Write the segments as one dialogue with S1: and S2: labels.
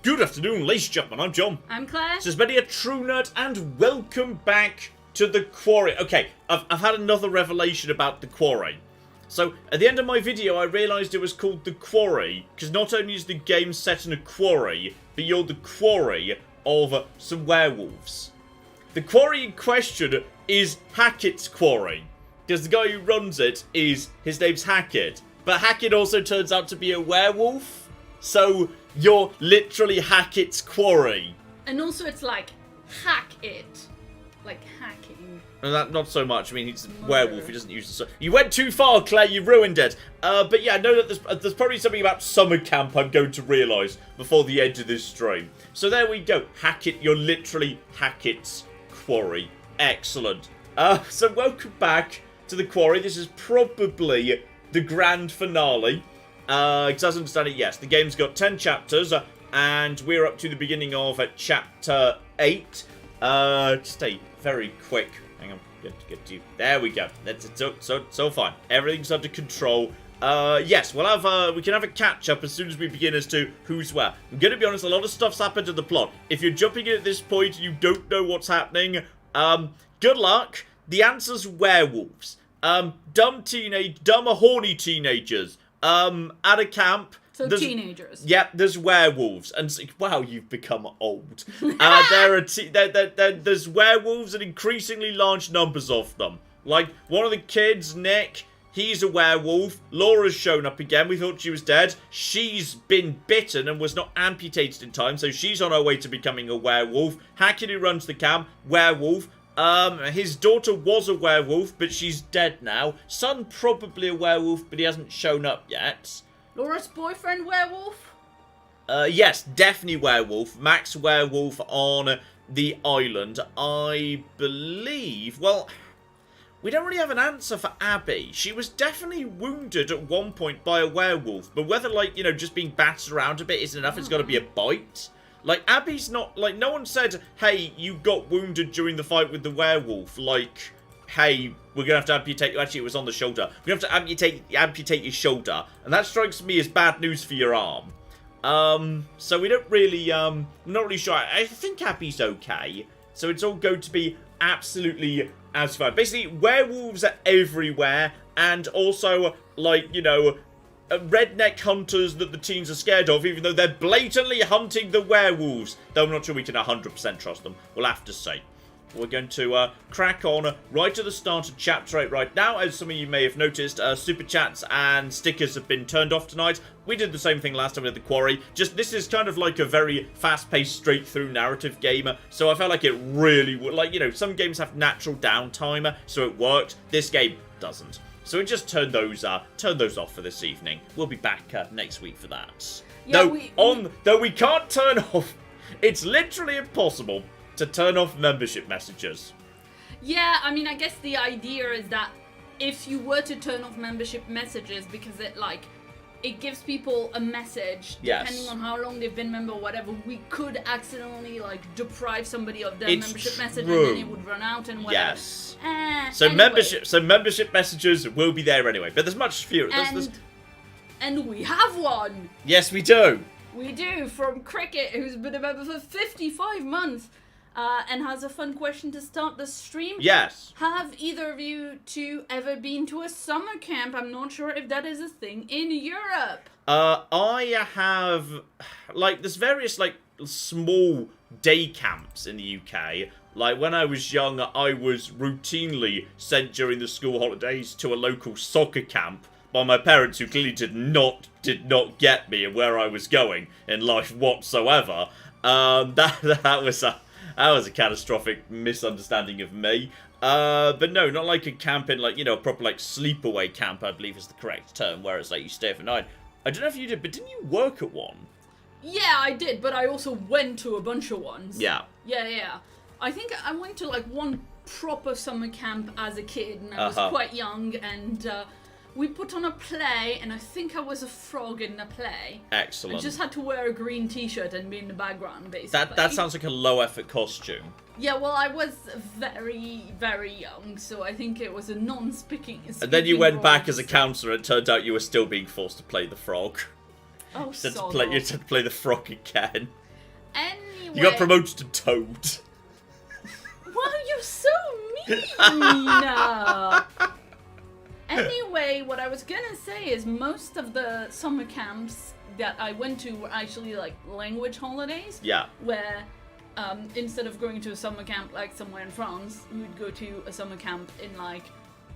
S1: Good afternoon, ladies and gentlemen, I'm John.
S2: I'm Claire.
S1: This is Betty, a true nerd, and welcome back to the Quarry. Okay, I've had another revelation about the Quarry. So, at the end of my video, I realised it was called the Quarry, because not only is the game set in a quarry, but you're the quarry of some werewolves. The quarry in question is Hackett's Quarry, because the guy who runs it his name's Hackett. But Hackett also turns out to be a werewolf, so you're literally Hackett's Quarry.
S2: And also it's like, hack it. Like hacking.
S1: And that, not so much. I mean, he's a werewolf. He doesn't use the... You went too far, Claire. You ruined it. But yeah, I know that there's probably something about summer camp I'm going to realise before the end of this stream. So there we go. Hackett. You're literally Hackett's Quarry. Excellent. So welcome back to the Quarry. This is probably the grand finale. Because as I understand it, yes, the game's got 10 chapters. And we're up to the beginning of chapter 8. Just stay very quick. Hang on, get to you. There we go. That's so fine. Everything's under control. Yes, we'll have we can have a catch up as soon as we begin as to who's where. I'm gonna be honest, a lot of stuff's happened in the plot. If you're jumping in at this point, you don't know what's happening. Good luck. The answer's werewolves. Dumb horny teenagers. At a camp.
S2: So teenagers.
S1: Yep, there's werewolves, and wow, you've become old. There's werewolves and increasingly large numbers of them. Like one of the kids, Nick, he's a werewolf. Laura's shown up again. We thought she was dead. She's been bitten and was not amputated in time, so she's on her way to becoming a werewolf. Hackett, who runs the camp, werewolf. His daughter was a werewolf, but she's dead now. Son probably a werewolf, but he hasn't shown up yet.
S2: Laura's boyfriend werewolf?
S1: Yes, definitely werewolf. Max werewolf on the island. I believe... Well, we don't really have an answer for Abby. She was definitely wounded at one point by a werewolf. But whether, like, you know, just being battered around a bit isn't enough, it's got to be a bite. Like, Abby's not... Like, no one said, hey, you got wounded during the fight with the werewolf. Like... Hey, we're going to have to amputate... Actually, it was on the shoulder. We're going to have to amputate your shoulder. And that strikes me as bad news for your arm. So we don't really... I'm not really sure. I think Abby's okay. So it's all going to be absolutely as fine. Basically, werewolves are everywhere. And also, like, you know... redneck hunters that the teens are scared of, even though they're blatantly hunting the werewolves. Though I'm not sure we can 100% trust them. We'll have to see. We're going to crack on right to the start of Chapter 8 right now. As some of you may have noticed, Super Chats and stickers have been turned off tonight. We did the same thing last time with the Quarry. Just, this is kind of like a very fast-paced, straight-through narrative game. So I felt like it really would... Like, you know, some games have natural downtime, so it worked. This game doesn't. So we just turn those off for this evening. We'll be back next week for that.
S2: Yeah,
S1: Though we can't turn off... It's literally impossible to turn off membership messages.
S2: Yeah, I mean, I guess the idea is that if you were to turn off membership messages, because it gives people a message, depending on how long they've been member or whatever, we could accidentally, like, deprive somebody of their membership message, and then it would run out and whatever.
S1: Yes.
S2: So anyway.
S1: membership messages will be there anyway, but there's much fewer.
S2: And we have one!
S1: Yes, we do!
S2: We do, from Cricket, who's been a member for 55 months. And has a fun question to start the stream.
S1: Yes.
S2: Have either of you two ever been to a summer camp? I'm not sure if that is a thing in Europe.
S1: I have, like, there's various, like, small day camps in the UK. Like, when I was young, I was routinely sent during the school holidays to a local soccer camp by my parents, who clearly did not get me where I was going in life whatsoever. That was a catastrophic misunderstanding of me. But no, not like a camp in, like, you know, a proper, like, sleepaway camp, I believe is the correct term, where it's like you stay for night. I don't know if you did, but didn't you work at one?
S2: Yeah, I did, but I also went to a bunch of ones.
S1: Yeah.
S2: Yeah. I think I went to, like, one proper summer camp as a kid, and I was quite young, and we put on a play, and I think I was a frog in the play.
S1: Excellent.
S2: I just had to wear a green t-shirt and be in the background, basically.
S1: That sounds like a low-effort costume.
S2: Yeah, well, I was very, very young, so I think it was a non-speaking
S1: And then you went back as a counsellor, and it turned out you were still being forced to play the frog.
S2: Oh,
S1: You had to play the frog again.
S2: Anyway.
S1: You got promoted to Toad.
S2: Wow, you're so mean! Anyway, what I was gonna say is most of the summer camps that I went to were actually like language holidays.
S1: Yeah.
S2: Where instead of going to a summer camp like somewhere in France, we would go to a summer camp in like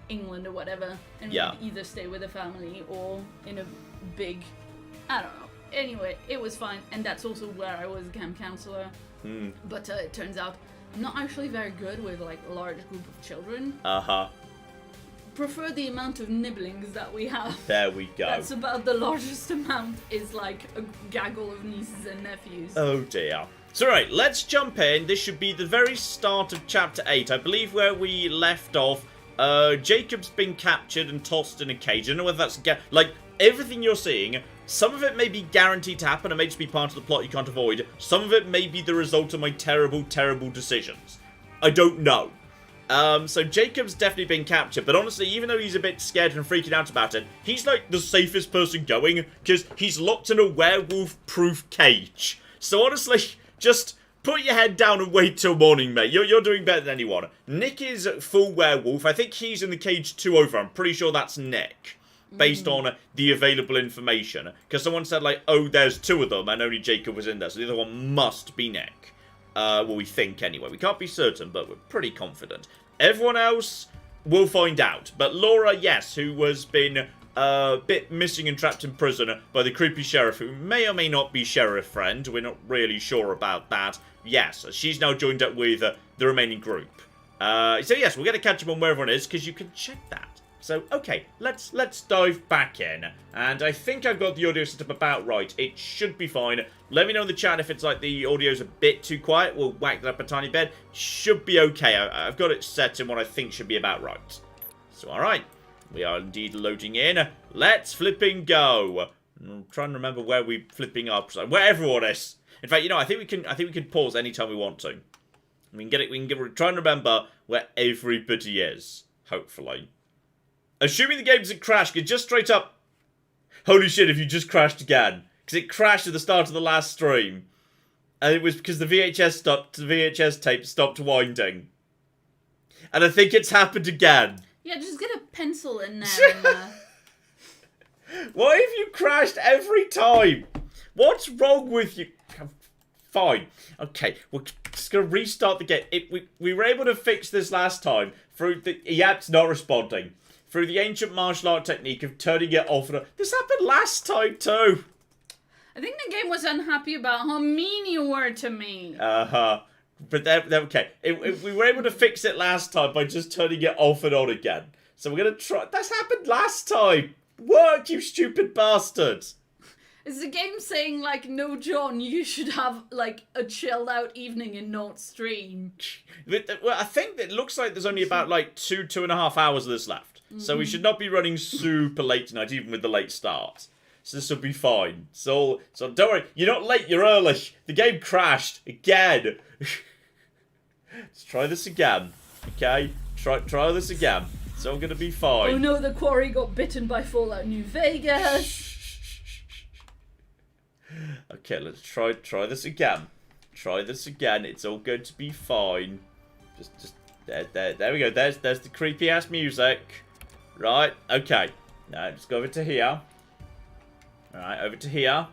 S2: England or whatever, and we'd either stay with a family or in a big, I don't know. Anyway, it was fine, and that's also where I was a camp counselor. But it turns out I'm not actually very good with like a large group of children. Prefer the amount of nibblings that we have.
S1: There we go.
S2: That's about the largest amount, is like a gaggle of nieces and nephews.
S1: Oh dear. So right, let's jump in. This should be the very start of chapter 8. I believe where we left off, Jacob's been captured and tossed in a cage. I don't know whether that's... like, everything you're seeing, some of it may be guaranteed to happen and may just be part of the plot you can't avoid. Some of it may be the result of my terrible, terrible decisions. I don't know. So Jacob's definitely been captured, but honestly, even though he's a bit scared and freaking out about it, he's like the safest person going, because he's locked in a werewolf-proof cage. So honestly, just put your head down and wait till morning, mate. You're doing better than anyone. Nick is full werewolf. I think he's in the cage 2 over. I'm pretty sure that's Nick, based on the available information. Because someone said, like, oh, there's 2 of them, and only Jacob was in there, so the other one must be Nick. Well, we think anyway. We can't be certain, but we're pretty confident. Everyone else, we'll find out. But Laura, yes, who has been a bit missing and trapped in prison by the creepy sheriff, who may or may not be Sheriff Friend. We're not really sure about that. Yes, she's now joined up with the remaining group. So yes, we're going to catch up on where everyone is, because you can check that. So, okay, let's dive back in. And I think I've got the audio set up about right. It should be fine. Let me know in the chat if it's like the audio's a bit too quiet. We'll whack that up a tiny bit. Should be okay. I've got it set in what I think should be about right. So, alright. We are indeed loading in. Let's flipping go. I'm trying to remember where we flipping up. Where everyone is. In fact, you know, I think we can pause anytime we want to. We can try and remember where everybody is. Hopefully. Assuming the game doesn't crash, get just straight up. Holy shit, if you just crashed again. Because it crashed at the start of the last stream. And it was because the VHS tape stopped winding. And I think it's happened again.
S2: Yeah, just get a pencil in there.
S1: Why have you crashed every time? What's wrong with you? Fine. Okay, we're just going to restart the game. We were able to fix this last time. Through the... Yap's not responding. Through the ancient martial art technique of turning it off. This happened last time too.
S2: I think the game was unhappy about how mean you were to me.
S1: But they're okay. We were able to fix it last time by just turning it off and on again. So we're going to try... That's happened last time. Work, you stupid bastards.
S2: Is the game saying, like, no, John, you should have, like, a chilled out evening and not stream?
S1: Well, I think it looks like there's only about, like, 2.5 hours of this left. So we should not be running super late tonight, even with the late start. So this will be fine. So don't worry, you're not late, you're early. The game crashed again. Let's try this again. Okay? Try this again. It's all gonna be fine.
S2: Oh no, the Quarry got bitten by Fallout New Vegas.
S1: Okay, let's try this again. Try this again. It's all going to be fine. Just there we go. There's the creepy ass music. Right, okay. Now, let's go over to here. Alright, over to here.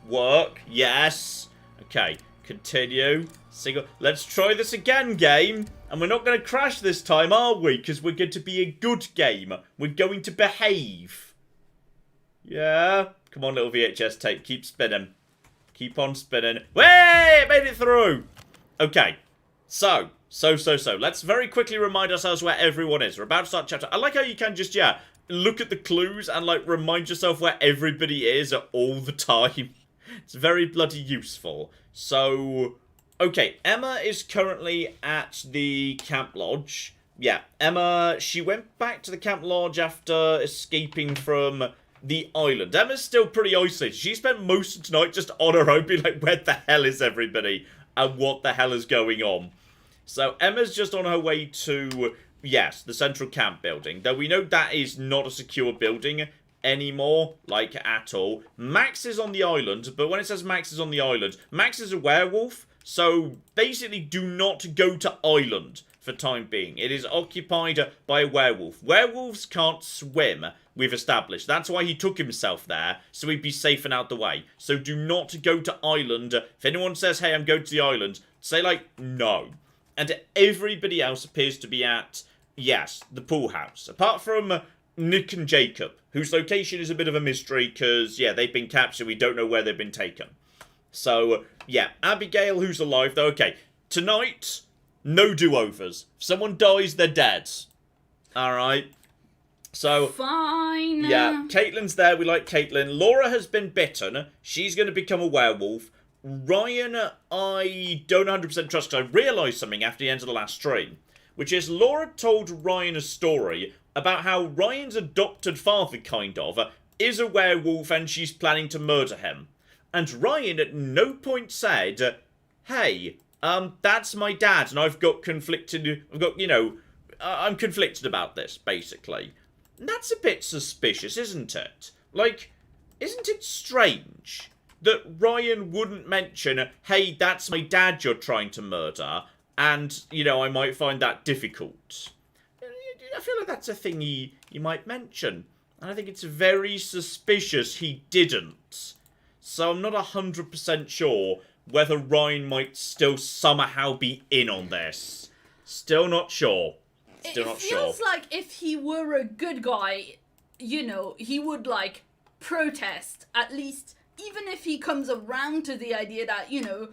S1: Work, yes. Okay, continue. Single. Let's try this again, game. And we're not going to crash this time, are we? Because we're going to be a good game. We're going to behave. Yeah. Come on, little VHS tape. Keep spinning. Keep on spinning. Way! It made it through. Okay. So. Let's very quickly remind ourselves where everyone is. We're about to start chapter. I like how you can just, look at the clues and, like, remind yourself where everybody is at all the time. It's very bloody useful. So, okay, Emma is currently at the camp lodge. Yeah, Emma, she went back to the camp lodge after escaping from the island. Emma's still pretty isolated. She spent most of tonight just on her own, being like, where the hell is everybody? And what the hell is going on? So, Emma's just on her way to, yes, the central camp building. Though we know that is not a secure building. anymore, like, at all. Max is on the island, but when it says Max is on the island, Max is a werewolf, so basically do not go to island for time being. It is occupied by a werewolf. Werewolves can't swim, we've established. That's why he took himself there, so he'd be safe and out the way. So do not go to island. If anyone says, hey, I'm going to the island, say, like, no. And everybody else appears to be at, yes, the pool house. Apart from Nick and Jacob, whose location is a bit of a mystery, because, yeah, they've been captured. We don't know where they've been taken. So, yeah, Abigail, who's alive, though. Okay, tonight, no do-overs. If someone dies, they're dead. Alright. So,
S2: fine.
S1: Yeah, Caitlin's there. We like Caitlin. Laura has been bitten. She's going to become a werewolf. Ryan, I don't 100% trust, because I realised something after the end of the last stream, which is Laura told Ryan a story about how Ryan's adopted father, kind of, is a werewolf and she's planning to murder him. And Ryan at no point said, hey, that's my dad, and I'm conflicted about this, basically. And that's a bit suspicious, isn't it? Like, isn't it strange that Ryan wouldn't mention, hey, that's my dad you're trying to murder, and, you know, I might find that difficult. I feel like that's a thing he might mention. And I think it's very suspicious he didn't. So I'm not 100% sure whether Ryan might still somehow be in on this. Still not sure. Still not sure.
S2: It feels like if he were a good guy, you know, he would, like, protest, at least, even if he comes around to the idea that, you know,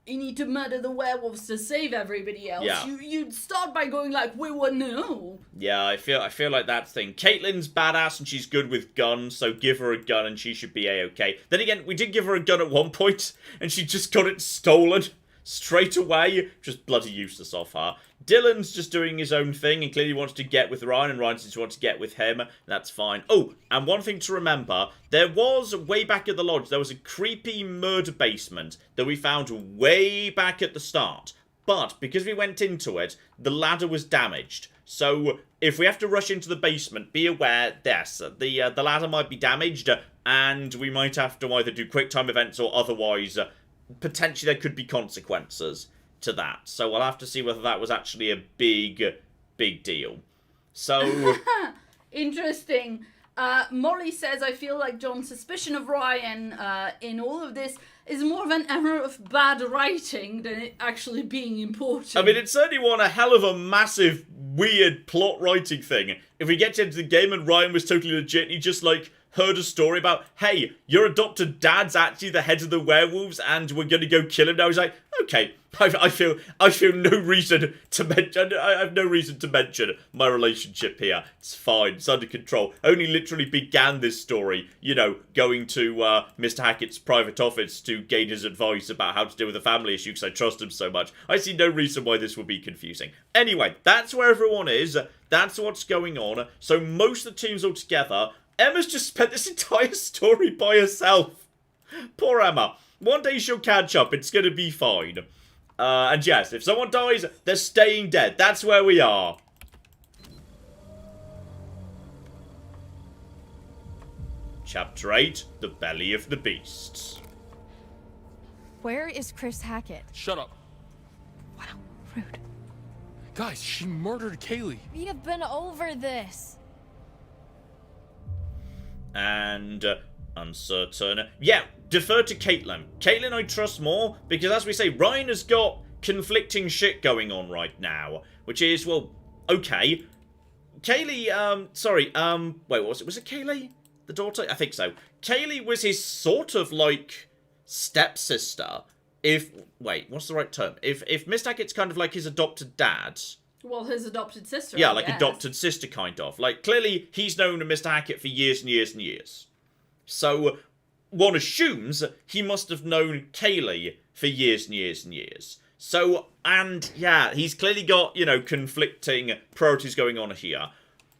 S2: you need to murder the werewolves to save everybody else.
S1: Yeah.
S2: You'd start by going like, wait, what? No.
S1: Yeah, I feel like that thing. Caitlin's badass and she's good with guns, so give her a gun and she should be A-okay. Then again, we did give her a gun at one point, and she just got it stolen straight away. Just bloody useless off her. Dylan's just doing his own thing and clearly wants to get with Ryan, and Ryan just wants to get with him. That's fine. Oh, and one thing to remember, there was, way back at the lodge, there was a creepy murder basement that we found way back at the start. But, because we went into it, the ladder was damaged. So, if we have to rush into the basement, be aware, yes, the ladder might be damaged, and we might have to either do quick time events or otherwise, potentially there could be consequences to that. So we'll have to see whether that was actually a big deal. So...
S2: Interesting. Molly says, I feel like John's suspicion of Ryan in all of this is more of an error of bad writing than it actually being important.
S1: I mean, it certainly won a hell of a massive, weird plot writing thing. If we get into the game and Ryan was totally legit, and he just, like, heard a story about, hey, your adopted dad's actually the head of the werewolves and we're going to go kill him now. He's like, okay, I feel no reason to mention, I have no reason to mention my relationship here. It's fine, it's under control. Only literally began this story, you know, going to Mr. Hackett's private office to gain his advice about how to deal with a family issue because I trust him so much. I see no reason why this would be confusing. Anyway, that's where everyone is. That's what's going on. So most of the team's all together. Emma's just spent this entire story by herself. Poor Emma. One day she'll catch up. It's going to be fine. And yes, if someone dies, they're staying dead. That's where we are. Chapter 8, The Belly of the Beasts.
S3: Where is Chris Hackett?
S4: Shut up.
S3: Wow, rude.
S4: Guys, she murdered Kaylee.
S3: We have been over this.
S1: And uncertain. Yeah, defer to Caitlin. Caitlin I trust more, because as we say, Ryan has got conflicting shit going on right now. Which is, well, okay. Kaylee, wait, what was it? Was it Kaylee? The daughter? I think so. Kaylee was his sort of, like, stepsister. Wait, what's the right term? If Mr. Hackett's kind of like his adopted dad...
S2: Well, his adopted sister.
S1: Yeah, like adopted sister, kind of. Like, clearly, he's known Mr. Hackett for years and years and years. So, one assumes he must have known Kaylee for years and years and years. So, and, yeah, he's clearly got, you know, conflicting priorities going on here.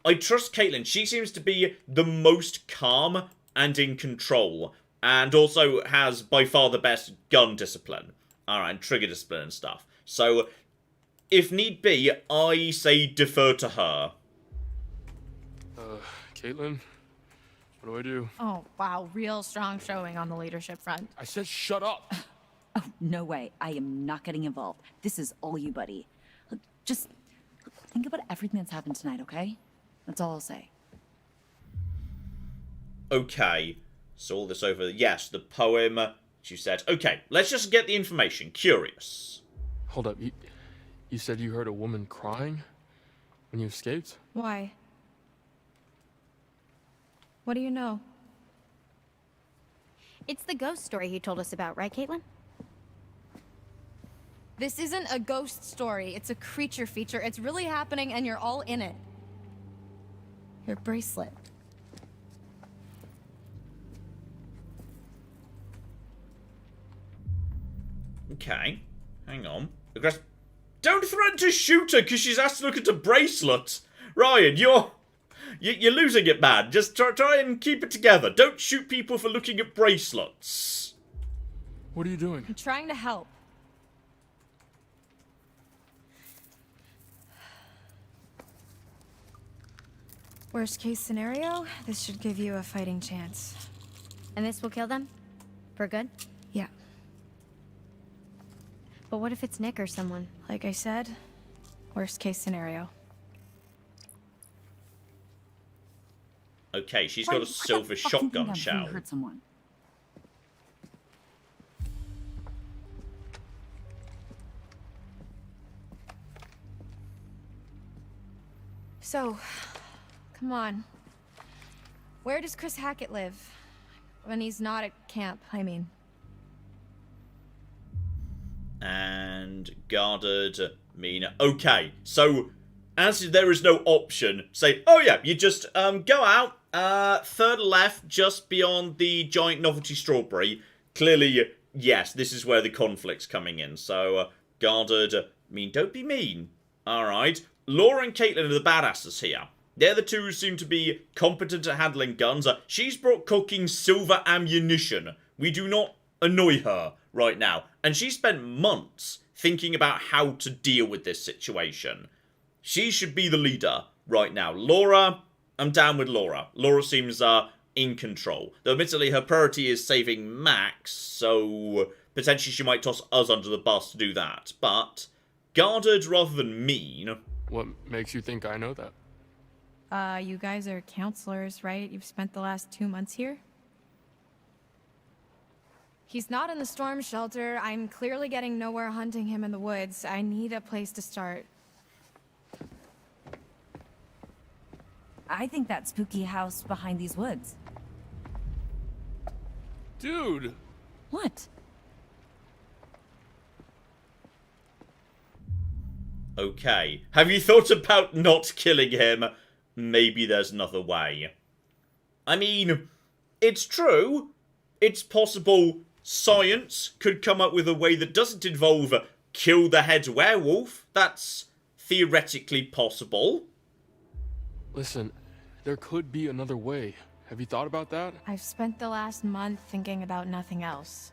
S1: I trust Caitlin. She seems to be the most calm and in control. And also has, by far, the best gun discipline. Alright, and trigger discipline and stuff. So... if need be, I say defer to her.
S4: Caitlin? What do I do?
S3: Oh, wow. Real strong showing on the leadership front.
S4: I said shut up.
S5: Oh, no way. I am not getting involved. This is all you, buddy. Look, just think about everything that's happened tonight, okay? That's all I'll say.
S1: Okay. So all this over... Yes, the poem, she said. Okay, let's just get the information. Curious.
S4: Hold up. You said you heard a woman crying when you escaped?
S3: Why? What do you know?
S6: It's the ghost story you told us about, right, Caitlin?
S3: This isn't a ghost story. It's a creature feature. It's really happening and you're all in it. Your bracelet.
S1: Okay. Hang on. Don't threaten to shoot her because she's asked to look at a bracelet. Ryan, you're losing it, man. Just try and keep it together. Don't shoot people for looking at bracelets.
S4: What are you doing?
S3: I'm trying to help. Worst case scenario, this should give you a fighting chance.
S6: And this will kill them? For good?
S3: Yeah.
S6: But what if it's Nick or someone?
S3: Like I said, worst case scenario.
S1: Okay, she's got a silver shotgun shell.
S5: Hurt someone.
S3: So, come on. Where does Chris Hackett live? When he's not at camp, I mean.
S1: And guarded mean. Okay, so as there is no option, say, oh yeah, you just go out, third left, just beyond the giant novelty strawberry. Clearly, yes, this is where the conflict's coming in. So, guarded mean, don't be mean. Alright. Laura and Caitlin are the badasses here. They're the two who seem to be competent at handling guns. She's brought cooking silver ammunition. We do not annoy her right now. And she spent months thinking about how to deal with this situation. She should be the leader right now. Laura, I'm down with Laura. Laura seems in control. Though admittedly her priority is saving Max, so potentially she might toss us under the bus to do that. But guarded rather than mean.
S4: What makes you think I know that?
S3: You guys are counselors, right? You've spent the last 2 months here? He's not in the storm shelter. I'm clearly getting nowhere hunting him in the woods. I need a place to start.
S5: I think that spooky house behind these woods.
S4: Dude!
S5: What?
S1: Okay. Have you thought about not killing him? Maybe there's another way. I mean, it's true. It's possible science could come up with a way that doesn't involve kill the head werewolf. That's theoretically possible.
S4: Listen, there could be another way. Have you thought about that?
S3: I've spent the last month thinking about nothing else.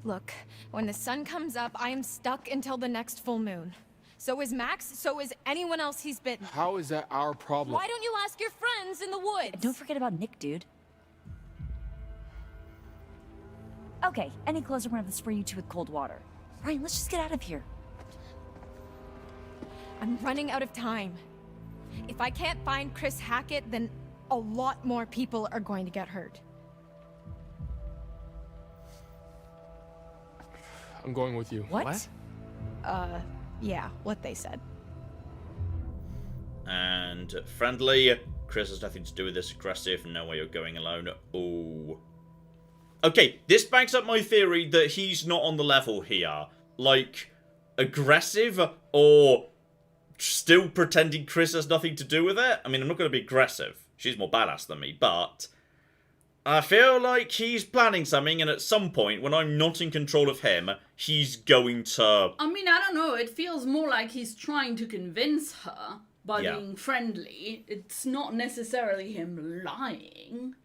S3: Look, when the sun comes up, I am stuck until the next full moon. So is Max, so is anyone else he's bitten.
S4: How is that our problem?
S3: Why don't you ask your friends in the woods?
S5: And don't forget about Nick, dude. Okay, any closer, I'm gonna have to spray you two with cold water. Ryan, let's just get out of here.
S3: I'm running out of time. If I can't find Chris Hackett, then a lot more people are going to get hurt.
S4: I'm going with you.
S5: What?
S3: Yeah, what they said.
S1: And friendly. Chris has nothing to do with this. Aggressive. No way you're going alone. Oh. Okay, this backs up my theory that he's not on the level here. Like, aggressive or still pretending Chris has nothing to do with it? I mean, I'm not going to be aggressive. She's more badass than me, but I feel like he's planning something, and at some point, when I'm not in control of him, he's going to...
S2: I mean, I don't know. It feels more like he's trying to convince her by being friendly. It's not necessarily him lying.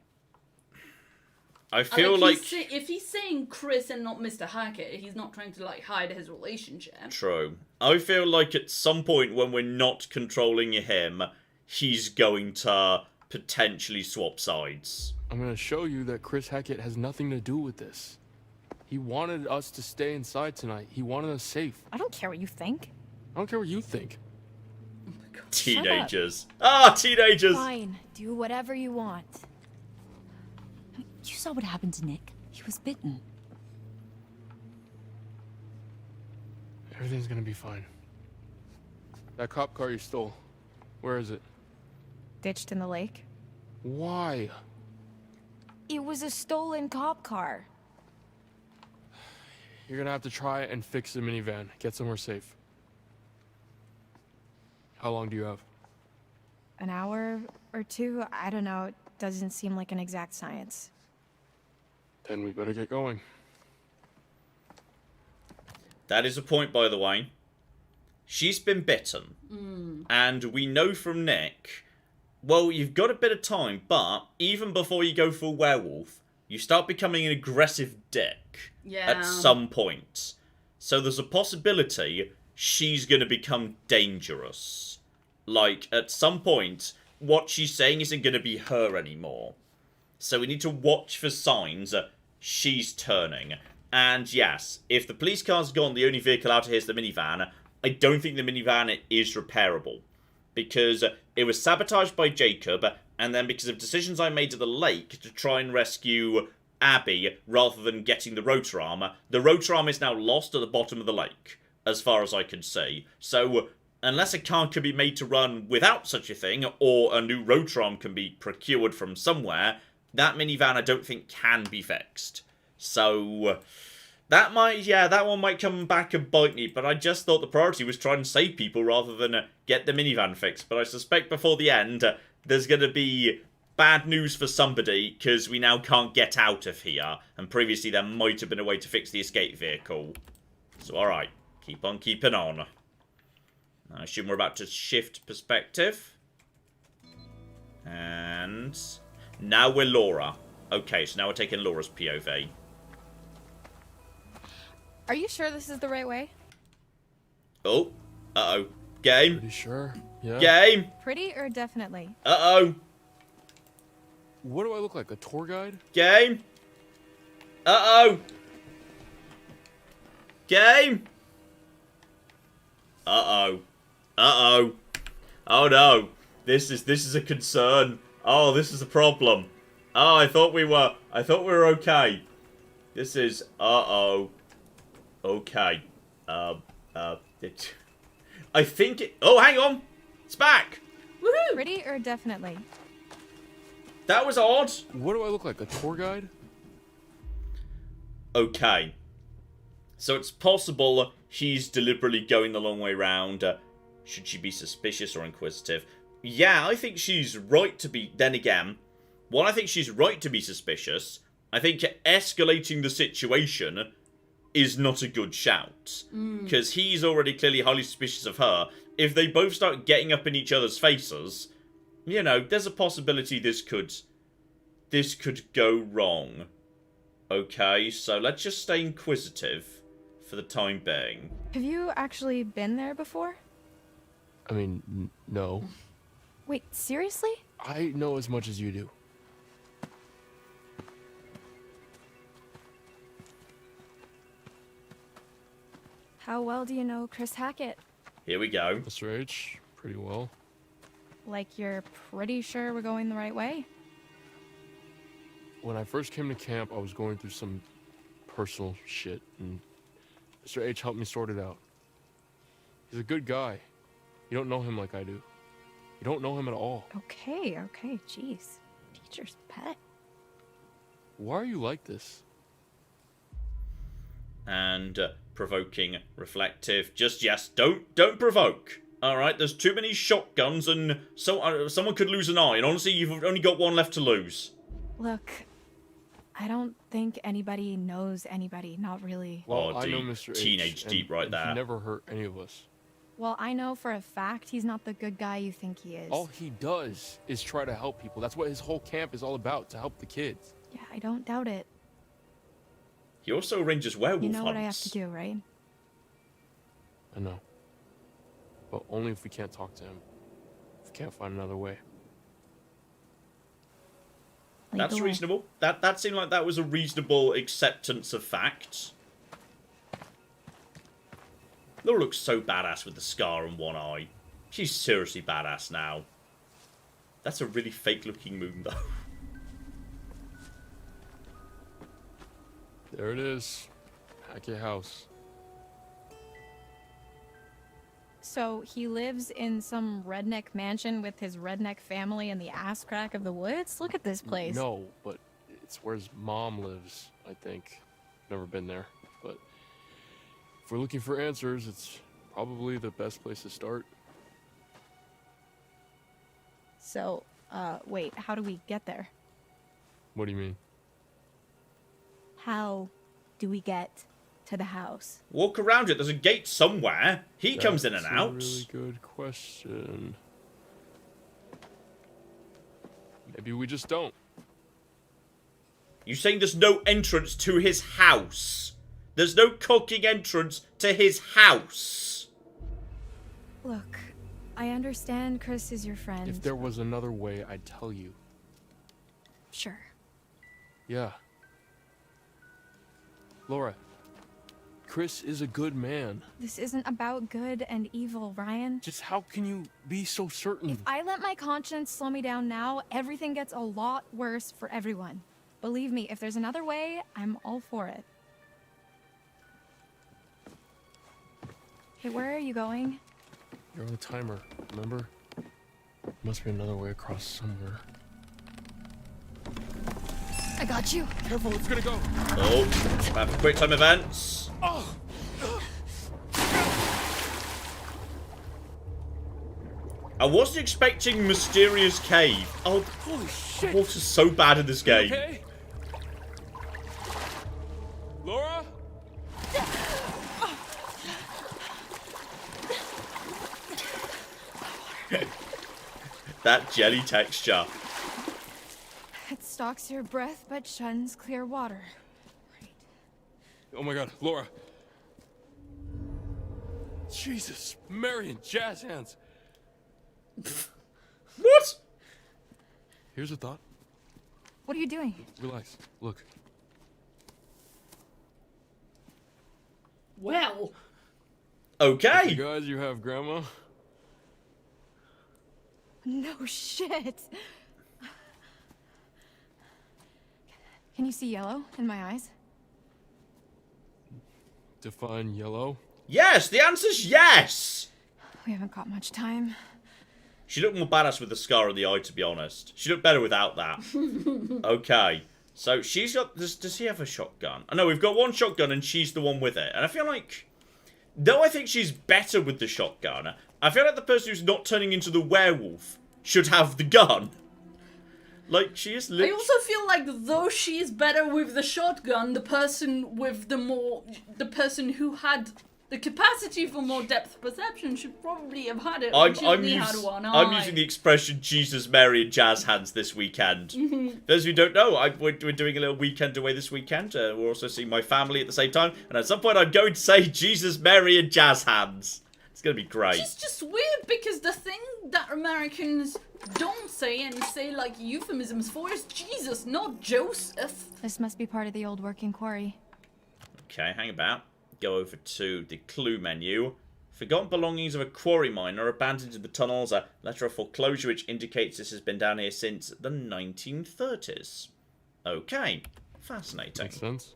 S1: I feel like...
S2: if he's saying Chris and not Mr. Hackett, he's not trying to, like, hide his relationship.
S1: True. I feel like at some point when we're not controlling him, he's going to potentially swap sides.
S4: I'm gonna show you that Chris Hackett has nothing to do with this. He wanted us to stay inside tonight. He wanted us safe.
S3: I don't care what you think.
S4: I don't care what you think.
S1: Teenagers. Ah, teenagers!
S3: Fine, do whatever you want.
S5: You saw what happened to Nick. He was bitten.
S4: Everything's gonna be fine. That cop car you stole, where is it?
S3: Ditched in the lake.
S4: Why?
S3: It was a stolen cop car.
S4: You're gonna have to try and fix the minivan. Get somewhere safe. How long do you have?
S3: An hour or two? I don't know. It doesn't seem like an exact science.
S4: Then we better get going.
S1: That is a point, by the way. She's been bitten. And we know from Nick, well, you've got a bit of time, but even before you go full werewolf, you start becoming an aggressive dick at some point. So there's a possibility she's going to become dangerous. Like, at some point, what she's saying isn't going to be her anymore. So we need to watch for signs she's turning. And yes, if the police car's gone, the only vehicle out here is the minivan. I don't think the minivan is repairable. Because it was sabotaged by Jacob, and then because of decisions I made at the lake to try and rescue Abby rather than getting the rotor arm is now lost at the bottom of the lake, as far as I can see. So, unless a car can be made to run without such a thing, or a new rotor arm can be procured from somewhere, that minivan I don't think can be fixed. So, that one might come back and bite me, but I just thought the priority was try and save people rather than get the minivan fixed. But I suspect before the end, there's going to be bad news for somebody, because we now can't get out of here. And previously there might have been a way to fix the escape vehicle. So alright, keep on keeping on. I assume we're about to shift perspective. And now we're Laura. Okay, so now we're taking Laura's POV.
S3: Are you sure this is the right way?
S1: Oh, uh-oh. Game.
S4: Pretty sure. Yeah.
S1: Game.
S3: Pretty or definitely?
S1: Uh-oh.
S4: What do I look like? A tour guide?
S1: Game. Uh-oh. Game. Uh-oh. Uh-oh. Oh no. This is a concern. Oh, this is a problem. Oh, I thought we were okay. This is uh-oh. Okay. I think it... Oh, hang on. It's back. Woohoo!
S3: Pretty or definitely?
S1: That was odd.
S4: What do I look like? A tour guide?
S1: Okay. So it's possible he's deliberately going the long way round. Should she be suspicious or inquisitive? Yeah, I think she's right to be... Then again, while I think she's right to be suspicious, I think escalating the situation is not a good shout. Because he's already clearly highly suspicious of her. If they both start getting up in each other's faces, you know, there's a possibility this could go wrong. Okay, so let's just stay inquisitive for the time being.
S3: Have you actually been there before?
S4: I mean, no.
S3: Wait, seriously?
S4: I know as much as you do.
S3: How well do you know Chris Hackett?
S1: Here we go.
S4: Mr. H, pretty well.
S3: Like you're pretty sure we're going the right way?
S4: When I first came to camp, I was going through some personal shit, and Mr. H helped me sort it out. He's a good guy. You don't know him like I do. You don't know him at all.
S3: Okay, jeez. Teacher's pet.
S4: Why are you like this?
S1: And provoking, reflective. Just yes, don't provoke. All right, there's too many shotguns, and so someone could lose an eye. And honestly, you've only got one left to lose.
S3: Look, I don't think anybody knows anybody. Not really.
S4: Well,
S1: Oh,
S4: I know
S1: deep.
S4: Mr. H.
S1: Teenage deep right
S4: and
S1: there.
S4: He never hurt any of us.
S3: Well, I know for a fact he's not the good guy you think he is.
S4: All he does is try to help people. That's what his whole camp is all about, to help the kids.
S3: Yeah, I don't doubt it.
S1: He also arranges werewolf
S3: You know what I have
S1: hunts.
S3: to do, right?
S4: I know. But only if we can't talk to him. If we can't find another way.
S1: That's reasonable. That seemed like that was a reasonable acceptance of facts. Laura looks so badass with the scar and one eye. She's seriously badass now. That's a really fake-looking moon, though.
S4: There it is. Hackett House.
S3: So he lives in some redneck mansion with his redneck family in the ass crack of the woods? Look at this place.
S4: No, but it's where his mom lives, I think. Never been there, but if we're looking for answers, it's probably the best place to start.
S3: So, wait, how do we get there?
S4: What do you mean?
S3: How do we get to the house?
S1: Walk around it. There's a gate somewhere. He comes in and out.
S4: That's a really good question. Maybe we just don't.
S1: You saying there's no entrance to his house? There's no cocking entrance to his house.
S3: Look, I understand Chris is your friend.
S4: If there was another way, I'd tell you.
S3: Sure.
S4: Yeah. Laura, Chris is a good man.
S3: This isn't about good and evil, Ryan.
S4: Just how can you be so certain?
S3: If I let my conscience slow me down now, everything gets a lot worse for everyone. Believe me, if there's another way, I'm all for it. Hey, where are you going?
S4: You're on a timer, remember? Must be another way across somewhere.
S3: I got you.
S4: Careful, it's gonna go.
S1: Oh, about for quick time events.
S4: Oh.
S1: I wasn't expecting mysterious cave. Oh,
S4: Holy shit!
S1: the water's so bad in this game.
S4: Okay? Laura?
S1: That jelly texture.
S3: It stalks your breath but shuns clear water. Right.
S4: Oh my god, Laura. Jesus, Marion, jazz hands.
S1: What?
S4: Here's a thought.
S3: What are you doing?
S4: Relax. Look.
S2: Well,
S1: Okay.
S4: You guys, you have grandma.
S3: No shit. Can you see yellow in my eyes?
S4: Define yellow.
S1: Yes, the answer's yes.
S3: We haven't got much time.
S1: She looked more badass with the scar on the eye, to be honest. She looked better without that. Okay. So she's got... Does he have a shotgun? I know, we've got one shotgun and she's the one with it. And I feel like... Though I think she's better with the shotgun, I feel like the person who's not turning into the werewolf should have the gun. Like, she is
S2: I also feel like though she's better with the shotgun, the person who had the capacity for more depth perception should probably have had it. When she only had one eye.
S1: I'm using the expression Jesus, Mary, and jazz hands this weekend. Those who don't know, we're doing a little weekend away this weekend. We're also seeing my family at the same time. And at some point I'm going to say Jesus, Mary, and jazz hands. It's going to be great.
S2: It's just weird because the thing that Americans don't say and say like euphemisms for is Jesus, not Joseph.
S3: This must be part of the old working quarry.
S1: Okay, hang about. Go over to the clue menu. Forgotten belongings of a quarry mine are abandoned in the tunnels. A letter of foreclosure which indicates this has been down here since the 1930s. Okay, fascinating.
S4: Makes sense.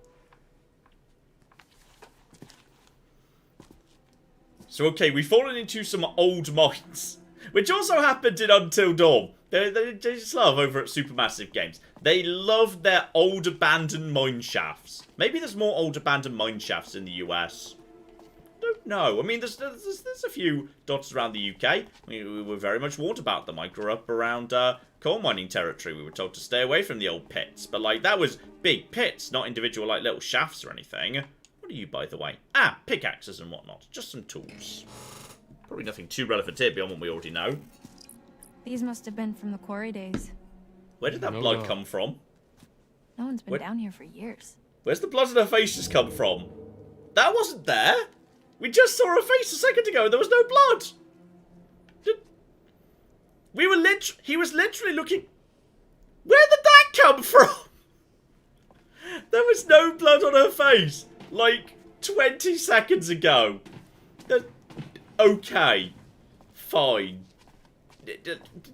S1: So, okay, we've fallen into some old mines, which also happened in Until Dawn. They just love over at Supermassive Games. They love their old abandoned mine shafts. Maybe there's more old abandoned mine shafts in the US. Don't know. I mean, there's a few dots around the UK. We were very much warned about them. I grew up around coal mining territory. We were told to stay away from the old pits. But, like, that was big pits, not individual, like, little shafts or anything. What are you, by the way? Ah, pickaxes and whatnot. Just some tools. Probably nothing too relevant here beyond what we already know.
S3: These must have been from the quarry days.
S1: Where did that blood come from?
S3: No one's been down here for years.
S1: Where's the blood on her face just come from? That wasn't there. We just saw her face a second ago and there was no blood. literally looking... Where did that come from? There was no blood on her face. Like, 20 seconds ago. Okay. Fine.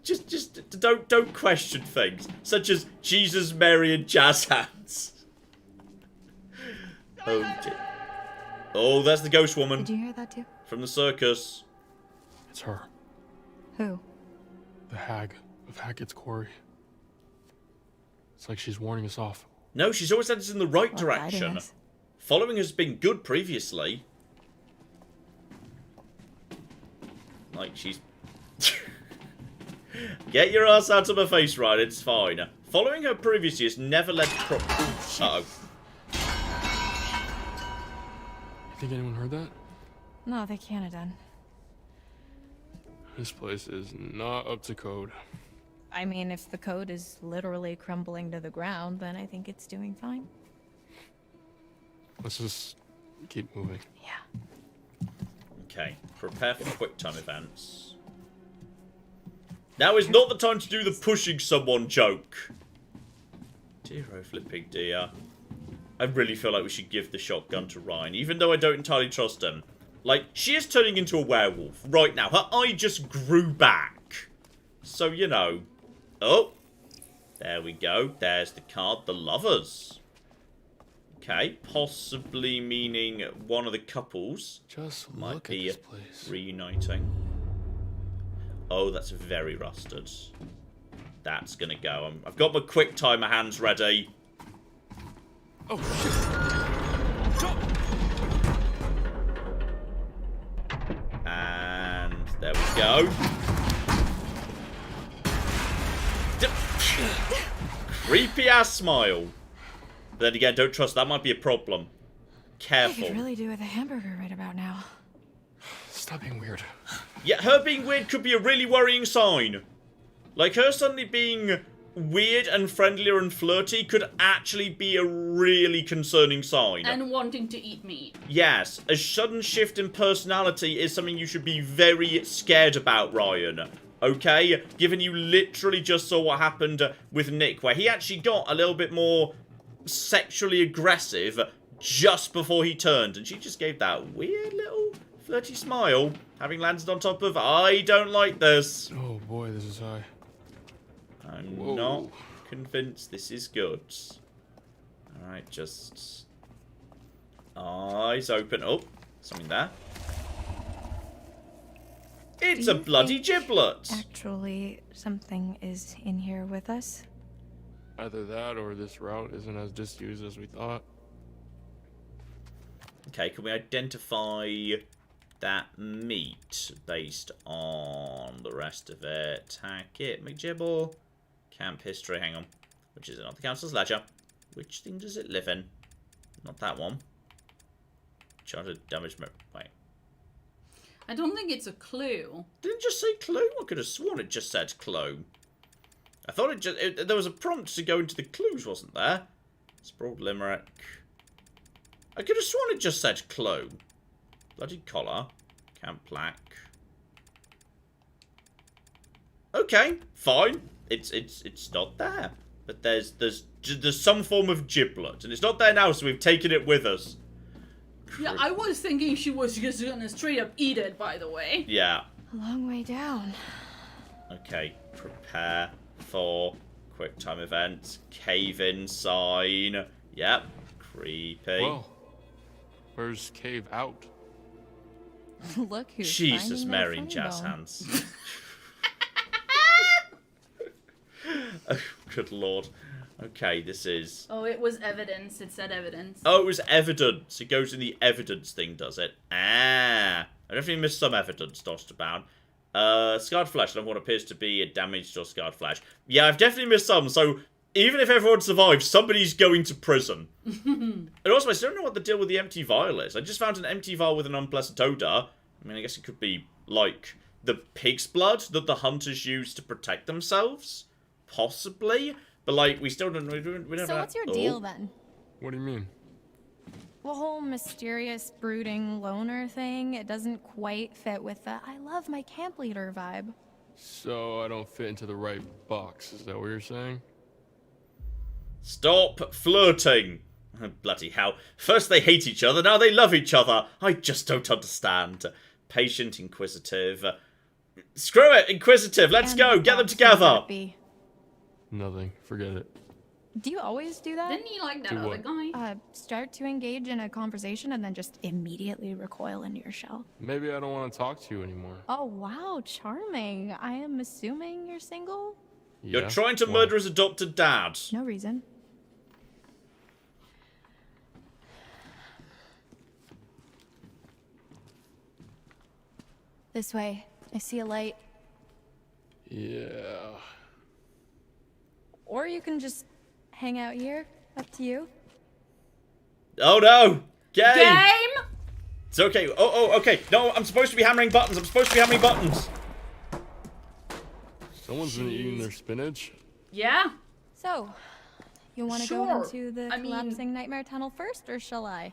S1: Just don't question things. Such as Jesus, Mary, and jazz hands. Oh, dear. Oh, there's the ghost woman.
S3: Did you hear that too?
S1: From the circus.
S4: It's her.
S3: Who?
S4: The hag of Hackett's Quarry. It's like she's warning us off.
S1: No, she's always had us in the right
S3: Well,
S1: direction.
S3: guiding us.
S1: Following has been good previously. Like, she's... Get your ass out of my face, right? It's fine. Following her previously has never led to... Uh-oh.
S4: You think anyone heard that?
S3: No, they can't have done.
S4: This place is not up to code.
S3: I mean, if the code is literally crumbling to the ground, then I think it's doing fine.
S4: Let's just keep moving.
S3: Yeah.
S1: Okay, prepare for quick time events. Now is not the time to do the pushing someone joke. Dear oh flipping dear. I really feel like we should give the shotgun to Ryan, even though I don't entirely trust him. Like, she is turning into a werewolf right now. Her eye just grew back. So, you know. Oh. There we go. There's the card. The lovers. Okay. Possibly meaning one of the couples
S4: Just
S1: might
S4: look
S1: be
S4: at this place.
S1: reuniting. Oh, that's very rusted. That's gonna go. I've got my quick timer hands ready.
S4: Oh, shit. Jump!
S1: And there we go. Creepy ass smile. But then again, don't trust. That might be a problem.
S3: I
S1: Careful.
S3: could really do with a hamburger right about now.
S4: Stop being weird.
S1: Yeah, her being weird could be a really worrying sign. Like, her suddenly being weird and friendlier and flirty could actually be a really concerning sign.
S2: And wanting to eat meat.
S1: Yes, a sudden shift in personality is something you should be very scared about, Ryan. Okay? Given you literally just saw what happened with Nick, where he actually got a little bit more sexually aggressive just before he turned. And she just gave that weird little flirty smile, having landed on top of, I don't like this.
S4: Oh boy, this is high.
S1: I'm
S4: Whoa.
S1: not convinced this is good. Alright, just... eyes open. Oh, something there. It's
S3: Do
S1: a
S3: you
S1: bloody
S3: think
S1: giblet.
S3: Actually, something is in here with us.
S4: Either that or this route isn't as disused as we thought.
S1: Okay, can we identify that meat based on the rest of it? Hackett, McGibble, camp history, hang on. Which is it? Not the council's ledger. Which thing does it live in? Not that one. Chartered damage. Wait.
S2: I don't think it's a clue.
S1: Didn't it just say clue? I could have sworn it just said clue. I thought it just... there was a prompt to go into the clues, wasn't there? Sprawled limerick. I could have sworn it just said clue. Bloody collar. Camp plaque. Okay, fine. It's not there. But there's some form of giblet. And it's not there now, so we've taken it with us.
S2: Yeah, I was thinking she was just gonna straight up eat it, by the way.
S1: Yeah.
S3: A long way down.
S1: Okay, prepare for quick time events. Cave-in sign. Yep. Creepy.
S4: Whoa. Where's cave out?
S3: Look who's
S1: Jesus,
S3: finding
S1: Mary
S3: their
S1: and
S3: funny
S1: jazz
S3: bone.
S1: hands. Oh, good lord. Okay, this is...
S2: Oh, it was evidence. It said evidence.
S1: oh, it was evidence. It goes in the evidence thing, does it? Ah. I definitely missed some evidence tossed about. Scarred flesh. Number one appears to be a damaged or scarred flesh. Yeah, I've definitely missed some, so even if everyone survives, somebody's going to prison. And also, I still don't know what the deal with the empty vial is. I just found an empty vial with an unpleasant odor. I mean, I guess it could be, like, the pig's blood that the hunters use to protect themselves? Possibly? But, like, we still don't... we don't
S3: So
S1: have...
S3: what's your deal then?
S4: What do you mean?
S3: The whole mysterious, brooding loner thing, it doesn't quite fit with the I love my camp leader vibe.
S4: So I don't fit into the right box, is that what you're saying?
S1: Stop flirting. Bloody hell. First they hate each other, now they love each other. I just don't understand. Patient, inquisitive. Screw it, inquisitive. Let's go. Get them together.
S4: Nothing. Forget it.
S3: Do you always do that?
S2: Didn't he like that
S4: Do
S2: other
S4: what?
S2: guy?
S3: Start to engage in a conversation and then just immediately recoil into your shell.
S4: Maybe I don't want to talk to you anymore.
S3: Oh, wow, charming. I am assuming you're single?
S1: You're
S4: Yeah?
S1: trying to
S4: Why?
S1: murder his adopted dad.
S3: No reason. This way. I see a light.
S4: Yeah.
S3: Or you can just hang out here. Up to you.
S1: Oh no! Game!
S2: Game!
S1: It's okay. Oh, okay. No, I'm supposed to be hammering buttons. I'm supposed to be hammering buttons.
S4: Someone's been eating their spinach.
S2: Yeah.
S3: So, you want to go
S2: Sure.
S3: into the
S2: I mean-
S3: collapsing nightmare tunnel first, or shall I?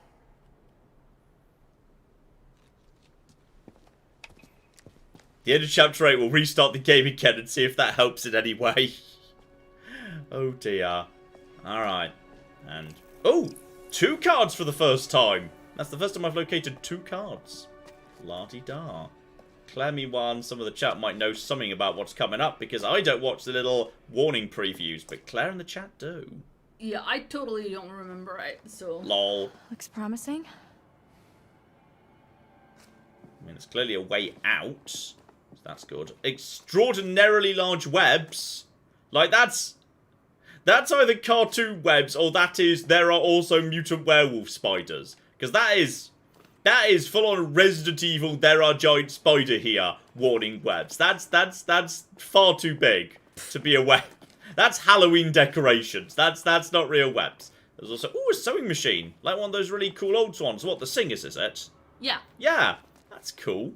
S1: The end of chapter 8 will restart the game again and see if that helps in any way. Oh dear. Alright. And... oh! 2 cards for the first time! That's the first time I've located 2 cards. La-di-da. Claire, meanwhile, some of the chat might know something about what's coming up because I don't watch the little warning previews, but Claire and the chat do.
S2: Yeah, I totally don't remember it, so...
S1: Lol.
S3: Looks promising.
S1: I mean, it's clearly a way out. So that's good. Extraordinarily large webs. Like, that's either cartoon webs or that is there are also mutant werewolf spiders. Because that is full-on Resident Evil, there are giant spider here, warning webs. That's far too big to be a web. That's Halloween decorations. That's not real webs. There's also, ooh, a sewing machine. Like one of those really cool old ones. What, the Singers, is it?
S2: Yeah.
S1: Yeah, that's cool.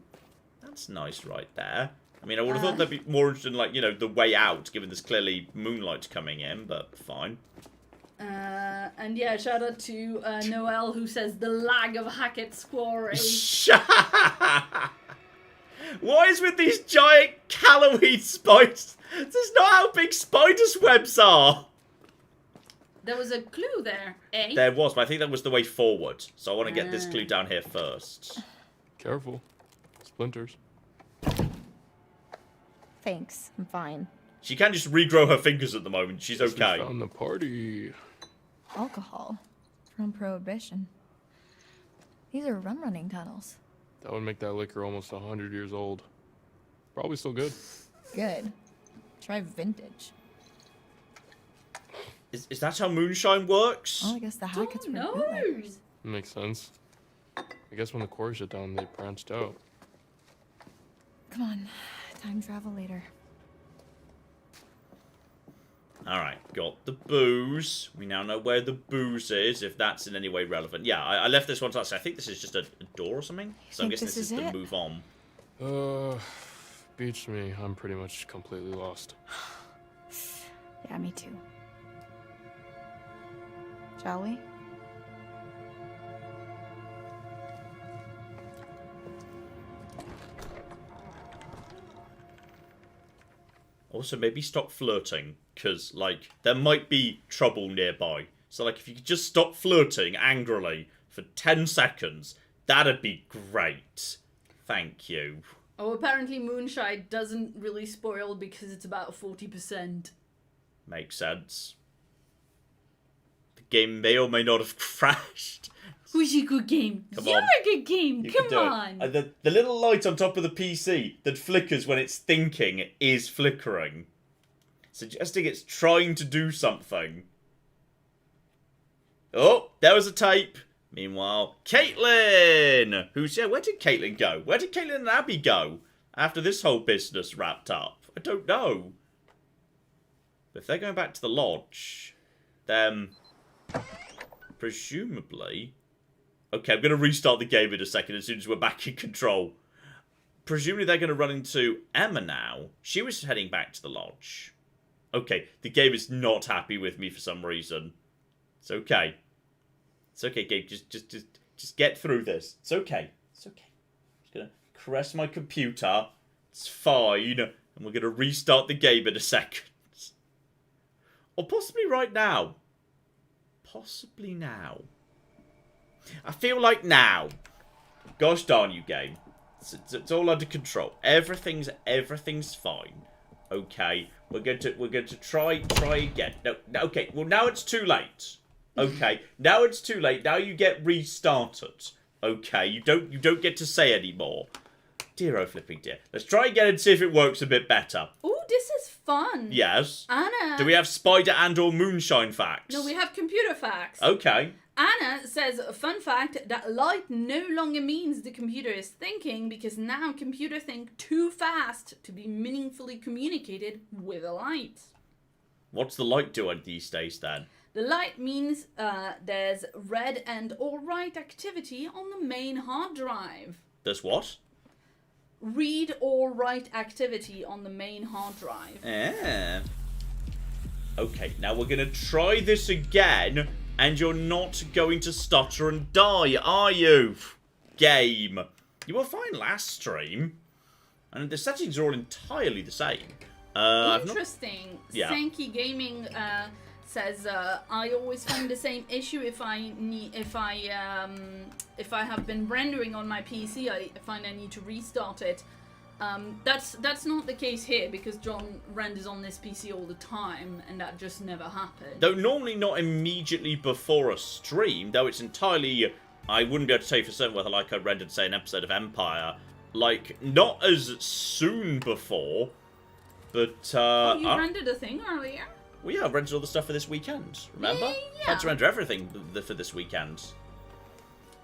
S1: That's nice right there. I mean, I would have thought they'd be more interested in, like, you know, the way out, given there's clearly moonlight coming in, but fine.
S2: And yeah, shout out to Noel, who says the lag of Hackett's Quarry.
S1: What is with these giant Halloween spiders? This is not how big spiders' webs are.
S2: There was a clue there, eh?
S1: There was, but I think that was the way forward. So I want to get this clue down here first.
S4: Careful. Splinters.
S3: Thanks, I'm fine.
S1: She can just regrow her fingers at the moment. She's
S4: Guess we
S1: okay.
S4: found the party.
S3: Alcohol. From Prohibition. These are rum-running tunnels.
S4: That would make that liquor almost 100 years old. Probably still good.
S3: Good. Try vintage.
S1: Is that how moonshine works?
S3: Oh, I guess the Hacketts were
S2: No.
S3: bootleggers.
S4: Makes sense. I guess when the Quarry shut down, they branched out.
S3: Come on, time travel later.
S1: Alright, got the booze. We now know where the booze is, if that's in any way relevant. Yeah, I left this one to us. I think this is just a door or something. So I'm
S3: think
S1: guessing
S3: this
S1: this is
S3: is
S1: the
S3: it?
S1: move on.
S4: Beats me. I'm pretty much completely lost.
S3: Yeah, me too. Shall we?
S1: Also, maybe stop flirting, because, like, there might be trouble nearby. So, like, if you could just stop flirting angrily for 10 seconds, that'd be great. Thank you.
S2: Oh, apparently Moonshine doesn't really spoil because it's about 40%.
S1: Makes sense. The game may or may not have crashed.
S2: Who's a good game?
S1: Come
S2: You're
S1: on.
S2: a good game.
S1: You can
S2: Come
S1: do it.
S2: on.
S1: The little light on top of the PC that flickers when it's thinking is flickering. Suggesting it's trying to do something. Oh, there was a tape. Meanwhile, Caitlin! Who's, yeah, where did Caitlin go? Where did Caitlin and Abby go after this whole business wrapped up? I don't know. But if they're going back to the lodge, then presumably... Okay, I'm going to restart the game in a second as soon as we're back in control. Presumably they're going to run into Emma now. She was heading back to the lodge. Okay, the game is not happy with me for some reason. It's okay. It's okay, game. Just get through this. It's okay. It's okay. I'm just going to caress my computer. It's fine. And we're going to restart the game in a second. Or possibly right now. Possibly now. I feel like now. Gosh darn you, game. It's all under control. Everything's fine. Okay, we're going to try again. No, okay. Well, now it's too late. Okay, now it's too late. Now you get restarted. Okay, you don't get to say anymore. Dear oh flipping dear. Let's try again and see if it works a bit better.
S2: Ooh, this is fun.
S1: Yes.
S2: Anna.
S1: Do we have spider and or moonshine facts?
S2: No, we have computer facts.
S1: Okay.
S2: Anna says, fun fact, that light no longer means the computer is thinking because now computers think too fast to be meaningfully communicated with a light. What's
S1: the light doing these days then?
S2: The light means there's read and or write activity on the main hard drive.
S1: There's what?
S2: Read or write activity on the main hard drive.
S1: Okay, now we're going to try this again, and you're not going to stutter and die, are you? Game. You were fine last stream. And the settings are all entirely the same.
S2: Interesting.
S1: Yeah.
S2: Sankey Gaming says I always find the same issue if I have been rendering on my PC. I find I need to restart it. That's not the case here because John renders on this PC all the time, and that just never happened.
S1: Though normally not immediately before a stream, though it's entirely. I wouldn't be able to say for certain whether like I rendered say an episode of Empire, like not as soon before, but
S2: you rendered a thing earlier.
S1: Well, yeah, I rendered all the stuff for this weekend, remember?
S2: Yeah.
S1: I had to render everything for this weekend.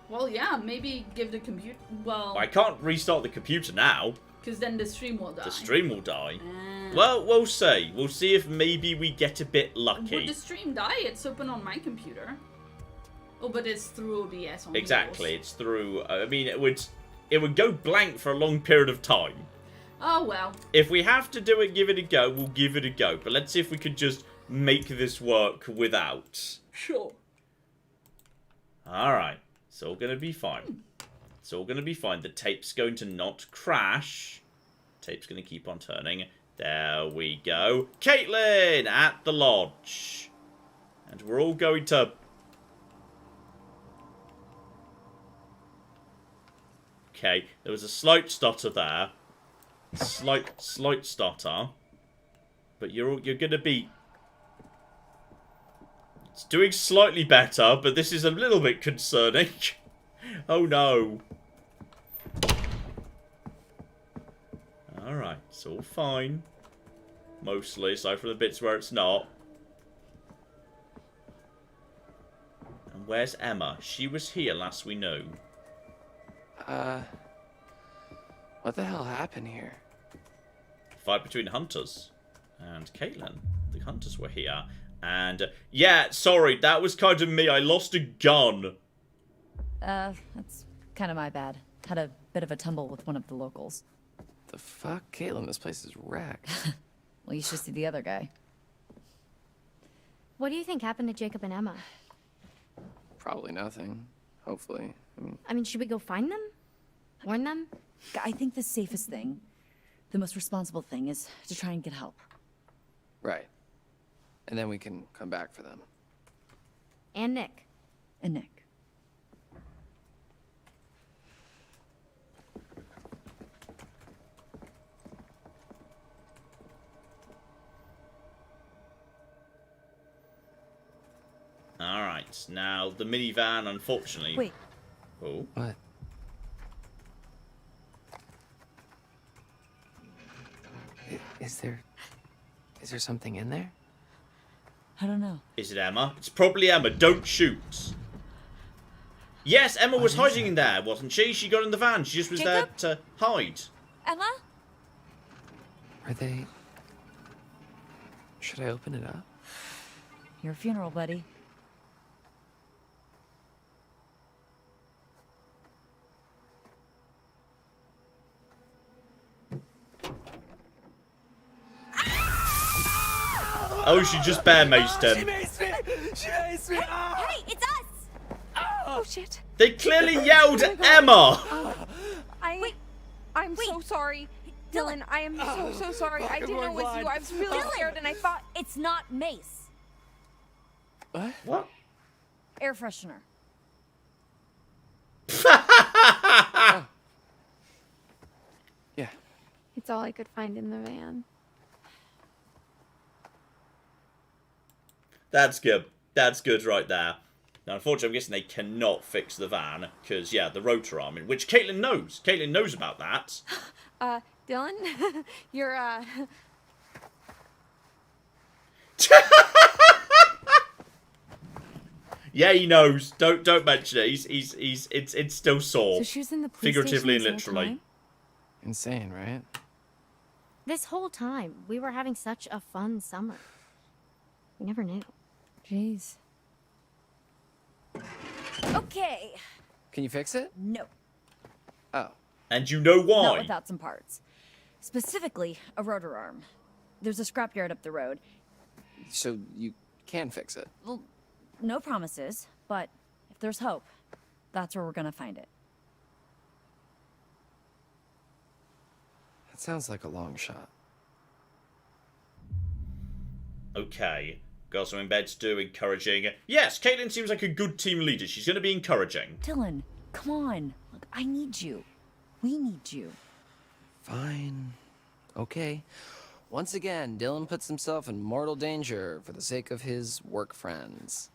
S2: Well, yeah, maybe give the computer... Well...
S1: I can't restart the computer now.
S2: Because then the stream will die.
S1: The stream will die. Well, we'll see. We'll see if maybe we get a bit lucky.
S2: Would the stream die? It's open on my computer. Oh, but it's through OBS on
S1: Exactly,
S2: yours.
S1: It's through... I mean, it would go blank for a long period of time.
S2: Oh, well.
S1: If we have to do it, give it a go, we'll give it a go. But let's see if we could just make this work without.
S2: Sure.
S1: Alright. It's all going to be fine. It's all going to be fine. The tape's going to not crash. Tape's going to keep on turning. There we go. Caitlin at the lodge. And we're all going to... Okay, there was a slight stutter there. Slight stutter. But you're gonna be... It's doing slightly better, but this is a little bit concerning. Oh no. Alright, it's all fine. Mostly, aside from the bits where it's not. And where's Emma? She was here last we knew.
S7: What the hell happened here?
S1: Fight between hunters and Caitlin. The hunters were here. And, yeah, sorry, that was kind of me. I lost a gun.
S5: That's kind of my bad. Had a bit of a tumble with one of the locals.
S7: The fuck? Caitlin, this place is wrecked.
S5: Well, you should see the other guy.
S6: What do you think happened to Jacob and Emma?
S7: Probably nothing. Hopefully.
S6: I mean, should we go find them? Warn them?
S5: I think the safest thing, the most responsible thing, is to try and get help.
S7: Right. And then we can come back for them.
S6: And Nick.
S5: And Nick.
S1: Alright, now the minivan, unfortunately...
S5: Wait.
S1: Oh.
S7: What? Is there something in there?
S5: I don't know.
S1: Is it Emma? It's probably Emma. Don't shoot. Yes, Emma was hiding in there, wasn't she? She got in the van. She just was there to hide.
S3: Emma?
S7: Are they... Should I open it up?
S5: Your funeral, buddy.
S1: Oh, she just bear maced him.
S7: She maced me!
S3: Hey, it's us! Oh, shit.
S1: They clearly yelled Emma!
S3: I'm so sorry. Dylan, I am so sorry. I didn't know it was you. I was really scared and I thought...
S5: It's not mace.
S1: What?
S5: Air freshener.
S7: Yeah.
S6: It's all I could find in the van.
S1: That's good. That's good right there. Now, unfortunately, I'm guessing they cannot fix the van, because, yeah, the rotor arm, which Caitlin knows. Caitlin knows about that.
S3: Dylan? You're,
S1: Yeah, he knows. Don't mention it. It's still sore.
S3: So she was in the police
S1: Figuratively
S3: station
S1: and
S3: this whole
S1: literally.
S3: time?
S7: Insane, right?
S6: This whole time, we were having such a fun summer. We never knew.
S3: Jeez.
S5: Okay.
S7: Can you fix it?
S5: No.
S7: Oh.
S1: And you know why.
S5: Not without some parts. Specifically, a rotor arm. There's a scrapyard up the road.
S7: So you can fix it?
S5: Well, no promises, but if there's hope, that's where we're gonna find it.
S7: That sounds like a long shot.
S1: Okay. Got some in bed to do, encouraging. Yes, Caitlin seems like a good team leader. She's going to be encouraging.
S5: Dylan, come on. Look, I need you. We need you.
S7: Fine. Okay. Once again, Dylan puts himself in mortal danger for the sake of his work friends.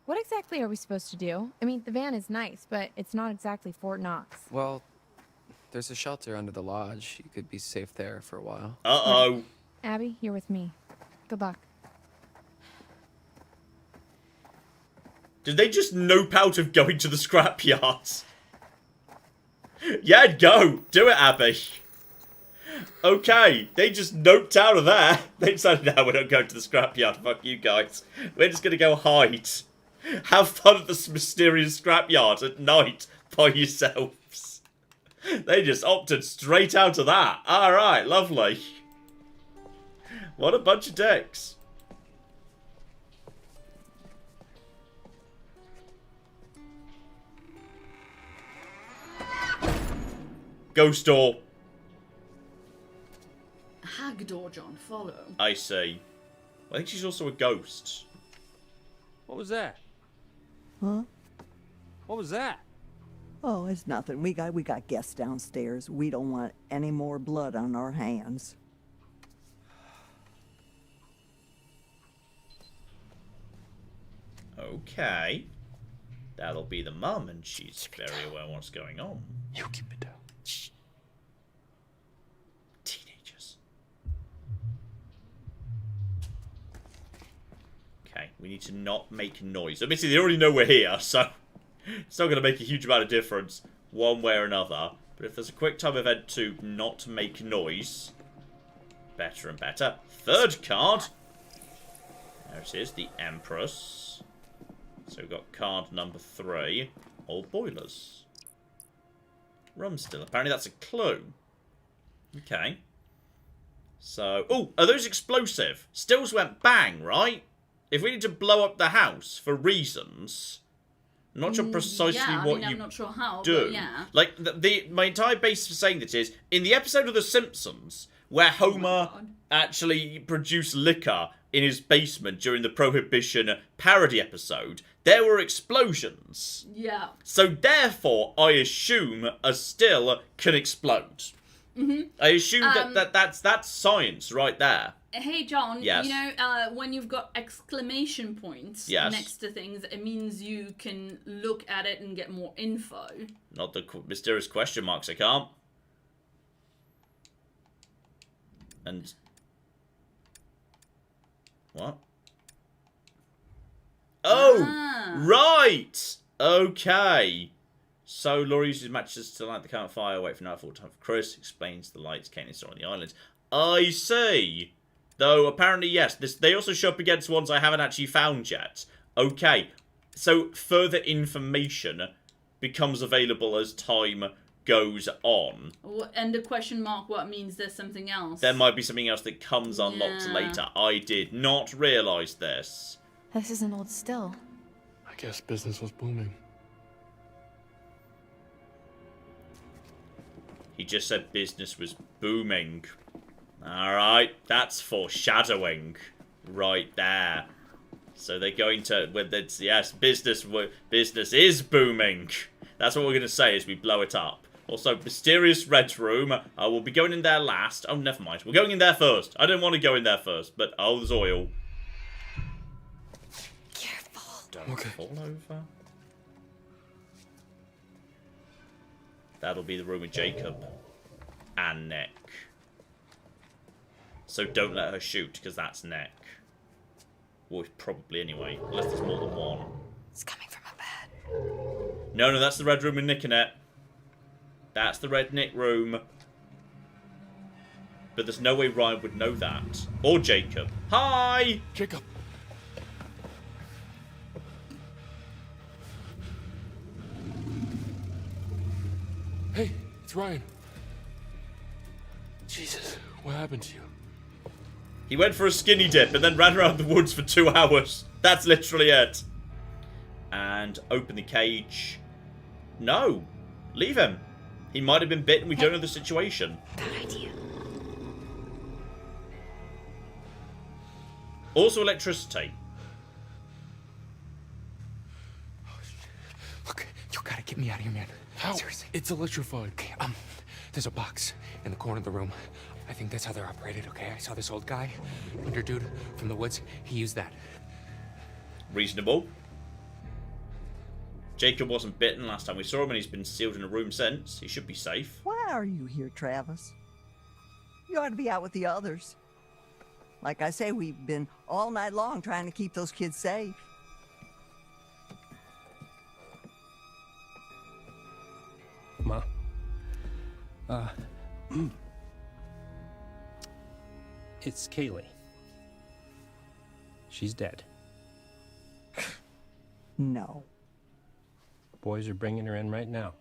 S3: What exactly are we supposed to do? I mean, the van is nice, but it's not exactly Fort Knox.
S7: Well, there's a shelter under the lodge. You could be safe there for a while.
S1: Uh-oh.
S3: Abby, you're with me. Good luck.
S1: Did they just nope out of going to the scrapyards? Yeah, go. Do it, Abby. Okay, they just noped out of there. They decided, no, we're not going to the scrapyard. Fuck you guys. We're just going to go hide. Have fun at this mysterious scrapyard at night by yourselves. They just opted straight out of that. Alright, lovely. What a bunch of dicks. Ghost door.
S2: Hag door, John. Follow.
S1: I see. I think she's also a ghost.
S4: What was that?
S8: Huh?
S4: What was that?
S8: Oh, it's nothing. We got guests downstairs. We don't want any more blood on our hands.
S1: Okay. That'll be the mum, and she's very aware of what's going on.
S4: You keep it down.
S1: Shh. Teenagers. Okay, we need to not make noise. Obviously, they already know we're here, so it's not going to make a huge amount of difference one way or another. But if there's a quick time event to not make noise, better and better. Third card. There it is, the Empress. So we've got card number 3. Old boilers. Rum still. Apparently that's a clue. Okay. So... Oh, are those explosive? Stills went bang, right? If we need to blow up the house for reasons... I'm not sure precisely what you
S2: I'm not sure how,
S1: do.
S2: but yeah.
S1: Like, my entire basis for saying this is, in the episode of The Simpsons, where Homer actually produced liquor in his basement during the Prohibition parody episode, there were explosions.
S2: Yeah.
S1: So therefore, I assume a still can explode.
S2: Mm-hmm.
S1: I assume that's science right there.
S2: Hey, John,
S1: Yes.
S2: you know, when you've got exclamation points next to things, it means you can look at it and get more info.
S1: Not the mysterious question marks, I can't. And... What? Oh! Right! Okay. So, Laura uses matches to light the campfire, wait for nightfall time for Chris, explains the lights Kane saw on the island. I see. Though, apparently, yes, they also show up against ones I haven't actually found yet. Okay. So, further information becomes available as time goes on.
S2: And the question mark, what means there's something else?
S1: There might be something else that comes unlocked later. I did not realise this.
S3: This is an old still.
S4: I guess business was booming.
S1: He just said business was booming. Alright, that's foreshadowing. Right there. So they're going to... yes, business is booming. That's what we're going to say as we blow it up. Also, mysterious red room. We'll be going in there last. Oh, never mind. We're going in there first. I didn't want to go in there first, but... Oh, there's oil.
S3: Careful.
S1: Don't fall over. That'll be the room with Jacob. And Nick. So don't let her shoot, because that's Nick. Well, probably anyway. Unless there's more than one.
S3: It's coming from a bed.
S1: No, that's the red room with Nick in it. That's the red Nick room. But there's no way Ryan would know that. Or Jacob. Hi!
S4: Jacob! Hey, it's Ryan. Jesus, what happened to you?
S1: He went for a skinny dip and then ran around the woods for 2 hours. That's literally it. And open the cage. No. Leave him. He might have been bitten. We don't know the situation.
S3: Good idea.
S1: Also electricity.
S9: Look, you gotta get me out of here, man.
S4: How?
S9: Seriously.
S4: It's electrified.
S9: Okay, there's a box in the corner of the room. I think that's how they're operated, okay? I saw this old guy, wonder dude from the woods. He used that.
S1: Reasonable. Jacob wasn't bitten last time we saw him, and he's been sealed in a room since. He should be safe.
S8: Why are you here, Travis? You ought to be out with the others. Like I say, we've been all night long trying to keep those kids safe.
S9: Ma. It's Kaylee. She's dead.
S8: No.
S9: Boys are bringing her in right now.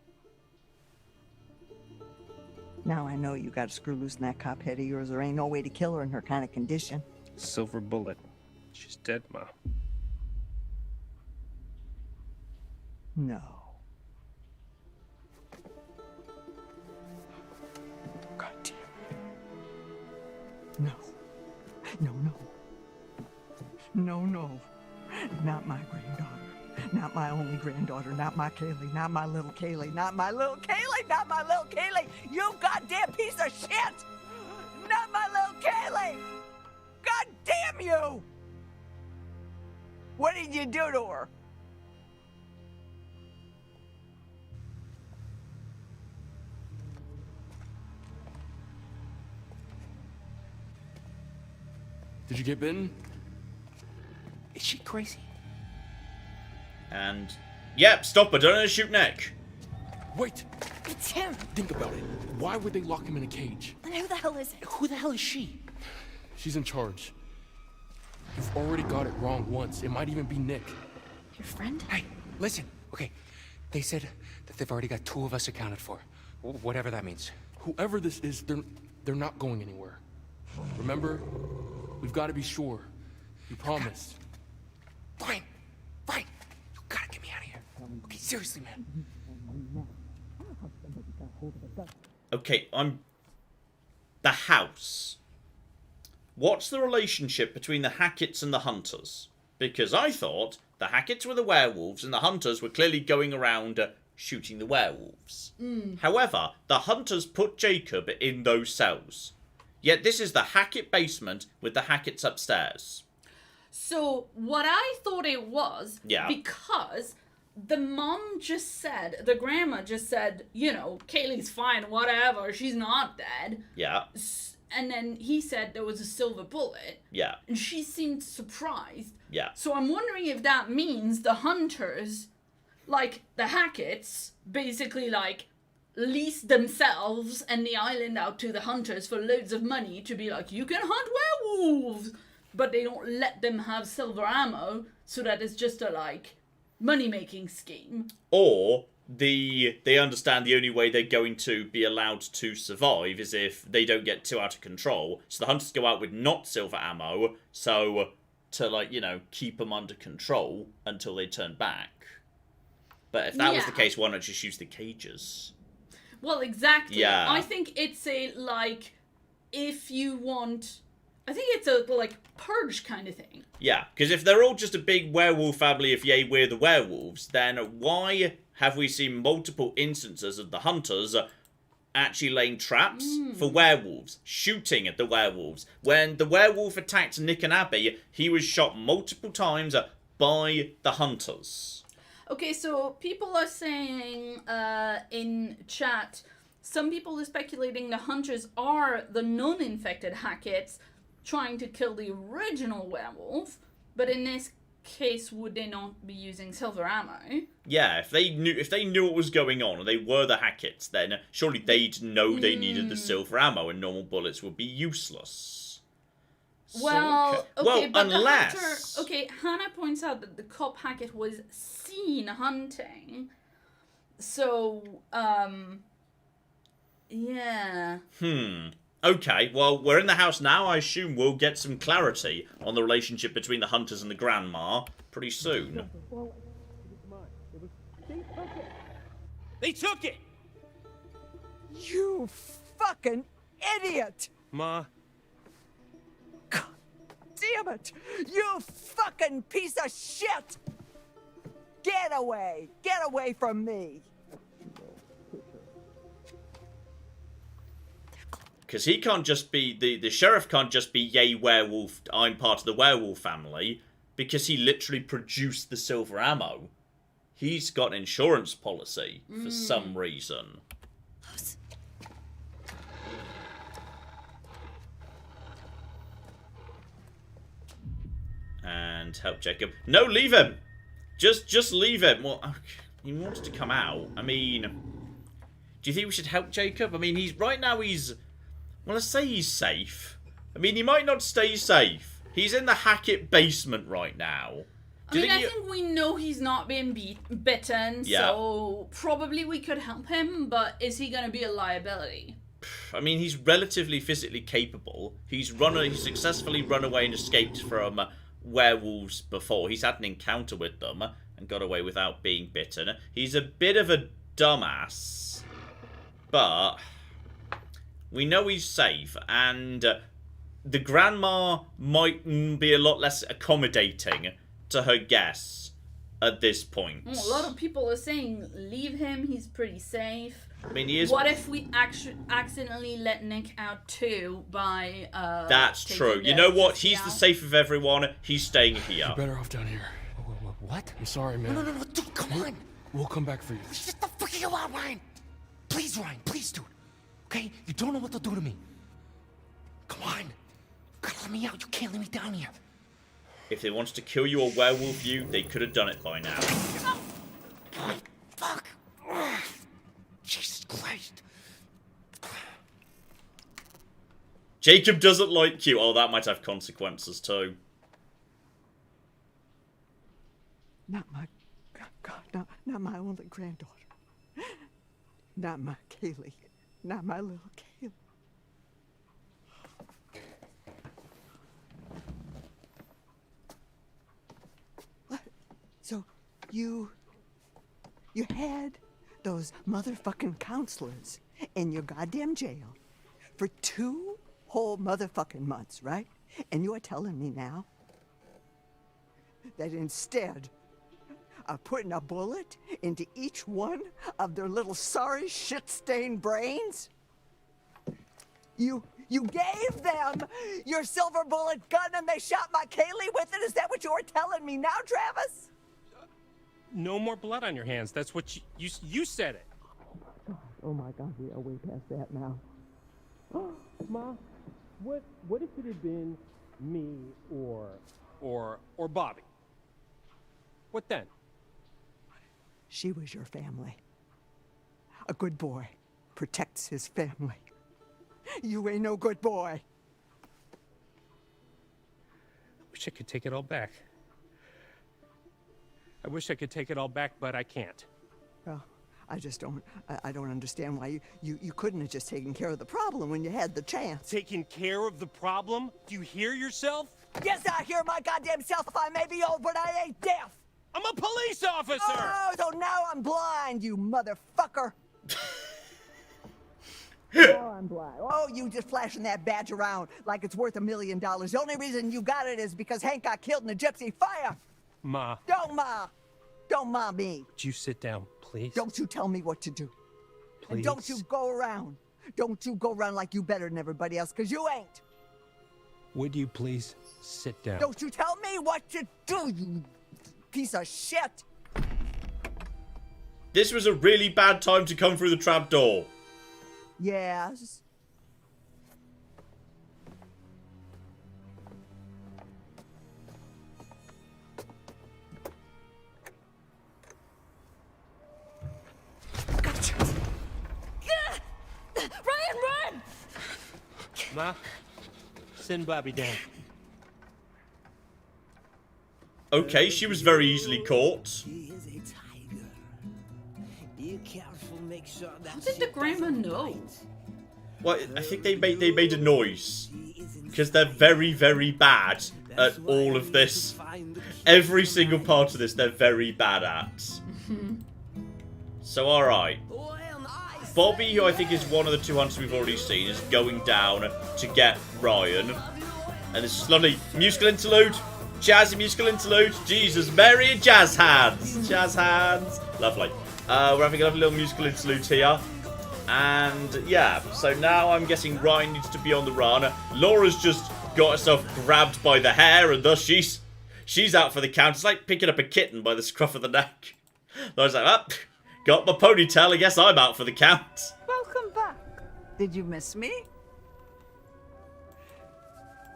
S8: Now I know you got to screw loose in that cop head of yours. There ain't no way to kill her in her kind of condition.
S9: Silver bullet. She's dead, Ma.
S8: No. God damn it. No. No, no. No, no. Not my granddaughter. Not my only granddaughter. Not my Kaylee. Not my little Kaylee. Not my little Kaylee. Not my little Kaylee. You goddamn piece of shit! Not my little Kaylee! God damn you! What did you do to her?
S4: Did you get bitten?
S9: Is she crazy?
S1: And... Yep, stop her. Don't let her shoot Nick.
S4: Wait!
S3: It's him.
S4: Think about it. Why would they lock him in a cage?
S3: And who the hell is it?
S9: Who the hell is she?
S4: She's in charge. You've already got it wrong once. It might even be Nick.
S3: Your friend?
S9: Hey, listen. Okay, they said that they've already got 2 of us accounted for. Whatever that means.
S4: Whoever this is, they're not going anywhere. Remember? We've got to be sure. You promised.
S9: Brian! Brian! You gotta get me out of here. Okay, seriously, man.
S1: Okay, the house. What's the relationship between the Hacketts and the Hunters? Because I thought the Hacketts were the werewolves and the Hunters were clearly going around shooting the werewolves. However, the Hunters put Jacob in those cells. Yet this is the Hackett basement with the Hacketts upstairs.
S2: So, what I thought it was, because the mom just said, the grandma just said, you know, Kaylee's fine, whatever, she's not dead.
S1: Yeah.
S2: And then he said there was a silver bullet.
S1: Yeah.
S2: And she seemed surprised.
S1: Yeah.
S2: So I'm wondering if that means the Hunters, like the Hacketts, basically like leased themselves and the island out to the Hunters for loads of money to be like, you can hunt werewolves! But they don't let them have silver ammo, so that it's just a, like, money-making scheme.
S1: Or they understand the only way they're going to be allowed to survive is if they don't get too out of control. So the Hunters go out with not silver ammo, so to, like, you know, keep them under control until they turn back. But if that was the case, why not just use the cages?
S2: Well, exactly.
S1: Yeah.
S2: I think it's a, like, if you want... I think it's a, like, purge kind of thing.
S1: Yeah, because if they're all just a big werewolf family of yay, we're the werewolves, then why have we seen multiple instances of the hunters actually laying traps for werewolves, shooting at the werewolves? When the werewolf attacked Nick and Abby, he was shot multiple times by the hunters.
S2: Okay, so people are saying in chat, some people are speculating the hunters are the non-infected Hackett's trying to kill the original werewolf, but in this case, would they not be using silver ammo?
S1: Yeah, if they knew what was going on and they were the Hackett's, then surely they'd know they needed the silver ammo and normal bullets would be useless.
S2: Well,
S1: So,
S2: okay, but
S1: unless...
S2: the hunter... Okay, Hannah points out that the cop Hackett was seen hunting. So, yeah.
S1: Okay, well, we're in the house now. I assume we'll get some clarity on the relationship between the hunters and the grandma pretty soon.
S9: They took it!
S8: You fucking idiot!
S9: Ma.
S8: God damn it! You fucking piece of shit! Get away! Get away from me!
S1: Because he can't just be, the sheriff can't just be, yay, werewolf, I'm part of the werewolf family, because he literally produced the silver ammo. He's got an insurance policy for some reason. And help Jacob. No, leave him! Just leave him. Well, he wants to come out. I mean, do you think we should help Jacob? I mean, right now he's... Well, let's say he's safe. I mean, he might not stay safe. He's in the Hackett basement right now.
S2: I think we know he's not being bitten, so probably we could help him, but is he going to be a liability?
S1: I mean, he's relatively physically capable. He's successfully run away and escaped from werewolves before. He's had an encounter with them and got away without being bitten. He's a bit of a dumbass, but... we know he's safe, and the grandma might be a lot less accommodating to her guests at this point.
S2: A lot of people are saying, leave him, he's pretty safe.
S1: I mean, he is...
S2: What if we accidentally let Nick out too by...
S1: That's true. You know what? He's the safe of everyone. He's staying here.
S4: You're better off down here.
S9: What?
S4: I'm sorry, man.
S9: No, dude, come on.
S4: We'll come back for you.
S9: Just the fuck you out, Ryan. Please, Ryan, please, dude. Okay? You don't know what they'll do to me. Come on. You gotta let me out. You can't let me down here.
S1: If they wanted to kill you or werewolf you, they could have done it by now.
S9: Fuck. Ugh. Jesus Christ.
S1: Jacob doesn't like you. Oh, that might have consequences too.
S8: Not my... God, not my only granddaughter. Not my Kaylee. Not my little Kaylee. What? So, you had those motherfucking counselors in your goddamn jail for 2 whole motherfucking months, right? And you are telling me now that instead of putting a bullet into each one of their little sorry shit-stained brains, you gave them your silver bullet gun and they shot my Kaylee with it? Is that what you're telling me now, Travis?
S9: No more blood on your hands. That's what you said it.
S8: Oh my God, we are way past that now.
S9: Ma, what if it had been me or Bobby? What then?
S8: She was your family. A good boy protects his family. You ain't no good boy.
S9: I wish I could take it all back. I wish I could take it all back, but I can't.
S8: Well, I just don't understand why you couldn't have just taken care of the problem when you had the chance.
S9: Taking care of the problem? Do you hear yourself?
S8: Yes, I hear my goddamn self. I may be old, but I ain't deaf.
S9: I'm a police officer!
S8: Oh, so now I'm blind, you motherfucker. Now I'm blind. Oh, you just flashing that badge around like it's worth $1 million. The only reason you got it is because Hank got killed in a gypsy fire.
S10: Ma.
S8: Don't ma. Don't ma me.
S10: Would you sit down, please?
S8: Don't you tell me what to do.
S10: Please.
S8: And don't you go around. Don't you go around like you better than everybody else, because you ain't.
S10: Would you please sit down?
S8: Don't you tell me what to do, you piece of shit.
S1: This was a really bad time to come through the trapdoor.
S8: Yes. Gotcha.
S3: Ryan, run!
S10: Ma, send Bobby down.
S1: Okay, she was very easily caught.
S2: How did the grandma know?
S1: Well, I think they made a noise. Because they're very, very bad at all of this. Every single part of this, they're very bad at. So, alright. Bobby, who I think is one of the two hunters we've already seen, is going down to get Ryan. And this is lovely musical interlude. Jazzy musical interlude. Jesus, merry jazz hands. Jazz hands. Lovely. We're having a lovely little musical interlude here. And yeah, so now I'm guessing Ryan needs to be on the run. Laura's just got herself grabbed by the hair, and thus she's out for the count. It's like picking up a kitten by the scruff of the neck. Laura's like, oh, got my ponytail, I guess I'm out for the count.
S8: Welcome back. Did you miss me?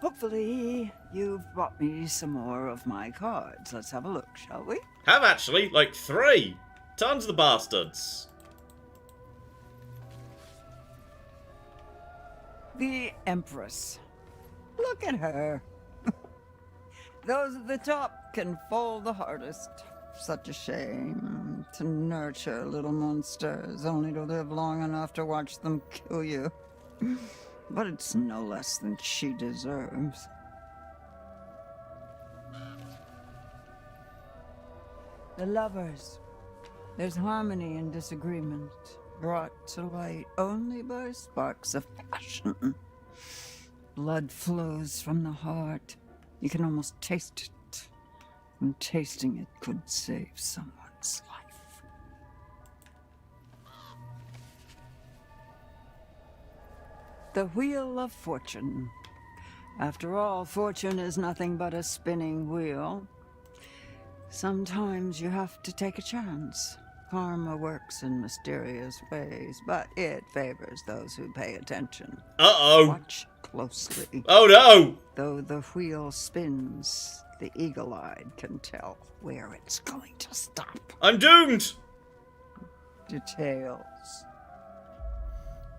S8: Hopefully, you've brought me some more of my cards. Let's have a look, shall we?
S1: Have actually, like 3. Tons of the bastards.
S8: The Empress. Look at her. Those at the top can fall the hardest. Such a shame to nurture little monsters, only to live long enough to watch them kill you. But it's no less than she deserves. The lovers. There's harmony and disagreement, brought to light only by sparks of passion. Blood flows from the heart. You can almost taste it. And tasting it could save someone's life. The Wheel of Fortune. After all, fortune is nothing but a spinning wheel. Sometimes you have to take a chance. Karma works in mysterious ways, but it favors those who pay attention.
S1: Uh-oh.
S8: Watch closely.
S1: Oh, no!
S8: Though the wheel spins, the eagle-eyed can tell where it's going to stop.
S1: I'm doomed!
S8: Details.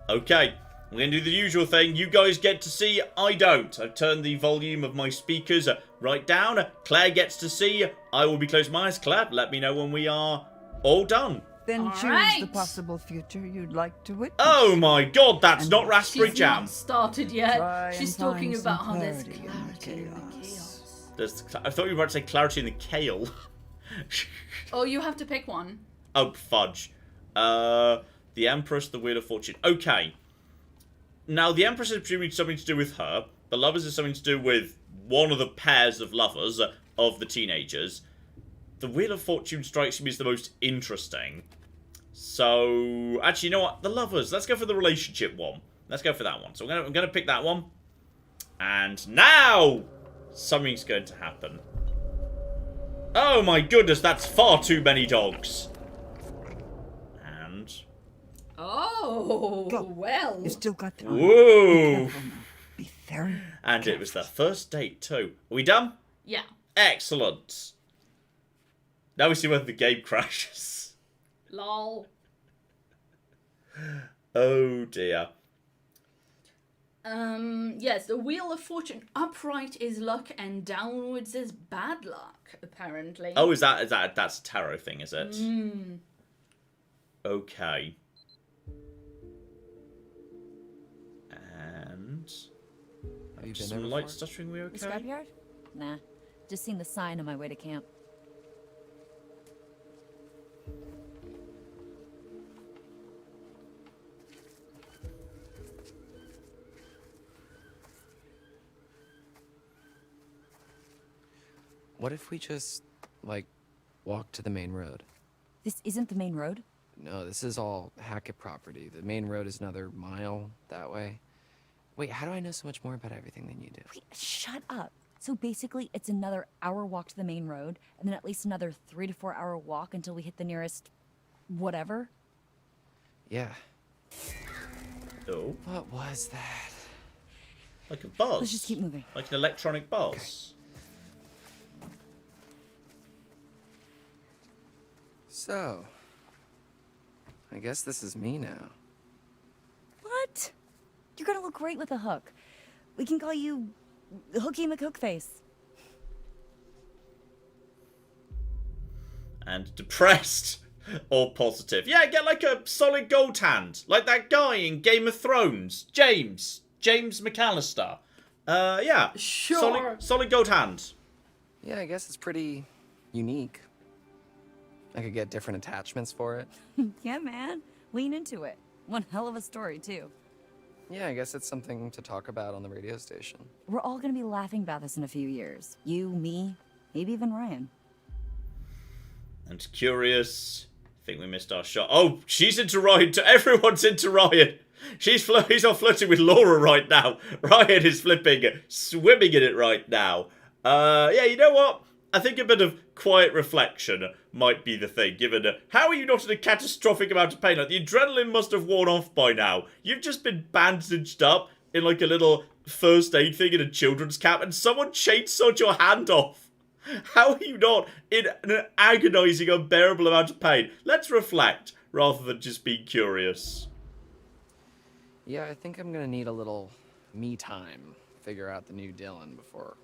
S1: Okay, we're going to do the usual thing. You guys get to see, I don't. I've turned the volume of my speakers right down. Claire gets to see. I will be closing my eyes. Claire, let me know when we are all done.
S8: Then
S2: All
S8: choose
S2: right.
S8: the possible future you'd like to witness.
S1: Oh my god, that's
S8: And
S1: not raspberry
S2: She's
S1: jam.
S2: not started yet.
S8: Try
S2: She's
S8: and
S2: talking
S8: find
S2: about
S8: some
S2: how there's
S8: clarity in the
S2: clarity in the
S8: chaos.
S2: chaos.
S1: I thought you were about to say clarity in the kale.
S2: Oh, you have to pick one.
S1: Oh, fudge. The Empress, the Wheel of Fortune. Okay. Now, the Empress is presumably something to do with her. The Lovers is something to do with one of the pairs of lovers of the teenagers. The Wheel of Fortune strikes me as the most interesting. So, actually, you know what? The Lovers. Let's go for the relationship one. Let's go for that one. So I'm gonna pick that one. And now, something's going to happen. Oh my goodness, that's far too many dogs. And...
S2: Oh,
S8: Go.
S2: well.
S8: You still got time.
S1: whoa!
S8: Be careful now. Be very
S1: And it was the first date too. Are we done?
S2: Yeah.
S1: Excellent. Now we see whether the game crashes.
S2: Lol.
S1: Oh dear.
S2: Yes, the Wheel of Fortune. Upright is luck and downwards is bad luck, apparently.
S1: Oh, that's a tarot thing, is it?
S2: Mm.
S1: Okay. And...
S7: Have you been
S1: some
S7: there
S1: light
S7: before?
S1: stuttering, we
S5: The
S1: okay?
S5: scrapyard? Nah. Just seen the sign on my way to camp.
S7: What if we just, like, walk to the main road?
S5: This isn't the main road?
S7: No, this is all Hackett property. The main road is another mile that way. Wait, how do I know so much more about everything than you do?
S5: Wait, shut up. So basically, it's another hour walk to the main road, and then at least another 3 to 4 hour walk until we hit the nearest... whatever?
S7: Yeah.
S1: Oh.
S7: What was that?
S1: Like a buzz.
S5: Let's just keep moving.
S1: Like an electronic buzz.
S7: Okay. So, I guess this is me now.
S5: What? You're gonna look great with a hook. We can call you Hooky McHookface.
S1: And depressed. Or positive. Yeah, get like a solid gold hand. Like that guy in Game of Thrones. James McAllister. Yeah.
S2: Sure.
S1: Solid gold hand.
S7: Yeah, I guess it's pretty unique. I could get different attachments for it.
S5: Yeah, man. Lean into it. One hell of a story, too.
S7: Yeah, I guess it's something to talk about on the radio station.
S5: We're all gonna be laughing about this in a few years. You, me, maybe even Ryan.
S1: And curious. I think we missed our shot. Oh, she's into Ryan. Everyone's into Ryan. He's all flirting with Laura right now. Ryan is swimming in it right now. Yeah, you know what? I think a bit of quiet reflection might be the thing, given how are you not in a catastrophic amount of pain? Like, the adrenaline must have worn off by now. You've just been bandaged up in like a little first aid thing in a children's camp, and someone chainsawed your hand off. How are you not in an agonizing, unbearable amount of pain? Let's reflect, rather than just being curious.
S7: Yeah, I think I'm gonna need a little me time. Figure out the new Dylan before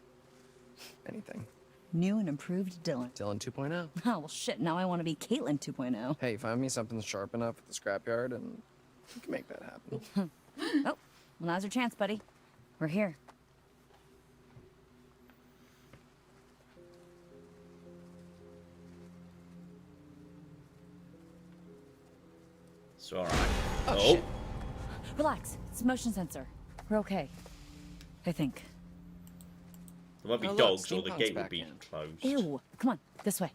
S7: anything.
S5: New and improved Dylan.
S7: Dylan 2.0.
S5: Oh, well, shit. Now I want to be Caitlin 2.0.
S7: Hey, find me something sharp enough at the scrapyard and we can make that happen.
S5: Oh, well, now's your chance, buddy. We're here.
S1: It's alright.
S7: Oh,
S1: Oh.
S7: shit.
S5: Relax. It's a motion sensor. We're okay. I think.
S1: There won't be
S7: Oh, look,
S1: dogs, or the
S7: steampunk's
S1: gate will
S7: back
S1: be
S7: in.
S1: closed.
S5: Ew. Come on. This way.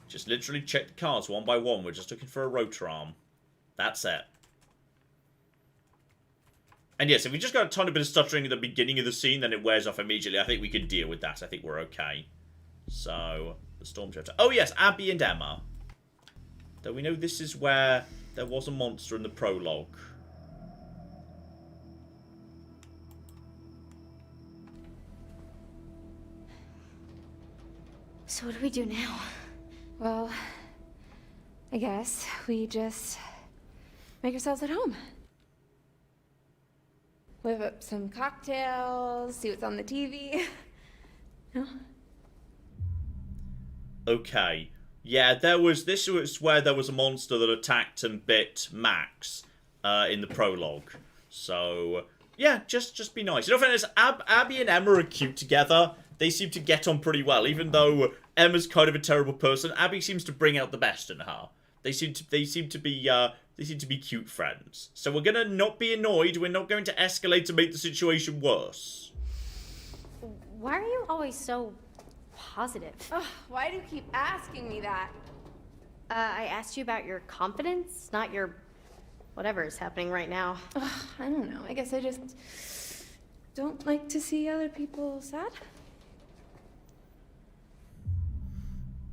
S1: Just literally check the cars one by one. We're just looking for a rotor arm. That's it. And yes, if we just got a tiny bit of stuttering at the beginning of the scene, then it wears off immediately. I think we can deal with that. I think we're okay. So, the storm shelter. Oh yes, Abby and Emma. Though we know this is where there was a monster in the prologue.
S11: So what do we do now? Well, I guess we just make ourselves at home. Whip up some cocktails, see what's on the TV. No?
S1: Okay. Yeah, this was where there was a monster that attacked and bit Max in the prologue. So, yeah, just be nice. You know, fairness, Abby and Emma are cute together. They seem to get on pretty well, even though Emma's kind of a terrible person. Abby seems to bring out the best in her. They seem to be cute friends. So we're gonna not be annoyed. We're not going to escalate to make the situation worse.
S6: Why are you always so positive?
S11: Ugh, why do you keep asking me that?
S6: I asked you about your confidence, not your whatever is happening right now.
S11: Ugh, I don't know. I guess I just don't like to see other people sad.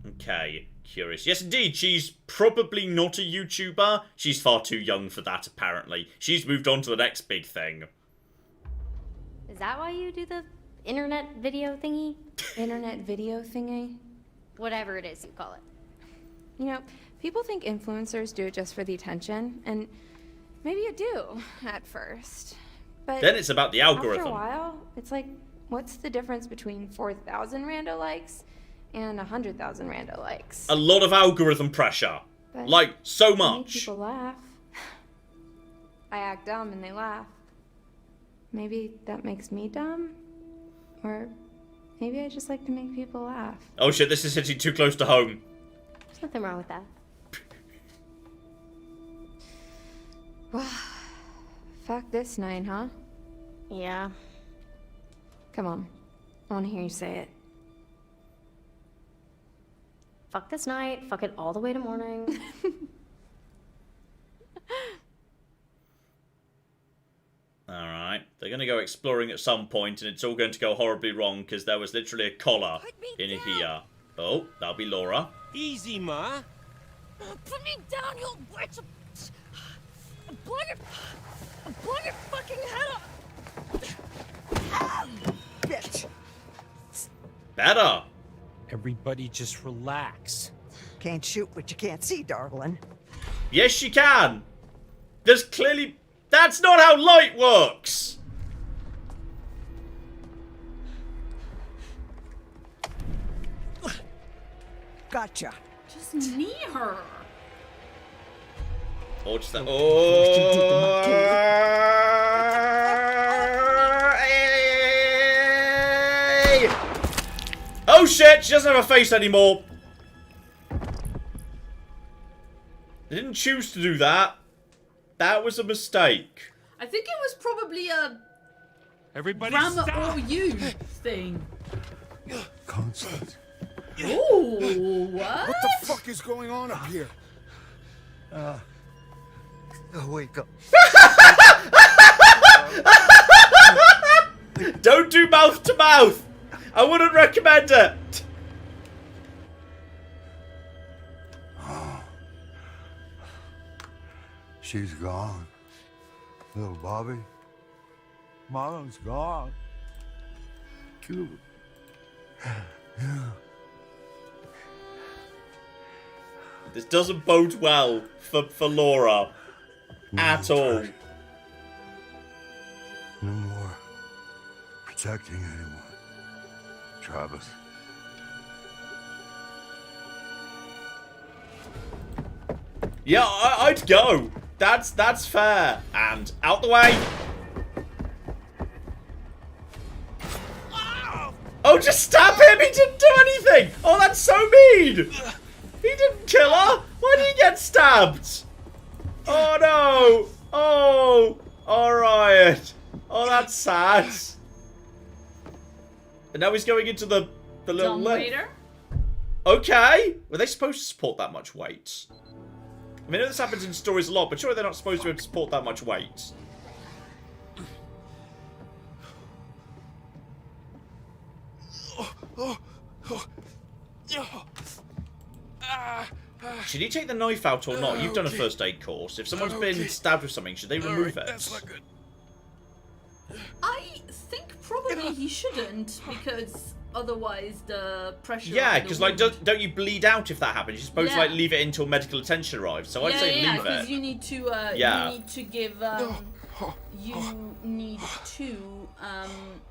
S1: Okay, curious. Yes, indeed, she's probably not a YouTuber. She's far too young for that, apparently. She's moved on to the next big thing.
S6: Is that why you do the internet video thingy?
S11: Internet video thingy?
S6: Whatever it is you call it.
S11: You know, people think influencers do it just for the attention, and maybe you do at first. But
S1: then it's about the algorithm.
S11: After a while, it's like, what's the difference between 4,000 rando likes and 100,000 rando likes?
S1: A lot of algorithm pressure.
S11: But
S1: like, so
S11: I make
S1: much.
S11: people laugh. I act dumb and they laugh. Maybe that makes me dumb? Or maybe I just like to make people laugh.
S1: Oh shit, this is hitting too close to home.
S6: There's nothing wrong with that.
S11: Fuck this night, huh?
S6: Yeah.
S11: Come on. I want to hear you say it.
S6: fuck this night, fuck it all the way to morning.
S1: Alright, they're going to go exploring at some point, and it's all going to go horribly wrong, because there was literally a collar in here. Oh, that'll be Laura.
S10: Easy, Ma.
S3: Put me down, you witch! Blow your fucking head off!
S8: Bitch!
S1: Better!
S10: Everybody just relax.
S8: Can't shoot what you can't see, darling.
S1: Yes, you can! There's clearly... That's not how light works!
S8: Gotcha.
S2: Just knee her.
S1: Or just that... Oh shit, she doesn't have a face anymore. They didn't choose to do that. That was a mistake.
S2: I think it was probably a
S10: Everybody
S2: grammar
S10: stop!
S2: or you thing.
S12: Constant.
S2: Ooh, what?
S12: What the fuck is going on up here? Wake up.
S1: Don't do mouth to mouth. I wouldn't recommend it.
S12: She's gone. Little Bobby. Mama's gone. Cool. Yeah.
S1: This doesn't bode well for Laura at all.
S12: No more protecting anyone. Travis.
S1: Yeah, I'd go. That's fair. And out the way. Oh, just stab him! He didn't do anything! Oh, that's so mean! He didn't kill her! Why did he get stabbed? Oh, no! Oh! Alright. Oh, that's sad. And now he's going into the little lift. Okay. Were they supposed to support that much weight? I mean, I know this happens in stories a lot, but surely they're not supposed to support that much weight. Should he take the knife out or not? You've done a first aid course. If someone's been stabbed with something, should they remove it?
S12: That's not good.
S2: I think probably he shouldn't, because otherwise the pressure.
S1: Yeah, because like, don't you bleed out if that happens? You're supposed to like leave it until medical attention arrives. So I'd say leave it.
S2: Because you need to. You need to give. You need to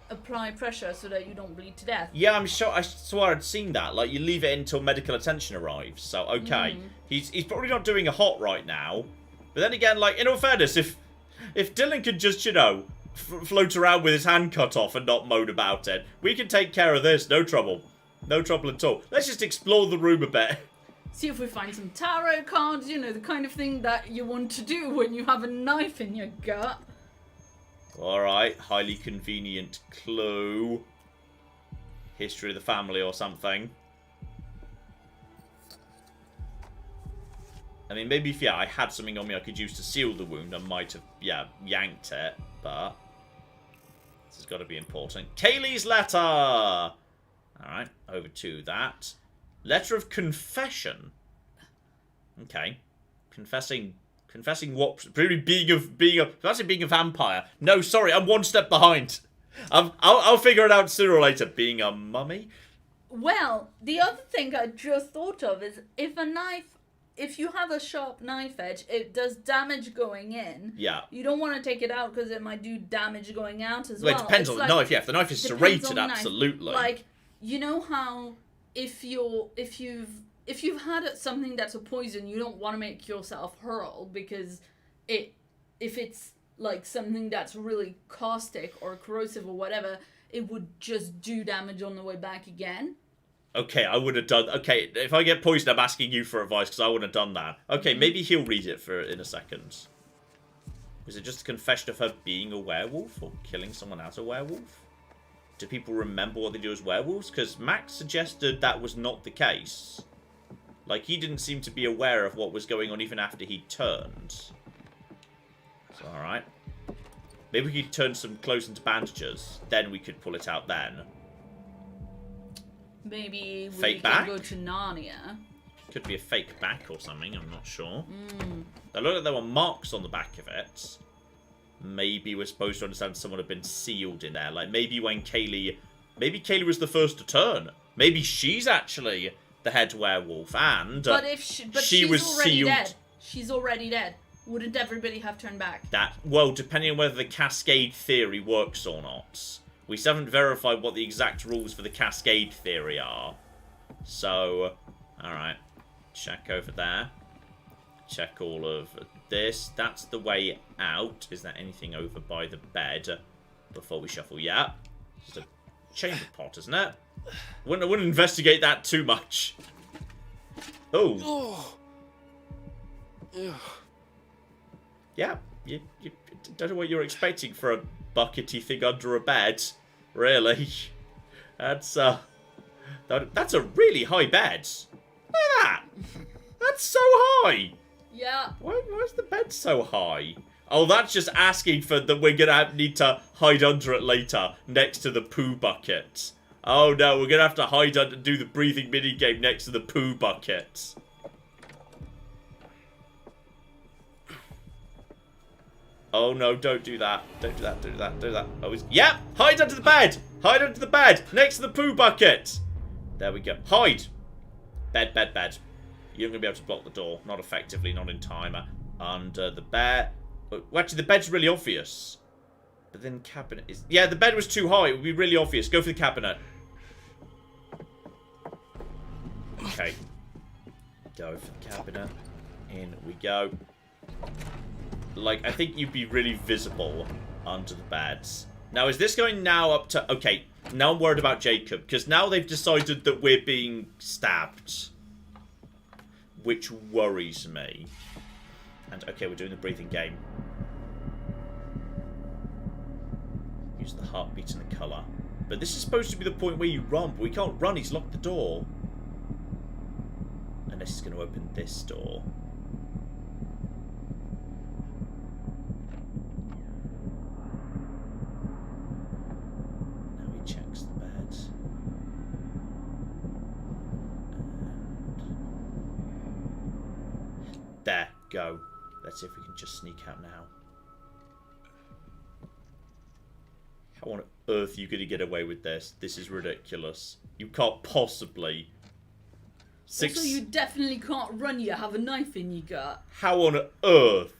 S2: apply pressure so that you don't bleed to death.
S1: Yeah, I'm sure. I swear I'd seen that. Like, you leave it until medical attention arrives. So okay, he's probably not doing a hot right now. But then again, like, in all fairness, if Dylan could just, you know, float around with his hand cut off and not moan about it, we can take care of this. No trouble. No trouble at all. Let's just explore the room a bit.
S2: See if we find some tarot cards, you know, the kind of thing that you want to do when you have a knife in your gut.
S1: Alright, highly convenient clue. History of the family or something. I mean, maybe if, I had something on me I could use to seal the wound, I might have, yanked it, but this has got to be important. Kaylee's letter! Alright, over to that. Letter of confession. Okay. Confessing what? Probably being a vampire. No, sorry, I'm one step behind. I'll figure it out sooner or later. Being a mummy?
S2: Well, the other thing I just thought of is if you have a sharp knife edge, it does damage going in.
S1: Yeah.
S2: You don't want to take it out because it might do damage going out as well.
S1: Well, it depends on the knife. Yeah, if the knife is serrated, absolutely.
S2: Like, you know how if you've had something that's a poison, you don't want to make yourself hurl because if it's like something that's really caustic or corrosive or whatever, it would just do damage on the way back again.
S1: Okay, I would have done... Okay, if I get poisoned, I'm asking you for advice because I wouldn't have done that. Okay, maybe he'll read it in a second. Was it just a confession of her being a werewolf or killing someone as a werewolf? Do people remember what they do as werewolves? Because Max suggested that was not the case. Like, he didn't seem to be aware of what was going on even after he turned. So, alright. Maybe we could turn some clothes into bandages. Then we could pull it out then.
S2: Maybe we
S1: fake
S2: can
S1: back?
S2: go to Narnia.
S1: Could be a fake back or something, I'm not sure. It looked like there were marks on the back of it. Maybe we're supposed to understand someone had been sealed in there. Like, maybe when Kaylee... Maybe Kaylee was the first to turn. Maybe she's actually the head werewolf, and
S2: but if she's
S1: was
S2: already
S1: sealed.
S2: dead. She's already dead. Wouldn't everybody have turned back?
S1: Well, depending on whether the cascade theory works or not. We still haven't verified what the exact rules for the cascade theory are. So, alright. Check over there. Check all of this. That's the way out. Is there anything over by the bed before we shuffle? Yeah. Just a chamber pot, isn't it? I wouldn't investigate that too much. Oh. Yeah. You don't know what you're expecting for a buckety thing under a bed. Really. That's a really high bed. Look at that. That's so high.
S2: Yeah.
S1: Why is the bed so high? Oh, that's just asking for that we're going to need to hide under it later, next to the poo bucket. Oh no, we're going to have to hide under, do the breathing minigame next to the poo bucket. Oh no, don't do that. Don't do that, don't do that, don't do that. Oh, yep, hide under the bed! Hide under the bed, next to the poo bucket! There we go. Hide! Bed, bed, bed. You're going to be able to block the door. Not effectively, not in time. Under the bed. Well, actually, the bed's really obvious. But then cabinet is... Yeah, the bed was too high. It would be really obvious. Go for the cabinet. Okay. Go for the cabinet. In we go. Like, I think you'd be really visible under the beds. Now, is this going now up to... Okay, now I'm worried about Jacob. Because now they've decided that we're being stabbed. Which worries me. And, okay, we're doing the breathing game. Use the heartbeat and the colour. But this is supposed to be the point where you run, but we can't run, he's locked the door. Unless he's going to open this door. Now he checks the bed. There, go. Let's see if we can just sneak out now. How on earth are you going to get away with this? This is ridiculous. You can't possibly.
S2: Also, you definitely can't run. You have a knife in your gut.
S1: How on earth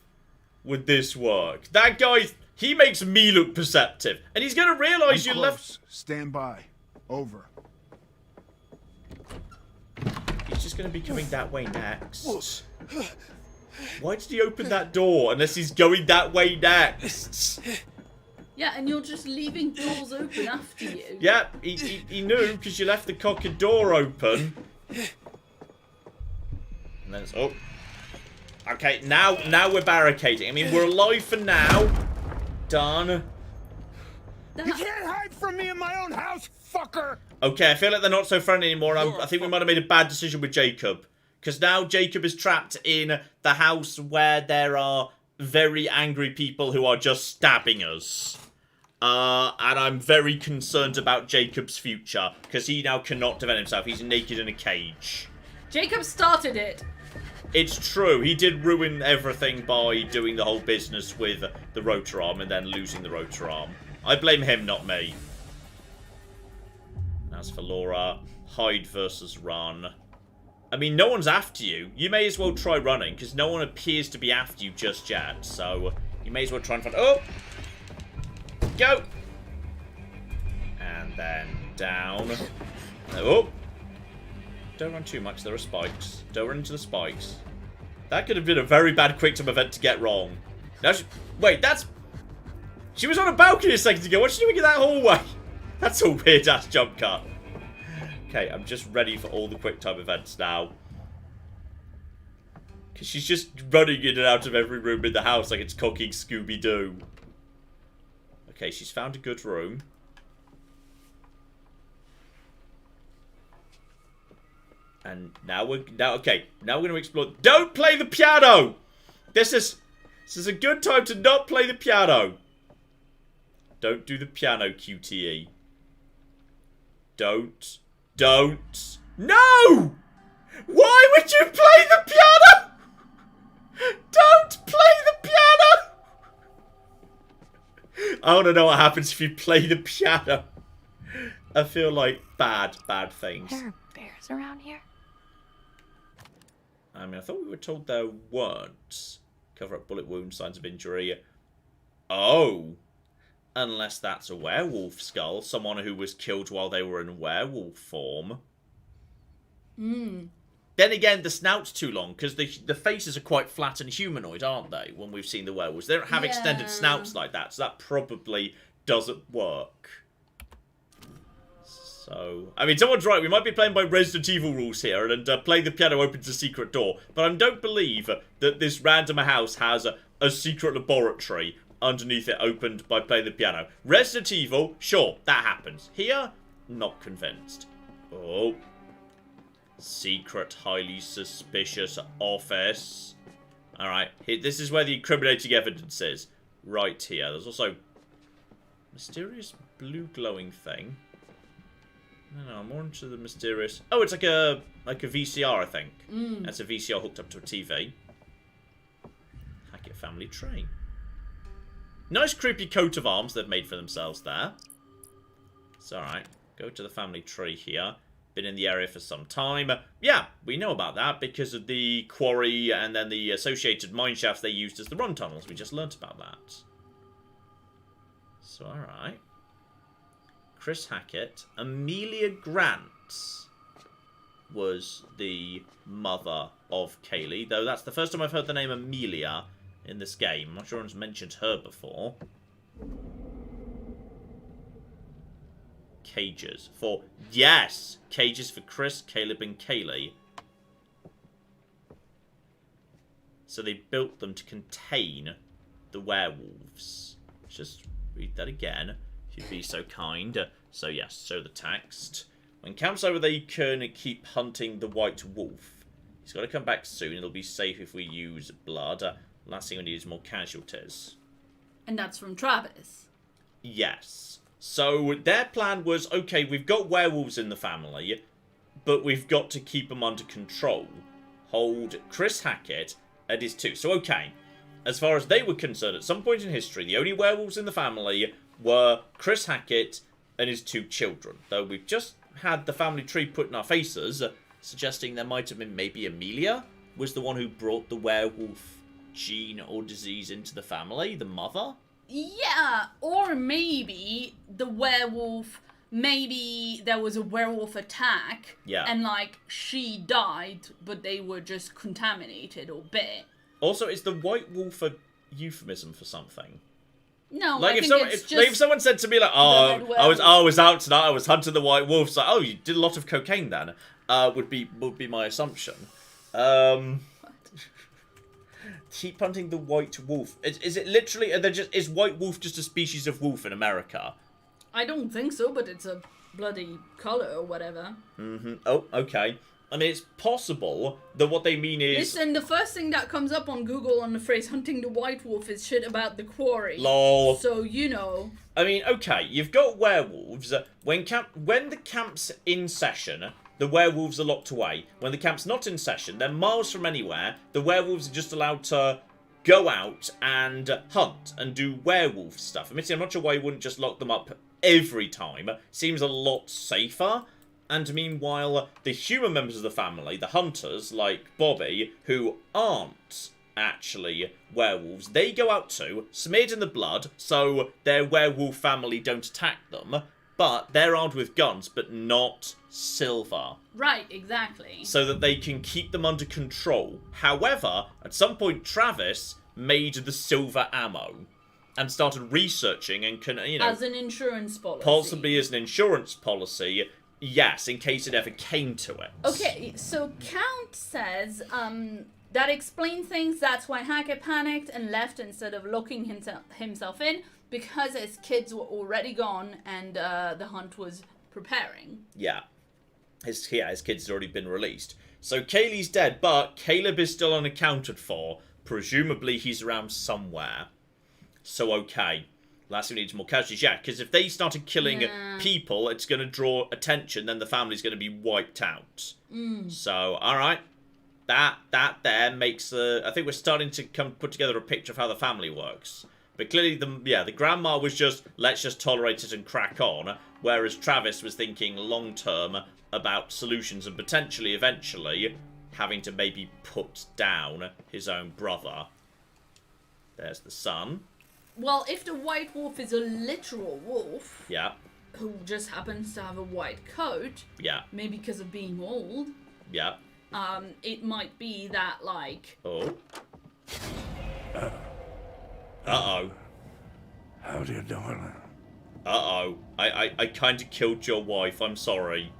S1: would this work? That guy, he makes me look perceptive. And he's going to realise you left...
S12: Stand by. Over.
S1: He's just going to be coming that way next. Why did he open that door unless he's going that way next?
S2: Yeah, and you're just leaving doors open after you.
S1: Yeah, he knew because you left the cocked door open. And then it's... Oh. Okay, now we're barricading. I mean, we're alive for now. Done.
S9: You can't hide from me in my own house, fucker!
S1: Okay, I feel like they're not so friendly anymore. I think we might have made a bad decision with Jacob. Because now Jacob is trapped in the house where there are very angry people who are just stabbing us. And I'm very concerned about Jacob's future. Because he now cannot defend himself. He's naked in a cage.
S2: Jacob started it.
S1: It's true. He did ruin everything by doing the whole business with the rotor arm and then losing the rotor arm. I blame him, not me. As for Laura, hide versus run. I mean, no one's after you. You may as well try running, because no one appears to be after you just yet. So, you may as well try and find... Oh! Go! And then down. Oh! Don't run too much, there are spikes. Don't run into the spikes. That could have been a very bad quick time event to get wrong. Now wait, that's... She was on a balcony a second ago. What's she doing in that hallway? That's a weird-ass jump cut. Okay, I'm just ready for all the quick time events now. Because she's just running in and out of every room in the house like it's cooking Scooby-Doo. Okay, she's found a good room. And now we're going to explore. Don't play the piano. This is a good time to not play the piano. Don't do the piano, QTE. Don't. No! Why would you play the piano? Don't play the piano. I want to know what happens if you play the piano. I feel like bad things.
S3: There are bears around here?
S1: I mean, I thought we were told there weren't. Cover up bullet wounds, signs of injury. Oh. Unless that's a werewolf skull. Someone who was killed while they were in werewolf form. Then again, the snout's too long, because the faces are quite flat and humanoid, aren't they, when we've seen the werewolves? They don't have extended snouts like that, so that probably doesn't work. So, I mean, someone's right, we might be playing by Resident Evil rules here, and playing the piano opens a secret door, but I don't believe that this random house has a secret laboratory underneath it opened by playing the piano. Resident Evil, sure, that happens. Here, not convinced. Oh. Secret, highly suspicious office. Alright, this is where the incriminating evidence is. Right here. There's also mysterious blue glowing thing. No, I'm more into the mysterious... Oh, it's like a VCR, I think. That's a VCR hooked up to a TV. Hackett family tree. Nice creepy coat of arms they've made for themselves there. It's alright. Go to the family tree here. Been in the area for some time. Yeah, we know about that because of the quarry and then the associated mine shafts they used as the run tunnels. We just learnt about that. So, alright. Chris Hackett. Amelia Grant was the mother of Kaylee, though that's the first time I've heard the name Amelia in this game. I'm not sure anyone's mentioned her before. Cages for... Yes! Cages for Chris, Caleb, and Kaylee. So they built them to contain the werewolves. Let's just read that again, if you'd be so kind. So yes, so the text. When camp's over, they can keep hunting the white wolf. He's got to come back soon. It'll be safe if we use blood. Last thing we need is more casualties.
S2: And that's from Travis.
S1: Yes. So their plan was, okay, we've got werewolves in the family, but we've got to keep them under control. Hold Chris Hackett and his two. So, okay, as far as they were concerned, at some point in history, the only werewolves in the family were Chris Hackett and his two children. Though we've just had the family tree put in our faces, suggesting there might have been maybe Amelia was the one who brought the werewolf gene or disease into the family, the mother.
S2: Yeah, or maybe the werewolf, maybe there was a werewolf attack, and, like, she died, but they were just contaminated or bit.
S1: Also, is the white wolf a euphemism for something?
S2: No,
S1: like,
S2: I think
S1: if someone said to me, like, oh, I was out tonight, I was hunting the white wolf, it's like, oh, you did a lot of cocaine then, would be my assumption. Keep hunting the white wolf. Is it literally? Is white wolf just a species of wolf in America?
S2: I don't think so, but it's a bloody color or whatever.
S1: Oh, okay. I mean, it's possible that what they mean is...
S2: Listen, the first thing that comes up on Google on the phrase hunting the white wolf is shit about the quarry.
S1: Lol.
S2: So, you know.
S1: I mean, okay, you've got werewolves. When the camp's in session, the werewolves are locked away. When the camp's not in session, they're miles from anywhere. The werewolves are just allowed to go out and hunt and do werewolf stuff. Admittedly, I'm not sure why you wouldn't just lock them up every time. Seems a lot safer. And meanwhile, the human members of the family, the hunters, like Bobby, who aren't actually werewolves, they go out too, smeared in the blood, so their werewolf family don't attack them. But they're armed with guns, but not silver.
S2: Right, exactly.
S1: So that they can keep them under control. However, at some point, Travis made the silver ammo and started researching and can, you know...
S2: As an insurance policy.
S1: Possibly as an insurance policy, yes, in case it ever came to it.
S2: Okay, so Count says, that explains things. That's why Hackett panicked and left instead of locking himself in. Because his kids were already gone and the hunt was preparing.
S1: Yeah. His kid's already been released. So Kaylee's dead, but Caleb is still unaccounted for. Presumably he's around somewhere. So okay. Last thing we need is more casualties. Yeah, because if they started killing people, it's going to draw attention, then the family's going to be wiped out. So, alright. That there makes I think we're starting to put together a picture of how the family works. But clearly, the grandma was just, let's just tolerate it and crack on. Whereas Travis was thinking long-term about solutions and potentially, eventually, having to maybe put down his own brother. There's the son.
S2: Well, if the white wolf is a literal wolf...
S1: Yeah.
S2: Who just happens to have a white coat...
S1: Yeah.
S2: Maybe because of being old...
S1: Yeah.
S2: It might be that, like...
S1: Oh. Uh-oh.
S12: Howdy, darling.
S1: Uh-oh. I kind of killed your wife. I'm sorry.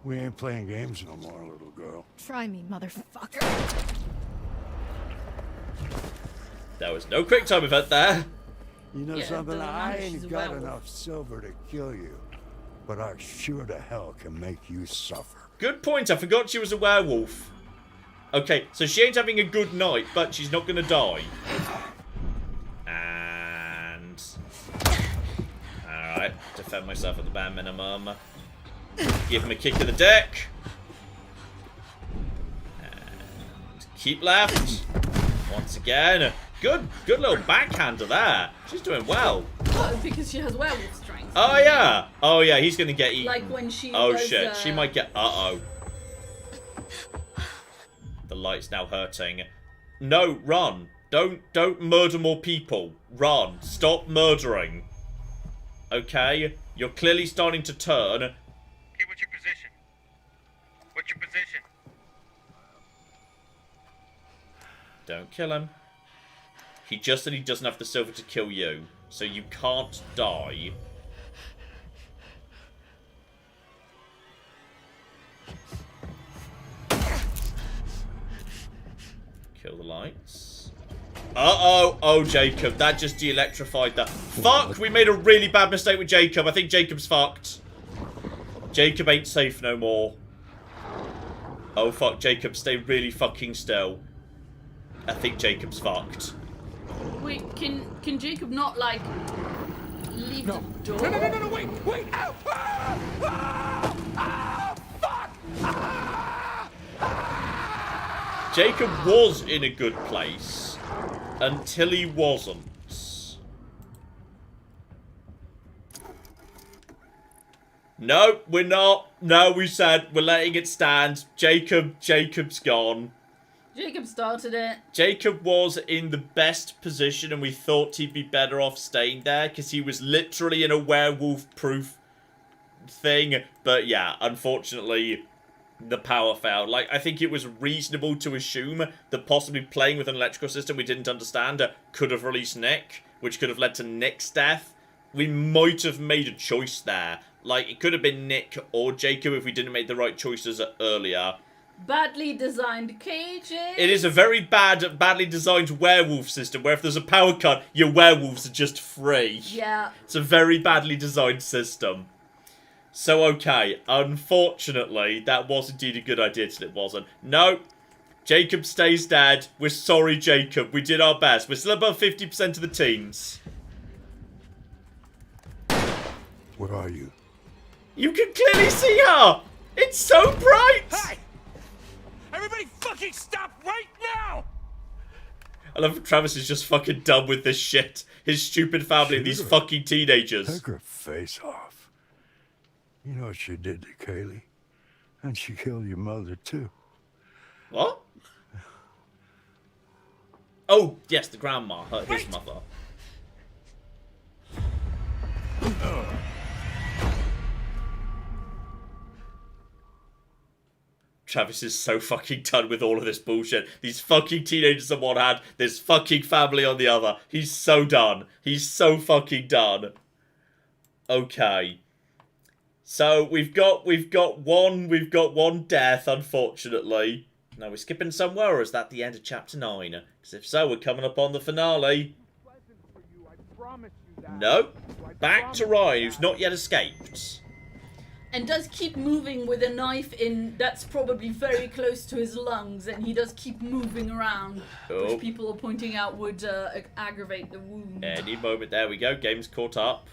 S12: We ain't playing games no more, little girl.
S3: Try me, motherfucker.
S1: There was no quick time event there.
S12: You know something? I ain't got enough silver to kill you, but I sure to hell can make you suffer.
S1: Good point. I forgot she was a werewolf. Okay, so she ain't having a good night, but she's not going to die. And... Alright, defend myself at the bare minimum. Give him a kick in the dick. And keep left. Once again. Good little backhander there. She's doing well.
S2: Oh, because she has werewolf strength.
S1: Oh, yeah. Oh, yeah, he's going to get eaten.
S2: Like when she
S1: shit. She might get... Uh-oh. The light's now hurting. No, run. Don't murder more people. Run. Stop murdering. Okay? You're clearly starting to turn.
S13: Okay, what's your position? What's your position?
S1: Don't kill him. He just said he doesn't have the silver to kill you. So you can't die. Kill the lights. Uh-oh. Oh, Jacob. That just de-electrified the... Fuck! We made a really bad mistake with Jacob. I think Jacob's fucked. Jacob ain't safe no more. Oh, fuck. Jacob, stay really fucking still. I think Jacob's fucked.
S2: Wait, can Jacob not, like, leave the door?
S12: No, wait! Ow! Fuck!
S1: Jacob was in a good place until he wasn't. No, we're not. No, we said we're letting it stand. Jacob's gone.
S2: Jacob started it.
S1: Jacob was in the best position and we thought he'd be better off staying there because he was literally in a werewolf-proof thing. But yeah, unfortunately, the power failed. Like, I think it was reasonable to assume that possibly playing with an electrical system we didn't understand could have released Nick, which could have led to Nick's death. We might have made a choice there. Like, it could have been Nick or Jacob if we didn't make the right choices earlier.
S2: Badly designed cages.
S1: It is a very badly designed werewolf system where if there's a power cut, your werewolves are just free.
S2: Yeah.
S1: It's a very badly designed system. So, okay. Unfortunately, that was indeed a good idea till it wasn't. No. Jacob stays dead. We're sorry, Jacob. We did our best. We're still above 50% of the teams.
S12: Where are you?
S1: You can clearly see her! It's so bright!
S10: Hey! Everybody fucking stop right now!
S1: I love Travis is just fucking done with this shit. His stupid family and these fucking teenagers.
S12: Take her face off. You know what she did to Kaylee? And she killed your mother, too.
S1: What? Oh, yes, the grandma hurt his mother. Travis is so fucking done with all of this bullshit. These fucking teenagers on one hand, this fucking family on the other. He's so done. He's so fucking done. Okay. So we've got one death, unfortunately. Now we're skipping somewhere, or is that the end of chapter 9? Because if so, we're coming up on the finale. No. Back to Ryan, who's not yet escaped.
S2: and does keep moving with a knife in that's probably very close to his lungs, and he does keep moving around, which people are pointing out would aggravate the wound.
S1: Any moment. There we go. Game's caught up.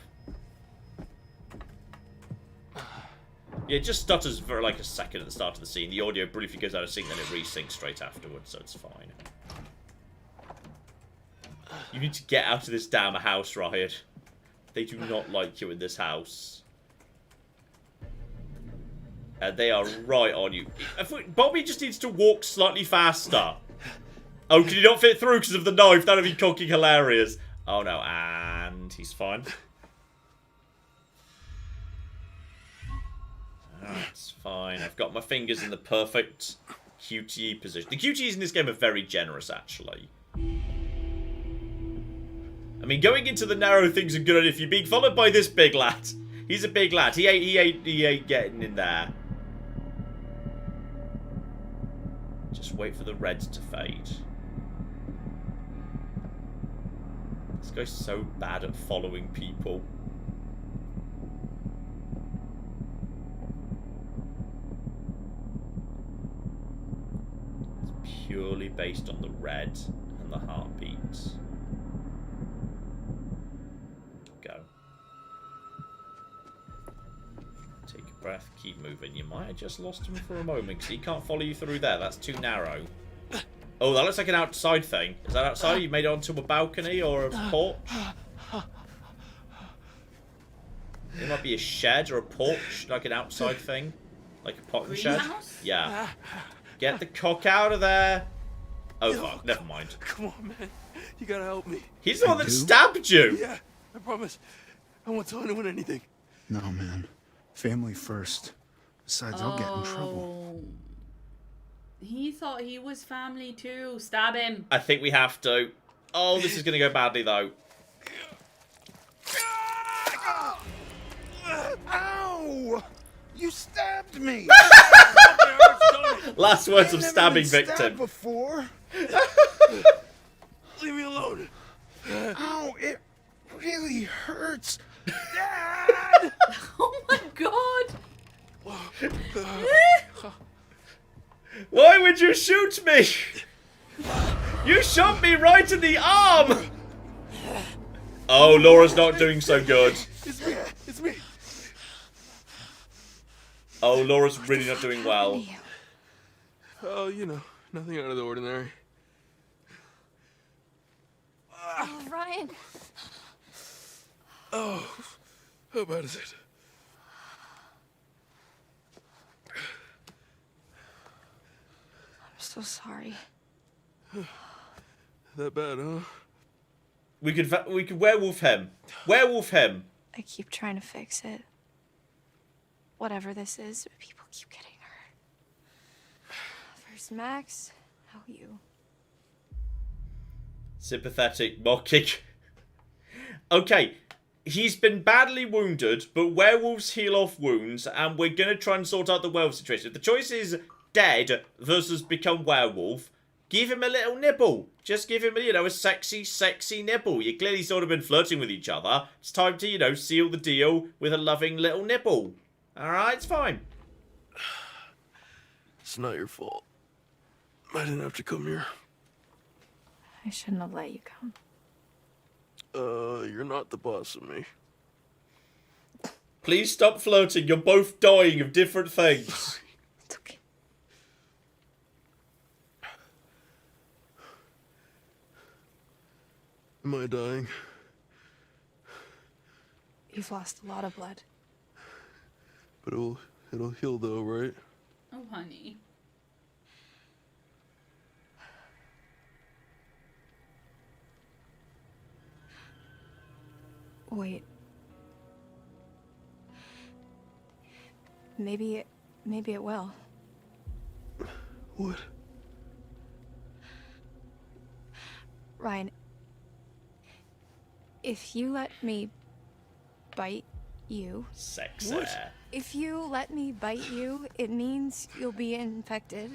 S1: Yeah, it just stutters for like a second at the start of the scene. The audio briefly goes out of sync, then it resyncs straight afterwards, so it's fine. You need to get out of this damn house, Riot. They do not like you in this house. And they are right on you. Bobby just needs to walk slightly faster. Oh, can you not fit through because of the knife? That would be fucking hilarious. Oh no, and he's fine. That's fine. I've got my fingers in the perfect QTE position. The QTEs in this game are very generous, actually. I mean, going into the narrow things are good if you're being followed by this big lad. He's a big lad. He ain't getting in there. Just wait for the red to fade. This guy's so bad at following people. Purely based on the red and the heartbeats. Go. Take a breath, keep moving. You might have just lost him for a moment because he can't follow you through there. That's too narrow. Oh, that looks like an outside thing. Is that outside? You made it onto a balcony or a porch? It might be a shed or a porch, like an outside thing. Like a potting shed. Yeah. Get the cock out of there. Oh, fuck. Never mind.
S4: Come on, man. You gotta help me.
S1: He's the one that stabbed you.
S4: Yeah, I promise. I won't tell anyone anything.
S14: No, man. Family first. Besides, I'll get in trouble.
S2: He thought he was family too. Stab him.
S1: I think we have to. Oh, this is going to go badly, though.
S14: Ow! You stabbed me!
S1: Last words of stabbing victim.
S14: Before.
S4: Leave me alone.
S14: Ow, it really hurts.
S2: Dad! Oh my god!
S1: Why would you shoot me? You shot me right in the arm! Oh, Laura's not doing so good.
S4: It's me. It's me.
S1: Oh, Laura's really not doing well.
S4: Oh, you know, nothing out of the ordinary.
S3: Oh, Ryan.
S4: Oh, how bad is it?
S3: I'm so sorry.
S4: That bad, huh?
S1: We could werewolf him. Werewolf him.
S3: I keep trying to fix it. Whatever this is, people keep getting hurt. First Max, now you.
S1: Sympathetic mocking. Okay, he's been badly wounded, but werewolves heal off wounds, and we're going to try and sort out the werewolf situation. If the choice is dead versus become werewolf, give him a little nibble. Just give him, a sexy, sexy nibble. You clearly sort of been flirting with each other. It's time to, seal the deal with a loving little nibble. Alright, it's fine.
S4: It's not your fault. I didn't have to come here.
S3: I shouldn't have let you come.
S4: You're not the boss of me.
S1: Please stop flirting. You're both dying of different things.
S3: It's okay.
S4: Am I dying?
S3: You've lost a lot of blood.
S4: But it'll heal though, right?
S2: Oh, honey.
S3: Wait. Maybe it will.
S4: What?
S3: Ryan, if you let me bite you...
S1: Sex.
S3: If you let me bite you, it means you'll be infected.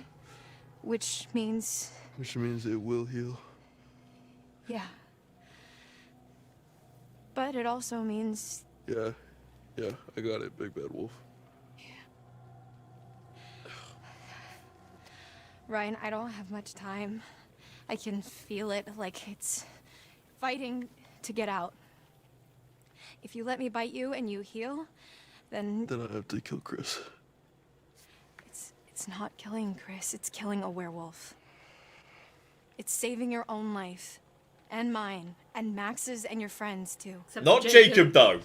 S3: Which means...
S4: Which means it will heal.
S3: Yeah. But it also means...
S4: Yeah, I got it, Big Bad Wolf.
S3: Ryan, I don't have much time. I can feel it, like it's fighting to get out. If you let me bite you and you heal, then
S4: I have to kill Chris.
S3: It's not killing Chris, it's killing a werewolf. It's saving your own life. And mine. And Max's and your friends, too.
S2: Except
S1: not Jacob, though.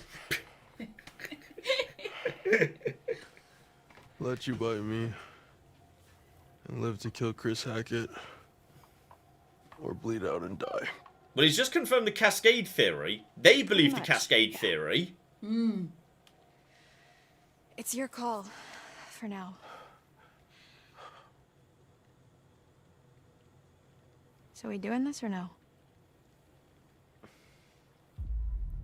S4: Let you bite me. And live to kill Chris Hackett. Or bleed out and die.
S1: Well, he's just confirmed the Cascade theory. They believe the Cascade theory.
S3: It's your call. For now. So we doing this or no?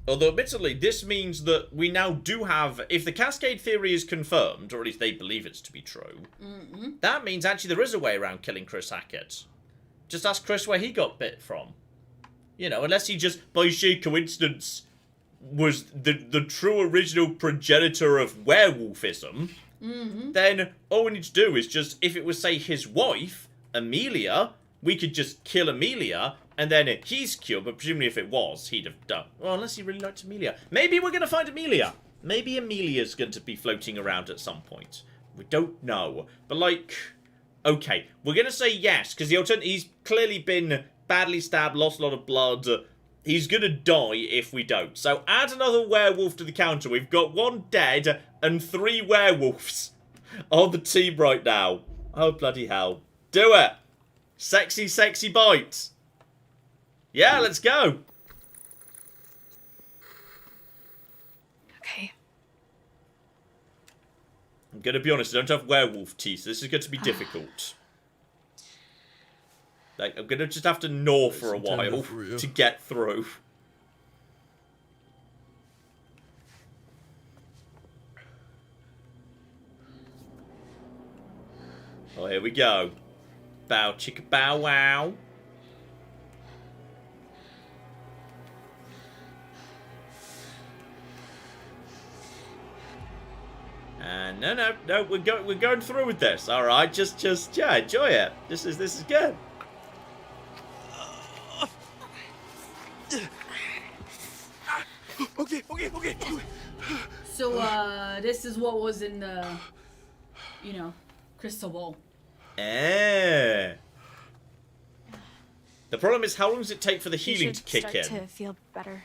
S1: Although, admittedly, this means that we now do have... If the Cascade theory is confirmed, or at least they believe it's to be true, that means actually there is a way around killing Chris Hackett. Just ask Chris where he got bit from. You know, unless he just, by sheer coincidence, was the true original progenitor of werewolfism, then all we need to do is just, if it was, say, his wife, Amelia... We could just kill Amelia, and then he's killed, but presumably if it was, he'd have done... Well, unless he really liked Amelia. Maybe we're going to find Amelia. Maybe Amelia's going to be floating around at some point. We don't know. But, like... Okay, we're going to say yes, because the alternative... He's clearly been badly stabbed, lost a lot of blood. He's going to die if we don't. So add another werewolf to the counter. We've got 1 dead and 3 werewolves on the team right now. Oh, bloody hell. Do it! Sexy, sexy bites. Yeah, let's go.
S3: Okay.
S1: I'm going to be honest, I don't have werewolf teeth. This is going to be difficult. Like, I'm going to just have to gnaw for a while to get through. Oh, here we go. Bow chicka bow wow. And no, we're going through with this. All right, just yeah, enjoy it. This is good.
S10: Okay.
S2: So this is what was in the, crystal ball.
S1: The problem is, how long does it take for the healing to kick in?
S3: To feel better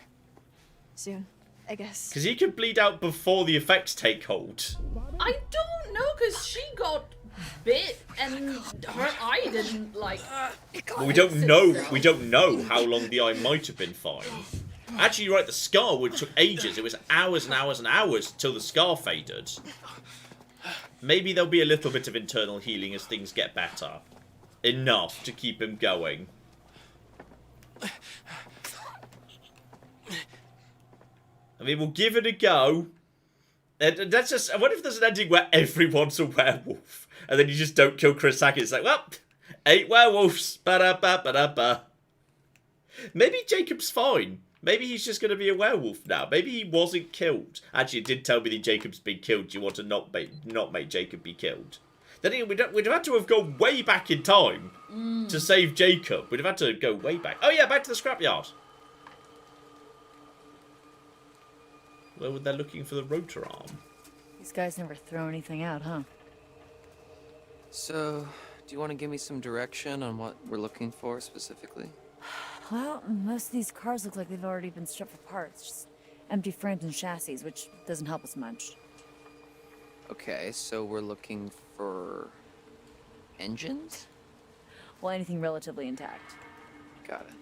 S3: soon, I guess.
S1: Because he could bleed out before the effects take hold.
S2: I don't know, because she got bit and her eye didn't like.
S1: Well, we don't know. We don't know how long the eye might have been fine. Actually, you're right. The scar took ages. It was hours and hours and hours till the scar faded. Maybe there'll be a little bit of internal healing as things get better. Enough to keep him going. I mean, we'll give it a go. That's just... I wonder if there's an ending where everyone's a werewolf. And then you just don't kill Chris Hackett. It's like, well, 8 werewolves. Ba-da-ba-ba-da-ba. Maybe Jacob's fine. Maybe he's just going to be a werewolf now. Maybe he wasn't killed. Actually, it did tell me that Jacob's been killed. Do you want to not make Jacob be killed? Then again, we'd have had to have gone way back in time to save Jacob. We'd have had to go way back. Oh yeah, back to the scrapyard. Well, they're looking for the rotor arm.
S5: These guys never throw anything out, huh?
S7: So, do you want to give me some direction on what we're looking for specifically?
S5: Well, most of these cars look like they've already been stripped for parts. Just empty frames and chassis, which doesn't help us much.
S7: Okay, so we're looking for... engines?
S5: Well, anything relatively intact.
S7: Got it.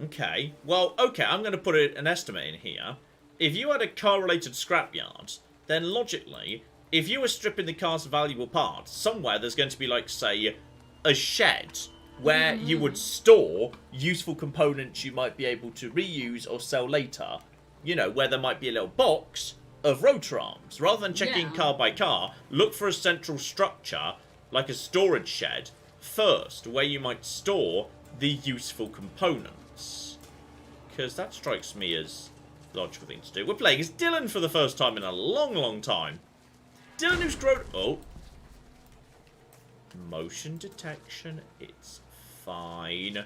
S1: Okay. Well, okay, I'm going to put an estimate in here. If you had a car-related scrapyard, then logically, if you were stripping the car's valuable parts, somewhere there's going to be, like, say, a shed where you would store useful components you might be able to reuse or sell later. You know, where there might be a little box of rotor arms. Rather than checking car by car, look for a central structure, like a storage shed, first, where you might store the useful components. Because that strikes me as a logical thing to do. We're playing as Dylan for the first time in a long, long time. Dylan who's grown... Oh, Motion detection, it's fine.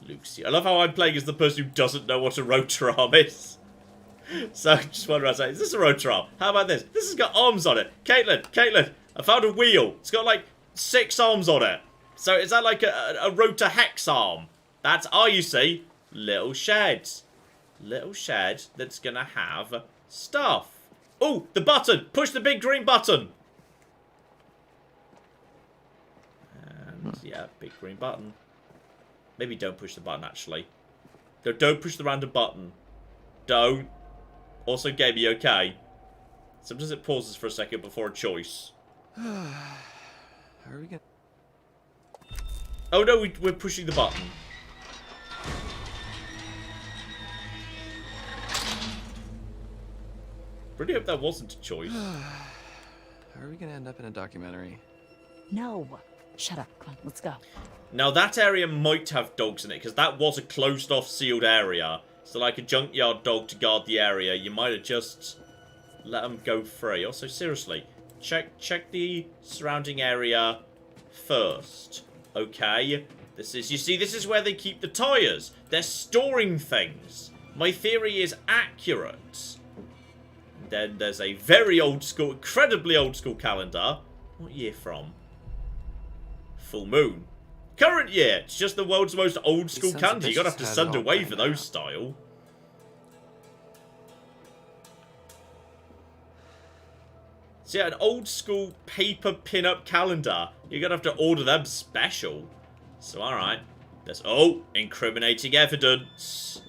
S1: Lucy. I love how I'm playing as the person who doesn't know what a rotor arm is. So I just wonder, I is this a rotor arm? How about this? This has got arms on it. Caitlin, I found a wheel. It's got like 6 arms on it. So is that like a rotor hex arm? That's, you see, little sheds. Little shed that's gonna have stuff. Oh, the button! Push the big green button! And, yeah, big green button. Maybe don't push the button, actually. No, don't push the random button. Don't. Also, game, you okay? Sometimes it pauses for a second before a choice.
S7: How are we gonna...
S1: Oh, no, we're pushing the button. Really hope that wasn't a choice.
S7: How are we gonna end up in a documentary?
S5: No. Shut up. Come on, let's go.
S1: Now, that area might have dogs in it, because that was a closed-off, sealed area. So, like a junkyard dog to guard the area, you might have just let them go free. Also, seriously, check the surrounding area first. Okay? This is, you see, this is where they keep the tyres. They're storing things. My theory is accurate. Then there's a very old school, incredibly old school calendar. What year from? Full moon. Current year. It's just the world's most old school calendar. You gotta have to send away for those style. So yeah, an old school paper pin-up calendar. You're gonna have to order them special. So alright. There's, oh, incriminating evidence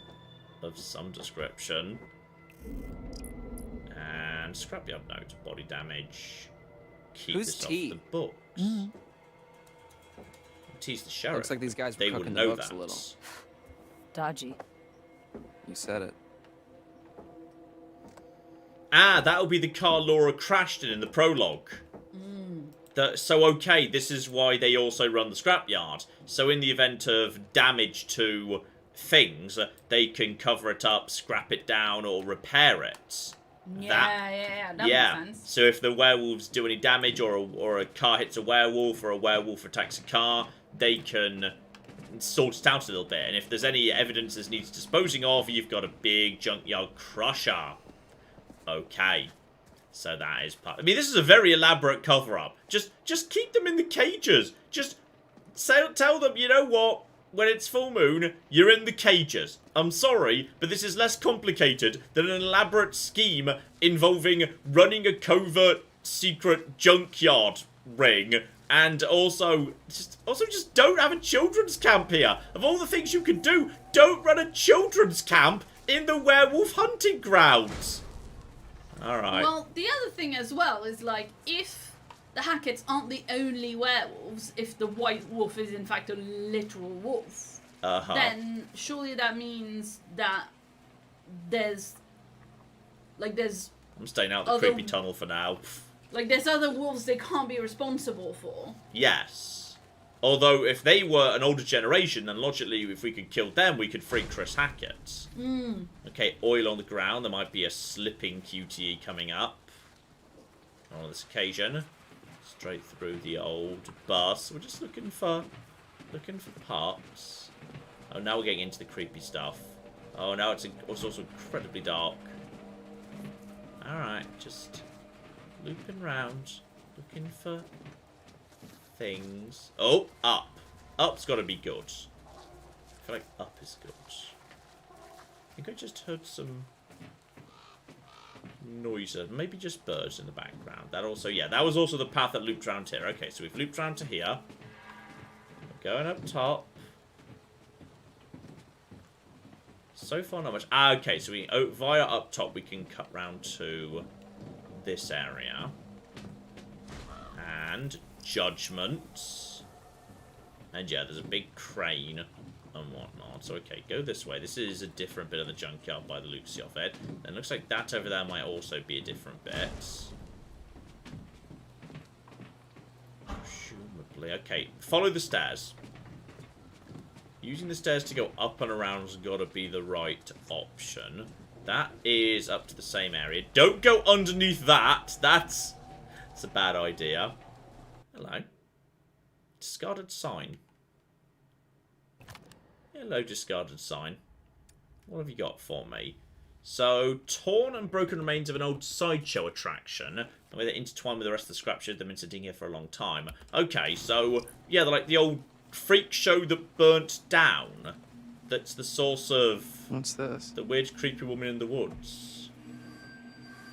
S1: of some description. And scrapyard note, body damage. Keep this off the books. Tease the sheriff.
S7: Looks like these guys were
S1: they
S7: cooking
S1: would
S7: the
S1: know
S7: books
S1: that.
S7: a little.
S5: Dodgy.
S7: You said it.
S1: Ah, that'll be the car Laura crashed in the prologue. So, okay, this is why they also run the scrapyard. So in the event of damage to things, they can cover it up, scrap it down, or repair it.
S2: Yeah, that makes sense.
S1: So if the werewolves do any damage, or a car hits a werewolf, or a werewolf attacks a car, they can sort it out a little bit. And if there's any evidence that needs disposing of, you've got a big junkyard crusher. Okay. So that is part... I mean, this is a very elaborate cover-up. Just keep them in the cages. Just tell them, you know what? When it's full moon, you're in the cages. I'm sorry, but this is less complicated than an elaborate scheme involving running a covert secret junkyard ring. And also just don't have a children's camp here. Of all the things you can do, don't run a children's camp in the werewolf hunting grounds. Alright.
S2: Well, the other thing as well is, like, if the Hacketts aren't the only werewolves, if the white wolf is in fact a literal wolf, then surely that means that there's...
S1: I'm staying out the creepy tunnel for now.
S2: Like, there's other wolves they can't be responsible for.
S1: Yes. Although, if they were an older generation, then logically, if we could kill them, we could free Chris Hackett. Okay, oil on the ground. There might be a slipping QTE coming up on this occasion. Straight through the old bus. We're just looking for parts. Oh, now we're getting into the creepy stuff. Oh, now it's also incredibly dark. Alright, just looping round, looking for things. Oh, up. Up's got to be good. I feel like up is good. I think I just heard some noises. Maybe just birds in the background. That also, yeah, that was also the path that looped around here. Okay, so we've looped around to here. We're going up top. So far, not much. Ah, okay, so we via up top, we can cut round to this area. And judgment. And yeah, there's a big crane and whatnot. So okay, go this way. This is a different bit of the junkyard by the Lucy off it. And it looks like that over there might also be a different bit. Presumably. Okay, follow the stairs. Using the stairs to go up and around has got to be the right option. That is up to the same area. Don't go underneath that. That's a bad idea. Hello. Discarded sign. Hello, discarded sign. What have you got for me? So, torn and broken remains of an old sideshow attraction. The way they intertwine with the rest of the scrap showed them sitting here for a long time. Okay, so, yeah, they're like the old freak show that burnt down. That's the source of...
S7: What's this?
S1: The weird, creepy woman in the woods.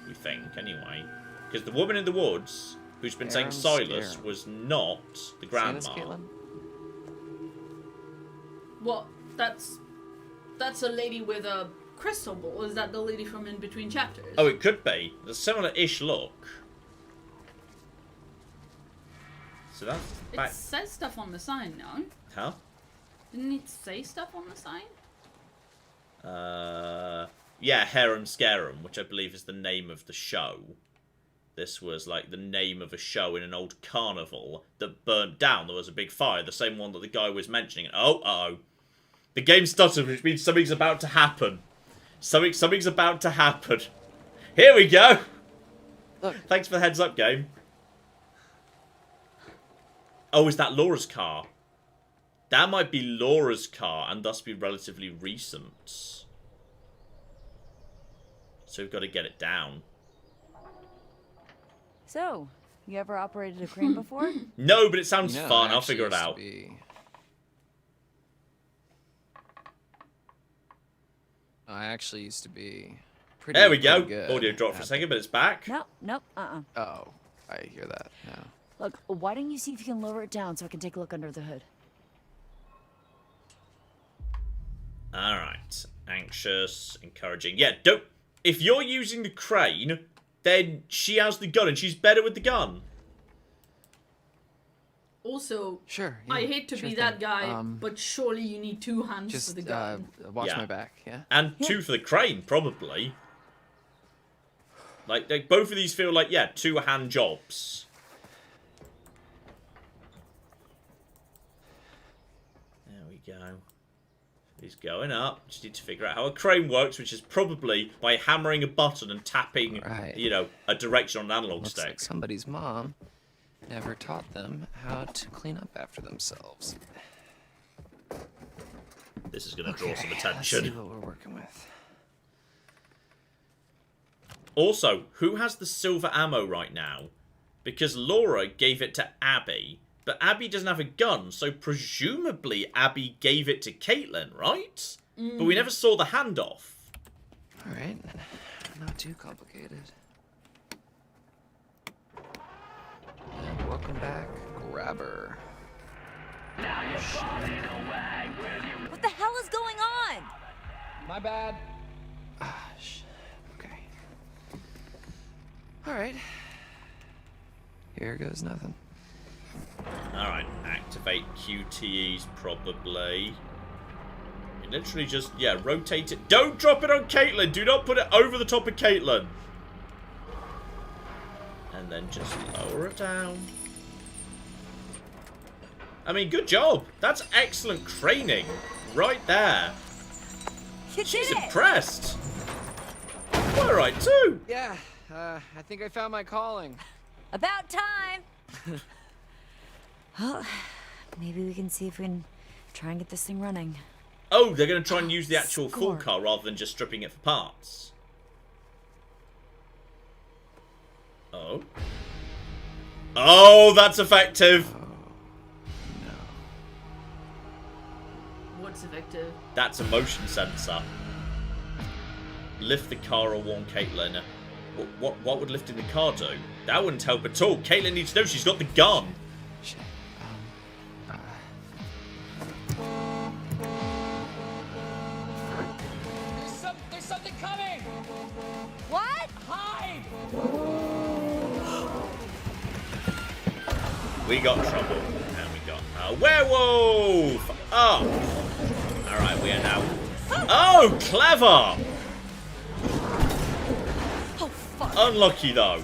S1: We think, anyway. Because the woman in the woods, who's been saying Silas, was not the grandma.
S2: What? That's a lady with a crystal ball. Is that the lady from In Between Chapters?
S1: Oh, it could be. There's a similar-ish look. So that's back...
S2: It says stuff on the sign, no?
S1: Huh?
S2: Didn't it say stuff on the sign?
S1: Yeah, Harem Scarum, which I believe is the name of the show. This was like the name of a show in an old carnival that burnt down. There was a big fire, the same one that the guy was mentioning. Oh, uh-oh. The game stuttered, which means something's about to happen. Something's about to happen. Here we go!
S7: Look.
S1: Thanks for the heads up, game. Oh, is that Laura's car? That might be Laura's car, and thus be relatively recent. So we've got to get it down.
S5: So, you ever operated a crane before?
S1: No, but it sounds fun. I'll figure it out.
S7: I actually used to be
S1: there we go.
S7: good
S1: Audio dropped for a second, but it's back.
S5: Nope.
S7: Oh, I hear that now.
S5: Look, why don't you see if you can lower it down so I can take a look under the hood?
S1: Alright. Anxious, encouraging. Yeah, don't... If you're using the crane, then she has the gun, and she's better with the gun.
S2: Also,
S7: sure.
S2: I hate to be that guy, but surely you need 2 hands for the gun.
S7: Watch my back, yeah?
S1: And 2 for the crane, probably. Like, both of these feel like, yeah, 2-hand jobs. There we go. He's going up. Just need to figure out how a crane works, which is probably by hammering a button and tapping, you know, a direction on an analog stick.
S7: Like somebody's mom never taught them how to clean up after themselves.
S1: This is going to draw some attention.
S7: Let's see what we're working with.
S1: Also, who has the silver ammo right now? Because Laura gave it to Abby, but Abby doesn't have a gun, so presumably Abby gave it to Caitlin, right? But we never saw the handoff.
S7: Alright, not too complicated. And welcome back, Grabber.
S5: What the hell is going on?
S7: My bad. Okay. Alright. Here goes nothing.
S1: Alright, activate QTEs probably. You literally just, yeah, rotate it. Don't drop it on Caitlin! Do not put it over the top of Caitlin! And then just lower it down. I mean, good job! That's excellent craning. Right there. She's impressed. We're right too!
S7: Yeah, I think I found my calling.
S5: About time! Well, maybe we can see if we can try and get this thing running.
S1: Oh, they're going to try and use the actual full car rather than just stripping it for parts. Oh. Oh, that's effective.
S2: What's effective?
S1: That's a motion sensor. Lift the car or warn Caitlin. What would lifting the car do? That wouldn't help at all. Caitlin needs to know she's got the gun.
S7: Shit.
S10: There's something coming!
S5: What?
S10: Hide!
S1: We got trouble. And we got a werewolf! Up! Alright, we are now... Oh, clever!
S5: Oh, fuck.
S1: Unlucky, though.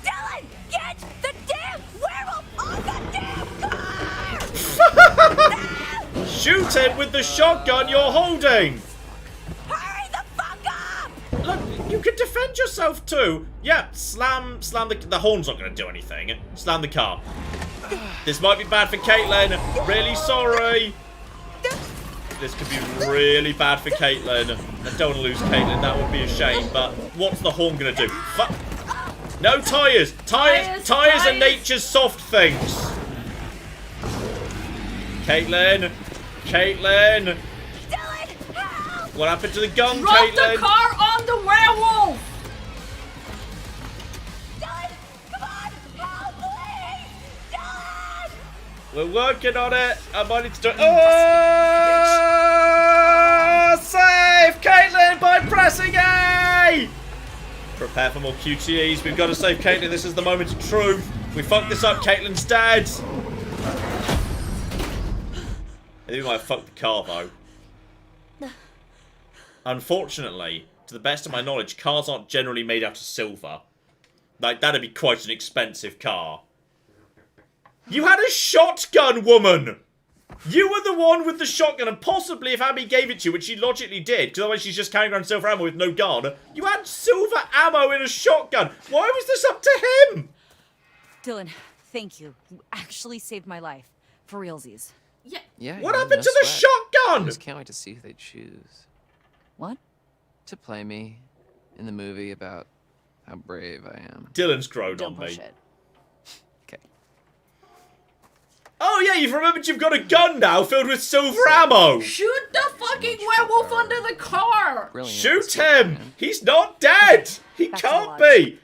S5: Dylan, get the damn werewolf on the damn car!
S1: Shoot it with the shotgun you're holding!
S5: Hurry the fuck up!
S1: Look, you can defend yourself too. Yeah, slam the horn's not going to do anything. Slam the car. This might be bad for Caitlin. Really sorry. This could be really bad for Caitlin. I don't want to lose Caitlin. That would be a shame. But what's the horn going to do? Fuck. No tires. Tires are nature's soft things. Caitlin. Caitlin. What happened to the gun,
S2: Drop
S1: Caitlin?
S2: the car on the werewolf.
S1: We're working on it. I might need to do it. Oh! Save Caitlin by pressing A! Prepare for more QTEs. We've got to save Caitlin. This is the moment of truth. We fucked this up. Caitlin's dead. I think we might have fucked the car, though. Unfortunately, to the best of my knowledge, cars aren't generally made out of silver. Like, that'd be quite an expensive car. You had a shotgun, woman! You were the one with the shotgun, and possibly if Abby gave it to you, which she logically did, because otherwise she's just carrying around silver ammo with no gun, you had silver ammo in a shotgun. Why was this up to him?
S5: Dylan, thank you. You actually saved my life. For realsies.
S7: Yeah.
S1: What happened to the shotgun?
S7: I just can't wait to see who they choose.
S5: What?
S7: To play me in the movie about how brave I am.
S1: Dylan's grown
S5: Don't
S1: on me.
S5: push it.
S1: Oh yeah, you've remembered you've got a gun now filled with silver ammo.
S2: Shoot the fucking werewolf under the car.
S7: Brilliant.
S1: Shoot him. He's not dead. He can't be.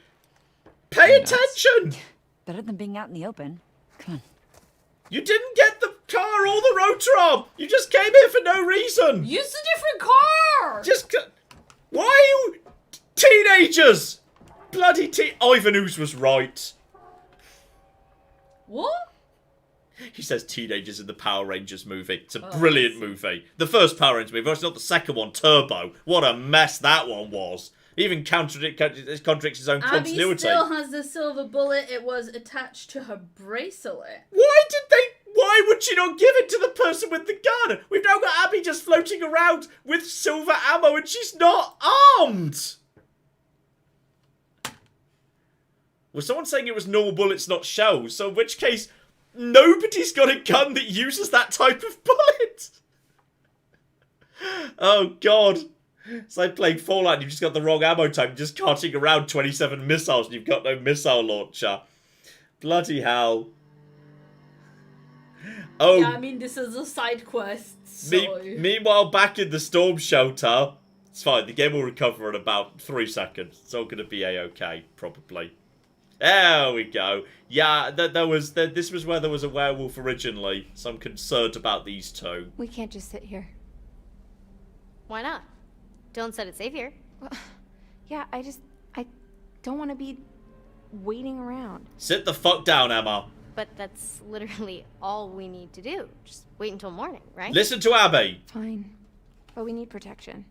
S1: Pay attention.
S5: Better than being out in the open. Come on.
S1: You didn't get the car or the rotor arm. You just came here for no reason.
S2: Use a different car.
S1: Why are you teenagers? Bloody Ivan Ooze was right.
S2: What?
S1: He says teenagers in the Power Rangers movie. It's a brilliant movie. The first Power Rangers movie, it's not the second one, Turbo. What a mess that one was. He even contradicts his own continuity.
S2: Abby still has the silver bullet. It was attached to her bracelet.
S1: Why would she not give it to the person with the gun? We've now got Abby just floating around with silver ammo and she's not armed. Well, someone's saying it was normal bullets, not shells. So in which case, nobody's got a gun that uses that type of bullet. Oh, God. It's like playing Fallout and you've just got the wrong ammo type. You're just carting around 27 missiles and you've got no missile launcher. Bloody hell. Oh.
S2: Yeah, I mean, this is a side quest, so...
S1: Meanwhile, back in the storm shelter, it's fine. The game will recover in about 3 seconds. It's all going to be a-okay, probably. There we go. Yeah, this was where there was a werewolf originally, so I'm concerned about these two.
S11: We can't just sit here.
S6: Why not? Dylan said it's safe here.
S11: Well, yeah, I don't want to be waiting around.
S1: Sit the fuck down, Emma.
S6: But that's literally all we need to do. Just wait until morning, right?
S1: Listen to Abby.
S11: Fine. But we need protection.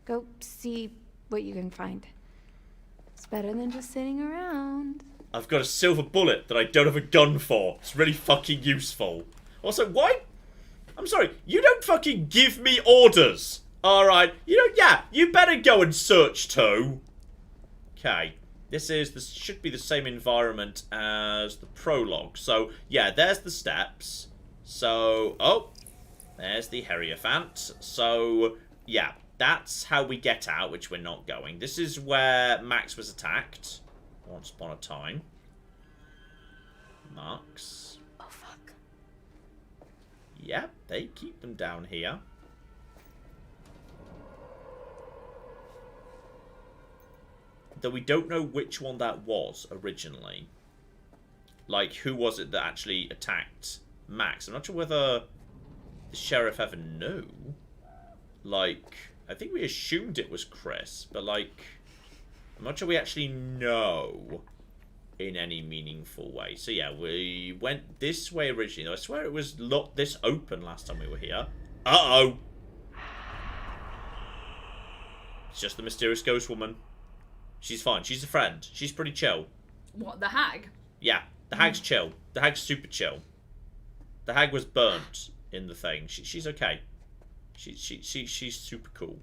S11: Go see what you can find. It's better than just sitting around.
S1: I've got a silver bullet that I don't have a gun for. It's really fucking useful. Also, why? I'm sorry, you don't fucking give me orders. Alright, you better go and search too. Okay. This should be the same environment as the prologue. So, yeah, there's the steps. So, there's the Hierophant. So, yeah, that's how we get out, which we're not going. This is where Max was attacked. Once upon a time. Marks.
S6: Oh, fuck.
S1: Yeah, they keep them down here. Though we don't know which one that was originally. Like, who was it that actually attacked Max? I'm not sure whether the sheriff ever knew. Like, I think we assumed it was Chris, but like, I'm not sure we actually know in any meaningful way. So yeah, we went this way originally. I swear it was locked this open last time we were here. Uh-oh. It's just the mysterious ghost woman. She's fine. She's a friend. She's pretty chill.
S2: What, the hag?
S1: Yeah, the hag's chill. The hag's super chill. The hag was burnt in the thing. She's okay. She's super cool.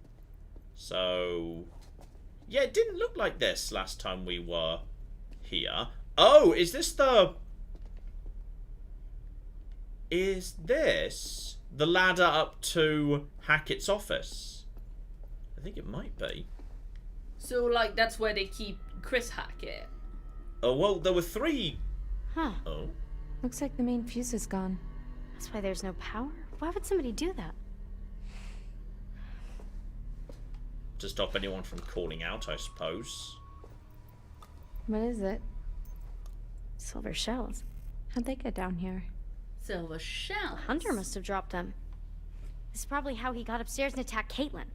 S1: So, yeah, it didn't look like this last time we were here. Oh, is this the... is this the ladder up to Hackett's office? I think it might be.
S2: So, like, that's where they keep Chris Hackett.
S1: Oh, well, there were 3.
S11: Huh.
S1: Oh.
S11: Looks like the main fuse is gone.
S6: That's why there's no power? Why would somebody do that?
S1: To stop anyone from calling out, I suppose.
S11: What is it?
S6: Silver shells.
S11: How'd they get down here?
S2: Silver shells.
S6: Hunter must have dropped them. This is probably how he got upstairs and attacked Caitlin.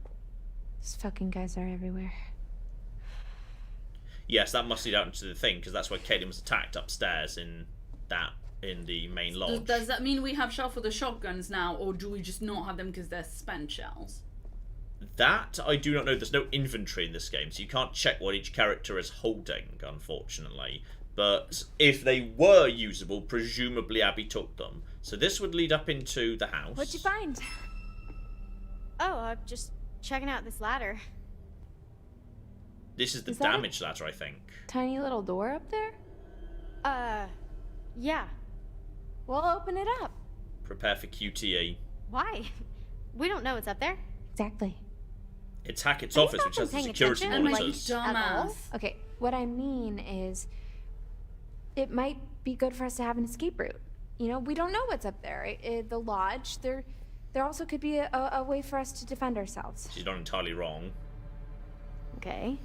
S11: These fucking guys are everywhere.
S1: Yes, that must lead out into the thing, because that's where Caitlin was attacked upstairs in the main lodge.
S2: Does that mean we have shells for the shotguns now, or do we just not have them because they're spent shells?
S1: That I do not know. There's no inventory in this game, so you can't check what each character is holding, unfortunately. But if they were usable, presumably Abby took them. So this would lead up into the house.
S3: What'd you find?
S6: Oh, just checking out this ladder.
S1: This is the
S11: Is that
S1: damage ladder, I think.
S11: Tiny little door up there?
S6: Yeah.
S11: Well, open it up.
S1: Prepare for QTE.
S6: Why? We don't know what's up there.
S11: Exactly.
S1: It's Hackett's office, which has the security monitors.
S11: Okay, what I mean is, it might be good for us to have an escape route. You know, we don't know what's up there. The lodge, there also could be a way for us to defend ourselves.
S1: She's not entirely wrong.
S6: Okay.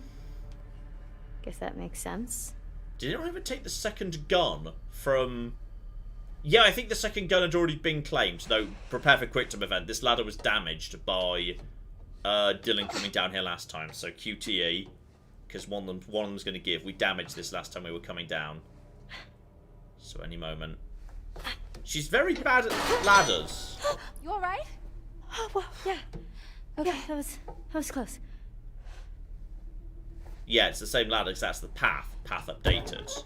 S6: Guess that makes sense.
S1: Did anyone ever take the second gun from... Yeah, I think the second gun had already been claimed, though prepare for quick time event. This ladder was damaged by Dylan coming down here last time, so QTE, because one of them's going to give. We damaged this last time we were coming down. So any moment. She's very bad at ladders.
S3: You alright?
S6: Oh, well, yeah. Okay, that was close.
S1: Yeah, it's the same ladder, because that's the path. Path updated.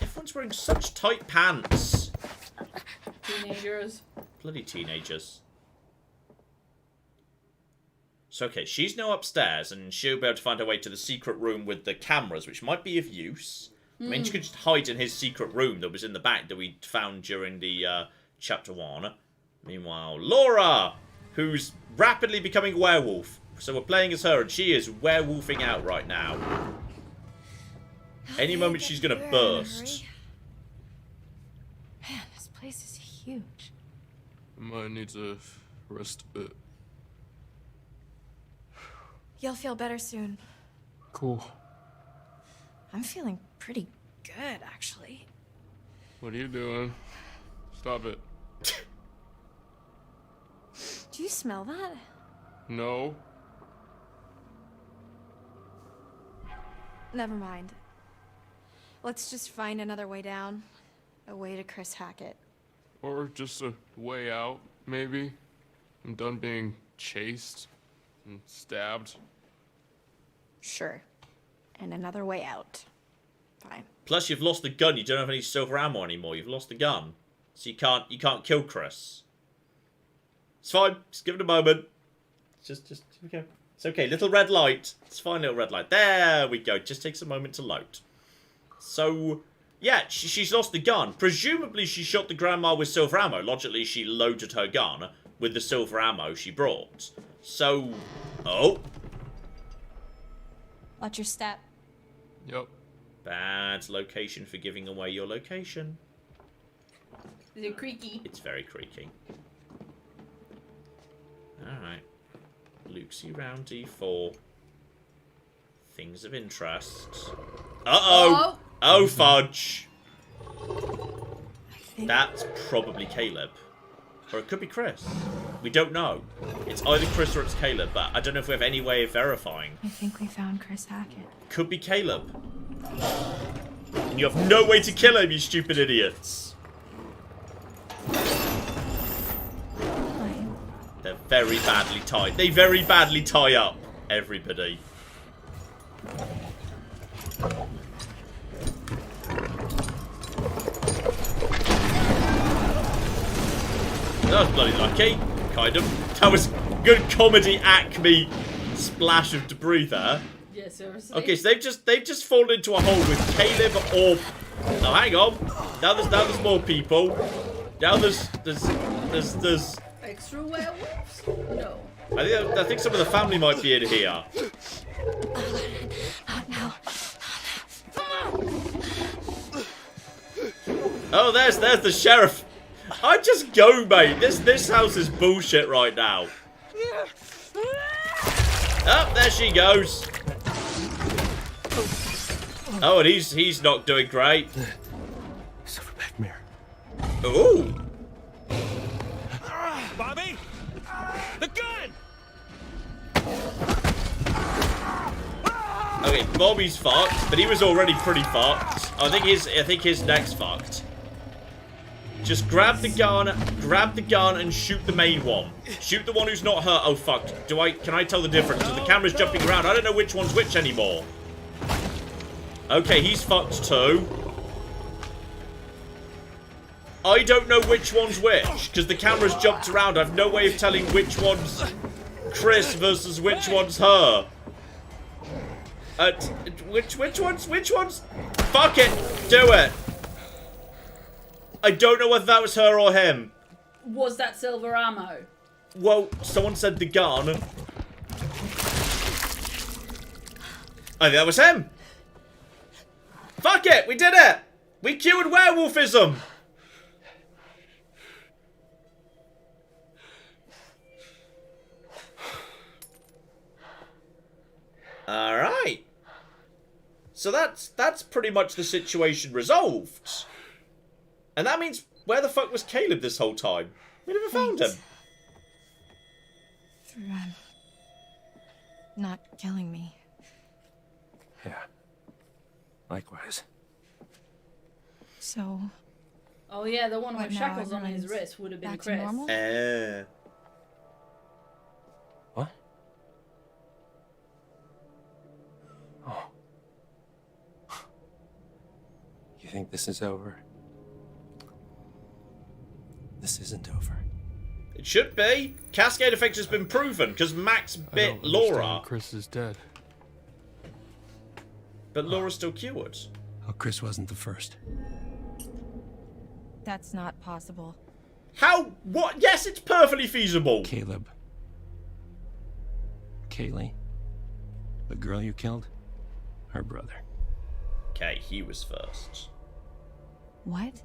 S1: Everyone's wearing such tight pants.
S2: Teenagers.
S1: Bloody teenagers. So, okay, she's now upstairs, and she'll be able to find her way to the secret room with the cameras, which might be of use. I mean, she could just hide in his secret room that was in the back that we found during the chapter 1. Meanwhile, Laura, who's rapidly becoming a werewolf. So we're playing as her, and she is werewolfing out right now. Any moment she's going to burst.
S3: Man, this place is huge.
S4: I might need to rest a bit.
S3: You'll feel better soon.
S4: Cool.
S3: I'm feeling pretty good, actually.
S4: What are you doing? Stop it.
S3: Do you smell that?
S4: No.
S3: Never mind. Let's just find another way down. A way to Chris Hackett.
S4: Or just a way out, maybe. I'm done being chased and stabbed.
S3: Sure. And another way out. Fine.
S1: Plus, you've lost the gun. You don't have any silver ammo anymore. You've lost the gun. So you can't kill Chris. It's fine. Just give it a moment. Just okay. It's okay. Little red light. It's fine, little red light. There we go. Just takes a moment to load. So, yeah, she's lost the gun. Presumably, she shot the grandma with silver ammo. Logically, she loaded her gun with the silver ammo she brought. So, oh.
S3: Watch your step.
S4: Yep.
S1: Bad location for giving away your location.
S2: Is it creaky?
S1: It's very creaky. Alright. Luxie round D4. Things of interest. Uh-oh! Oh, fudge! That's probably Caleb. Or it could be Chris. We don't know. It's either Chris or it's Caleb, but I don't know if we have any way of verifying.
S3: I think we found Chris Hackett.
S1: Could be Caleb. And you have no way to kill him, you stupid idiots. They're very badly tied. They very badly tie up everybody. That was bloody lucky, kind of. That was good comedy acme splash of debris there.
S2: Yeah, seriously.
S1: Okay, so they've just fallen into a hole with Caleb or... Oh, hang on. Now there's more people. Now there's
S2: extra werewolves? No.
S1: I think some of the family might be in here.
S3: Not now.
S1: Oh, there's the sheriff. I just go, mate. This house is bullshit right now. Oh, there she goes. Oh, and he's not doing great.
S9: Silverback mirror.
S1: Ooh.
S10: Bobby, the gun.
S1: Okay, Bobby's fucked, but he was already pretty fucked. I think his neck's fucked. Just grab the gun, and shoot the main one. Shoot the one who's not hurt. Oh fuck! Can I tell the difference? Because the camera's jumping around. I don't know which one's which anymore. Okay, he's fucked too. I don't know which one's which because the camera's jumped around. I've no way of telling which one's Chris versus which one's her. Which one's? Fuck it, do it. I don't know whether that was her or him.
S2: Was that silver ammo?
S1: Well, someone said the gun. I think that was him. Fuck it, we did it. We cured werewolfism. All right. So that's pretty much the situation resolved. And that means, where the fuck was Caleb this whole time? We never found him.
S3: For not killing me.
S9: Yeah. Likewise.
S3: So.
S2: Oh yeah, the one
S3: what
S2: with
S3: now,
S2: shackles on his
S3: everyone's
S2: wrist would have been
S3: back to
S2: Chris.
S3: normal?
S9: What? Oh. You think this is over? This isn't over.
S1: It should be. Cascade effect has been proven because Max bit Laura.
S4: Chris is dead.
S1: But Laura's still cured.
S9: Oh, Chris wasn't the first.
S3: That's not possible.
S1: How? What? Yes, it's perfectly feasible.
S9: Caleb. Kaylee. The girl you killed. Her brother.
S1: Okay, he was first.
S3: What?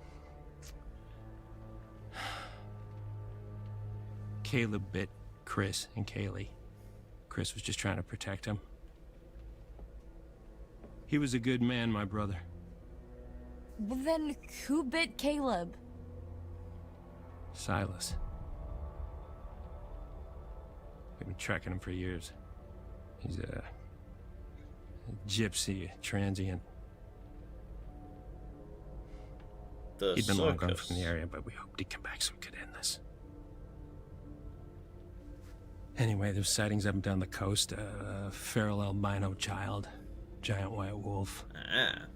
S9: Caleb bit Chris and Kaylee. Chris was just trying to protect him. He was a good man, my brother.
S3: Well, then who bit Caleb?
S9: Silas. We've been tracking him for years. He's a gypsy, a transient. He'd been long gone from the area, but we hoped he'd come back so we could end this. Anyway, there's sightings up and down the coast. A feral albino child. Giant white wolf.
S1: Ah.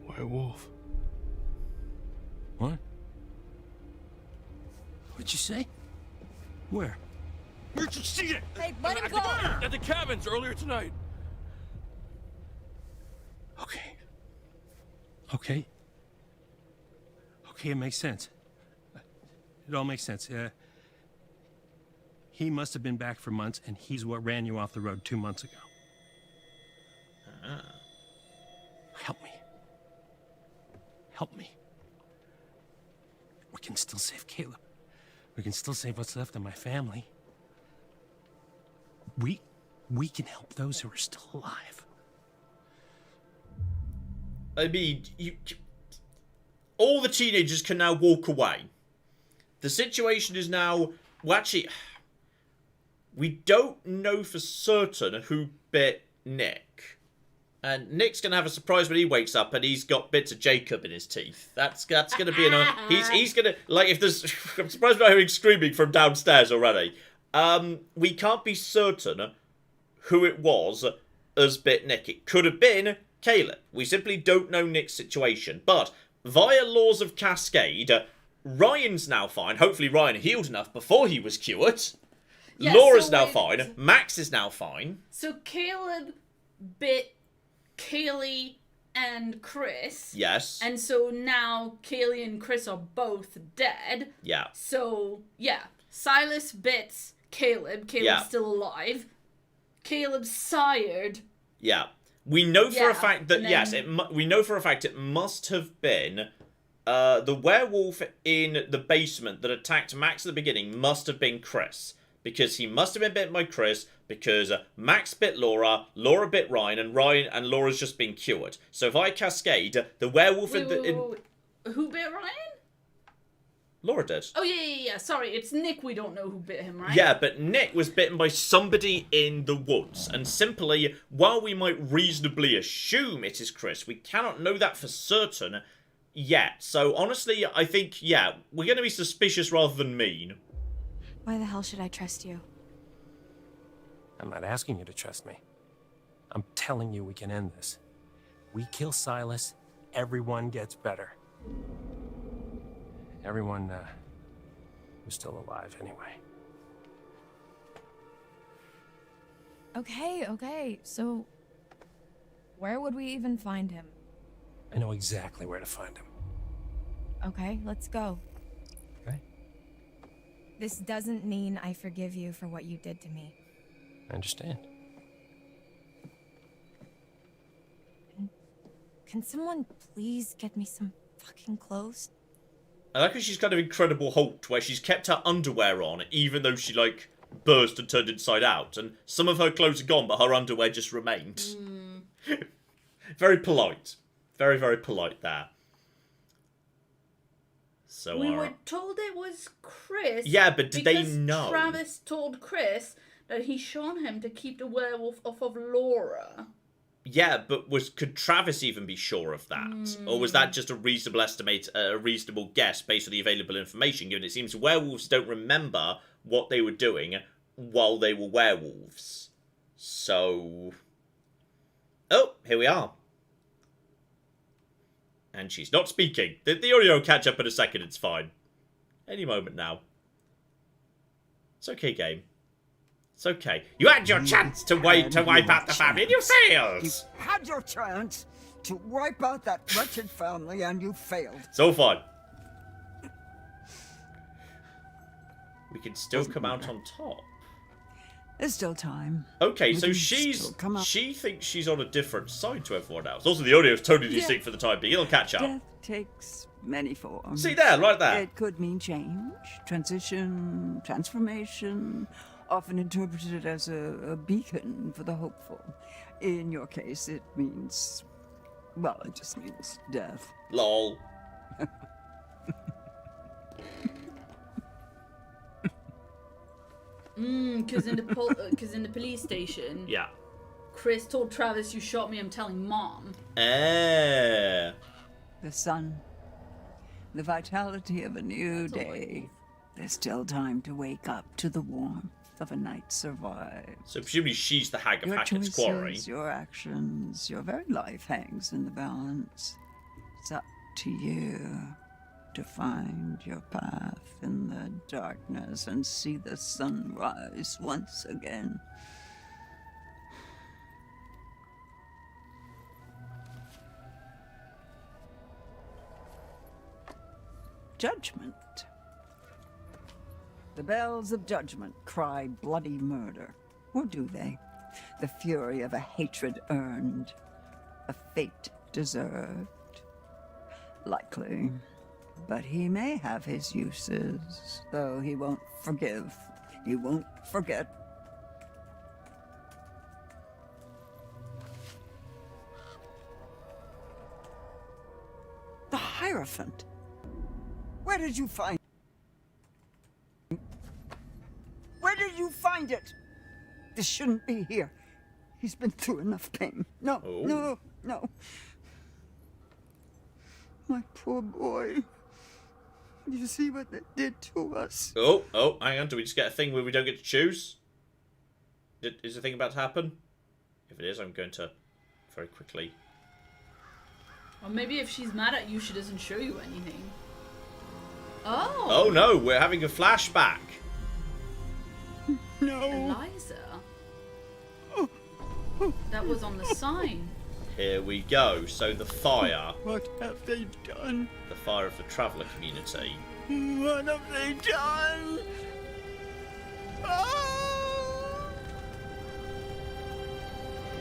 S4: White wolf.
S9: What? What'd you say? Where?
S10: Where'd you see it?
S3: Hey, let him go!
S10: At the cabins earlier tonight.
S9: Okay. Okay. Okay, it makes sense. It all makes sense. He must have been back for months, and he's what ran you off the road 2 months ago.
S1: Ah.
S9: Help me. Help me. We can still save Caleb. We can still save what's left of my family. We can help those who are still alive.
S1: I mean, all the teenagers can now walk away. The situation is now... Well, actually, we don't know for certain who bit Nick. And Nick's going to have a surprise when he wakes up and he's got bits of Jacob in his teeth. That's going to be an... He's going to... Like, if there's... I'm surprised by hearing screaming from downstairs already. We can't be certain who it was as bit Nick. It could have been Caleb. We simply don't know Nick's situation. But via laws of Cascade, Ryan's now fine. Hopefully Ryan healed enough before he was cured.
S2: Yeah,
S1: Laura's
S2: so
S1: now
S2: wait.
S1: fine. Max is now fine.
S2: So Caleb bit Kaylee and Chris.
S1: Yes.
S2: And so now Kaylee and Chris are both dead.
S1: Yeah.
S2: So, yeah. Silas bits Caleb. Caleb's still alive. Caleb's sired.
S1: Yeah. We know for a fact that, yes, we know for a fact it must have been the werewolf in the basement that attacked Max at the beginning must have been Chris. Because he must have been bitten by Chris, because Max bit Laura, Laura bit Ryan, and Laura's just been cured. So if I cascade, the werewolf
S2: Wait. Who bit Ryan?
S1: Laura did.
S2: Oh, yeah. Sorry, it's Nick we don't know who bit him, right?
S1: Yeah, but Nick was bitten by somebody in the woods. And simply, while we might reasonably assume it is Chris, we cannot know that for certain yet. So honestly, I think, yeah, we're going to be suspicious rather than mean.
S3: Why the hell should I trust you?
S15: I'm not asking you to trust me. I'm telling you we can end this. We kill Silas, everyone gets better. Everyone who's still alive anyway.
S3: Okay. So, where would we even find him?
S15: I know exactly where to find him.
S3: Okay, let's go.
S15: Okay.
S3: This doesn't mean I forgive you for what you did to me.
S15: I understand.
S3: Can someone please get me some fucking clothes?
S1: I like how she's kind of Incredible Hulk, where she's kept her underwear on, even though she, like, burst and turned inside out. And some of her clothes are gone, but her underwear just remained. Very polite. Very, very polite there. So
S2: we were told it was Chris.
S1: Yeah, but did they know?
S2: Travis told Chris that he's shown him to keep the werewolf off of Laura.
S1: Yeah, but could Travis even be sure of that? Or was that just a reasonable estimate, a reasonable guess based on the available information, given it seems werewolves don't remember what they were doing while they were werewolves. So... Oh, here we are. And she's not speaking. The audio will catch up in a second, it's fine. Any moment now. It's okay, game. It's okay. You had your chance to wipe out the family and you failed!
S8: You had your chance to wipe out that wretched family and you failed.
S1: It's all fine. We can still come out on top.
S8: There's still time.
S1: Okay, so she thinks she's on a different side to everyone else. Also, the audio is totally distinct for the time being. It'll catch up.
S8: Death takes many forms.
S1: See there, right there.
S8: It could mean change, transition, transformation, often interpreted as a beacon for the hopeful. In your case, it means, well, it just means death.
S1: Lol.
S2: Because in the police station,
S1: yeah,
S2: Chris told Travis, "You shot me. I'm telling Mom."
S8: The sun, the vitality of a new day. There's still time to wake up to the warmth of a night survived.
S1: So presumably she's the hag of
S8: Your
S1: Hackett's
S8: choices,
S1: Quarry.
S8: Your actions, your very life hangs in the balance. It's up to you to find your path in the darkness and see the sun rise once again. Judgment. The bells of judgment cry bloody murder. Or do they? The fury of a hatred earned, a fate deserved. Likely. But he may have his uses, though he won't forgive. He won't forget. The Hierophant. Where did you find it? Where did you find it? This shouldn't be here. He's been through enough pain. No, no. My poor boy. You see what they did to us?
S1: Oh, hang on. Do we just get a thing where we don't get to choose? Is the thing about to happen? If it is, I'm going to very quickly.
S2: Or maybe if she's mad at you, she doesn't show you anything. Oh.
S1: Oh no, we're having a flashback.
S8: No.
S2: Eliza. That was on the sign.
S1: Here we go. So the fire.
S8: What have they done?
S1: The fire of the traveller community.
S8: What have they done?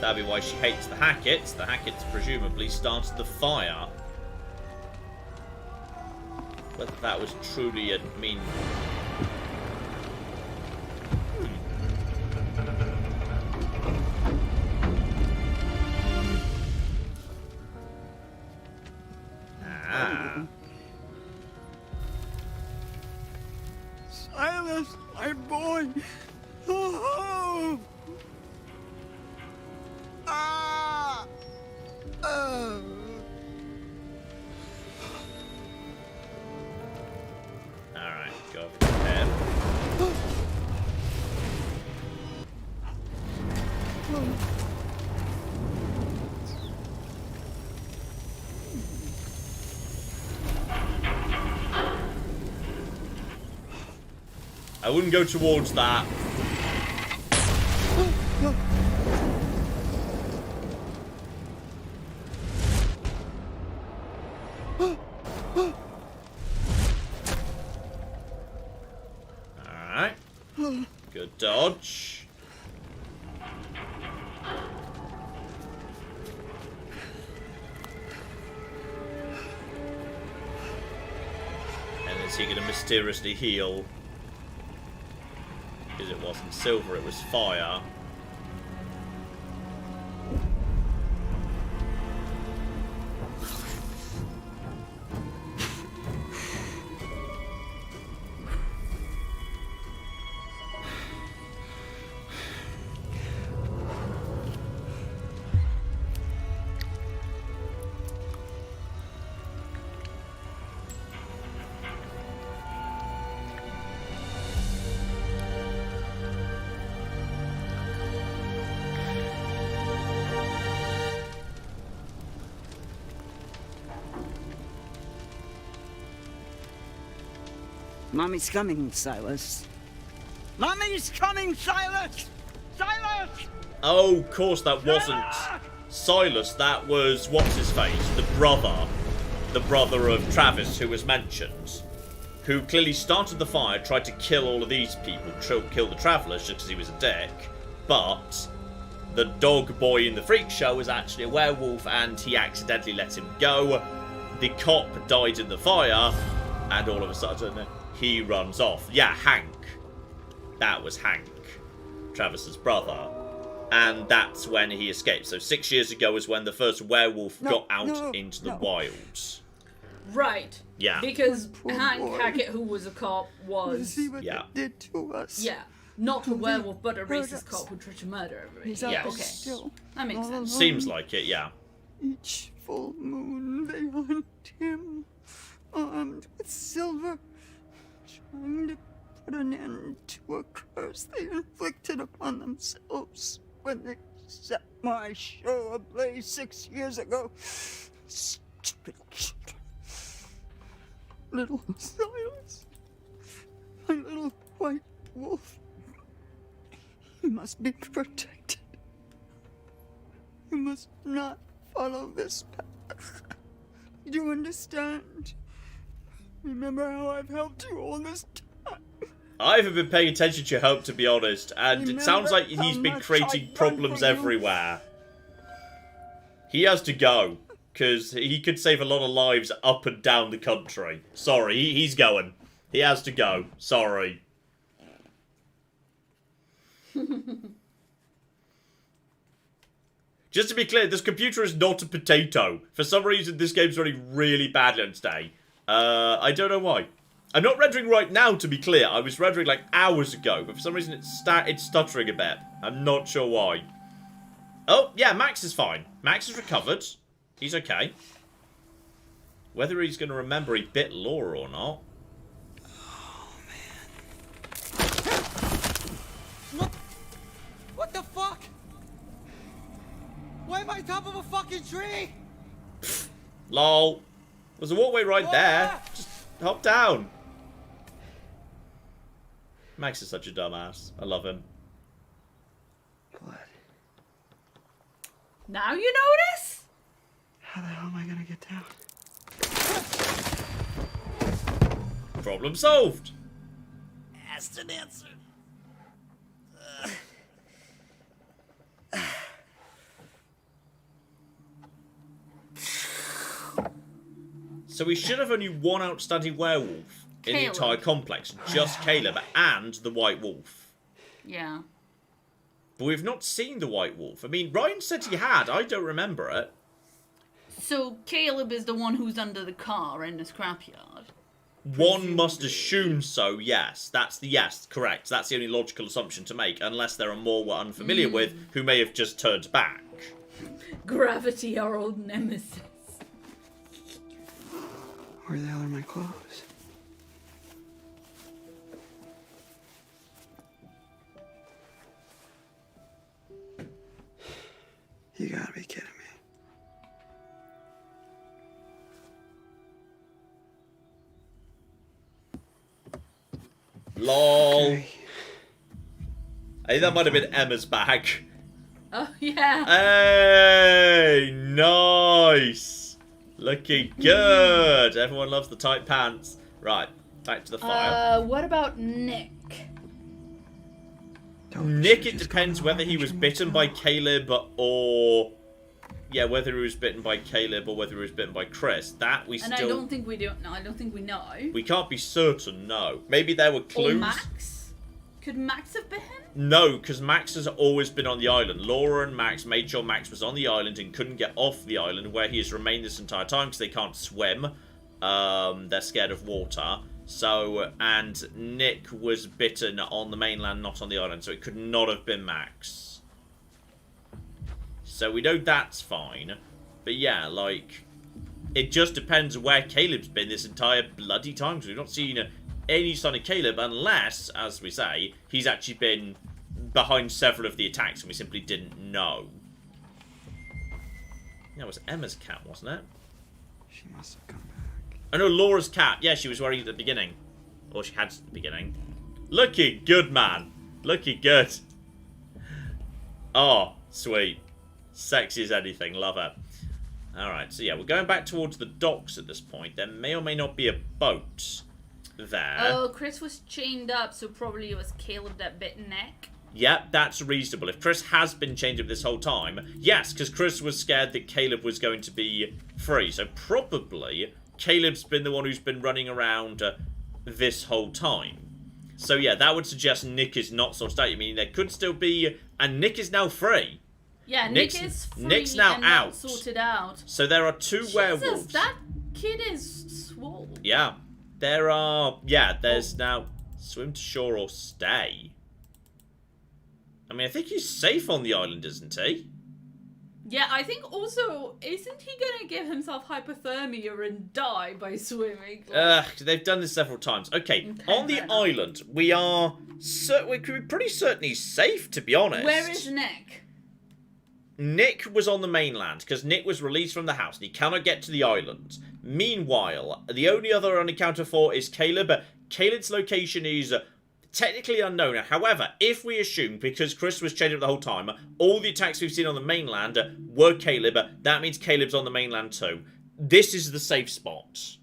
S1: That'd be why she hates the Hacketts. The Hacketts presumably started the fire. Whether that was truly
S8: Silas, my boy. Oh. Ah. Oh.
S1: Alright, go over to him. I wouldn't go towards that. Alright. Good dodge. And is he going to mysteriously heal? Because it wasn't silver, it was fire.
S8: Mommy's coming, Silas. Mommy's coming, Silas! Silas!
S1: Oh, of course that wasn't Silas. That was what's-his-face, the brother of Travis, who was mentioned, who clearly started the fire, tried to kill all of these people, kill the Travellers just because he was a dick, but the dog boy in the freak show was actually a werewolf and he accidentally let him go. The cop died in the fire, and all of a sudden he runs off. Yeah, Hank. That was Hank, Travis's brother. And that's when he escaped. So 6 years ago was when the first werewolf got out into the wilds.
S2: Right.
S1: Yeah.
S2: Because Hank Hackett, who was a cop, was...
S8: See what they did to us.
S2: Yeah. Not a werewolf, but a racist cop who tried to murder everybody.
S1: Yes.
S2: Okay.
S8: Still,
S2: that makes sense.
S1: Seems like it, yeah.
S8: Each full moon they hunt him, armed with silver, trying to put an end to a curse they inflicted upon themselves when they set my show ablaze 6 years ago. Stupid children. Little Silas, my little white wolf, he must be protected. You must not follow this path. Do you understand? Remember how I've helped you all this time.
S1: I haven't been paying attention to your help, to be honest, and it sounds like he's been creating problems everywhere. He has to go, because he could save a lot of lives up and down the country. Sorry, he's going. He has to go. Sorry. Just to be clear, this computer is not a potato. For some reason, this game's running really badly on today. I don't know why. I'm not rendering right now, to be clear. I was rendering like hours ago, but for some reason it's stuttering a bit. I'm not sure why. Oh, yeah, Max is fine. Max is recovered. He's okay. Whether he's going to remember he bit Laura or not.
S9: Oh, man. What the fuck? Why am I on top of a fucking tree?
S1: Lol. There's a walkway right there. Just hop down. Max is such a dumbass. I love him.
S2: Now you notice?
S8: How the hell am I gonna get down?
S1: Problem solved.
S7: Asked and answered.
S1: So we should have only one outstanding werewolf in the entire complex. Just Caleb and the White Wolf.
S2: Yeah.
S1: But we've not seen the White Wolf. I mean, Ryan said he had. I don't remember it.
S2: So Caleb is the one who's under the car in the scrapyard.
S1: One must assume so, yes. Yes, correct. That's the only logical assumption to make, unless there are more we're unfamiliar with who may have just turned back.
S2: Gravity, our old nemesis.
S8: Where the hell are my clothes? You gotta be kidding me.
S1: LOL. Okay. I think that might have been Emma's bag.
S2: Oh, yeah.
S1: Hey, nice. Looking good. Everyone loves the tight pants. Right, back to the fire.
S2: What about Nick?
S1: Nick, it depends whether he was bitten by Caleb or... Yeah, whether he was bitten by Caleb or whether he was bitten by Chris. That we still...
S2: And I don't think we do. No, I don't think we know.
S1: We can't be certain, no. Maybe there were clues.
S2: Or Max? Could Max have bitten?
S1: No, because Max has always been on the island. Laura and Max made sure Max was on the island and couldn't get off the island, where he has remained this entire time because they can't swim. They're scared of water. So, and Nick was bitten on the mainland, not on the island, so it could not have been Max. So we know that's fine. But yeah, like, it just depends where Caleb's been this entire bloody time, because we've not seen any sign of Caleb, unless, as we say, he's actually been behind several of the attacks and we simply didn't know. Yeah, it was Emma's cat, wasn't it?
S8: She must have come back.
S1: Oh no, Laura's cat. Yeah, she was wearing it at the beginning. Or she had at the beginning. Looking good, man. Looking good. Oh, sweet. Sexy as anything. Love her. Alright, so yeah, we're going back towards the docks at this point. There may or may not be a boat there.
S2: Oh, Chris was chained up, so probably it was Caleb that bit Nick.
S1: Yep, that's reasonable. If Chris has been chained up this whole time, yes, because Chris was scared that Caleb was going to be free. So probably Caleb's been the one who's been running around this whole time. So yeah, that would suggest Nick is not sorted out. I mean, there could still be... And Nick is now free.
S2: Yeah, Nick is free.
S1: Nick's now
S2: and
S1: out.
S2: Not sorted out.
S1: So there are two werewolves.
S2: That kid is swole.
S1: Yeah. There are... Yeah, there's now... Swim to shore or stay. I mean, I think he's safe on the island, isn't he?
S2: Yeah, I think also, isn't he going to give himself hypothermia and die by swimming?
S1: They've done this several times. Okay, on the island, we are... we could be pretty certain he's safe, to be honest.
S2: Where is Nick?
S1: Nick was on the mainland, because Nick was released from the house, and he cannot get to the island. Meanwhile, the only other unaccounted for is Caleb. Caleb's location is... technically unknown. However, if we assume, because Chris was chained up the whole time, all the attacks we've seen on the mainland were Caleb, that means Caleb's on the mainland too. This is the safe spot.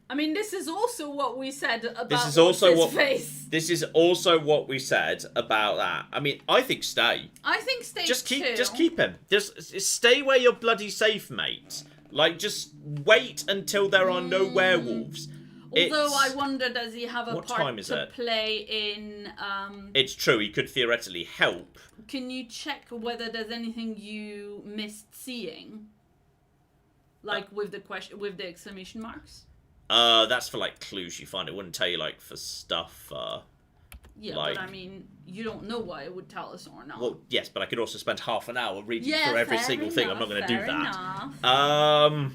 S2: I mean, this is also what we said about
S1: this is also what
S2: face.
S1: This is also what we said about that. I mean, I think stay.
S2: I think stay
S1: just keep him. Just stay where you're bloody safe, mate. Like, just wait until there are no werewolves.
S2: Although I wonder, does he have a part to play in...
S1: It's true, he could theoretically help.
S2: Can you check whether there's anything you missed seeing? Like with the exclamation marks?
S1: That's for, like, clues you find. It wouldn't tell you, like, for stuff,
S2: yeah,
S1: like...
S2: but I mean, you don't know why it would tell us or not.
S1: Well, yes, but I could also spend half an hour reading through every single thing. I'm not going to do that.
S2: Enough.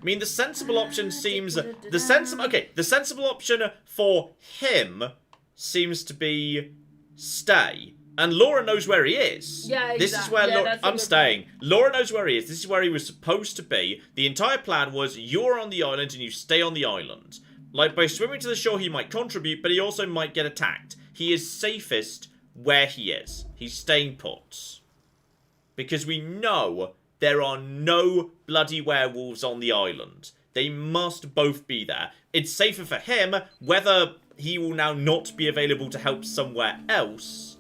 S1: I mean, the sensible option seems... The sensible option for him seems to be stay. And Laura knows where he is.
S2: Yeah, exactly.
S1: This is where I'm staying. Laura knows where he is. This is where he was supposed to be. The entire plan was you're on the island and you stay on the island. Like, by swimming to the shore, he might contribute, but he also might get attacked. He is safest where he is. He's staying put. Because we know there are no bloody werewolves on the island. They must both be there. It's safer for him. Whether he will now not be available to help somewhere else?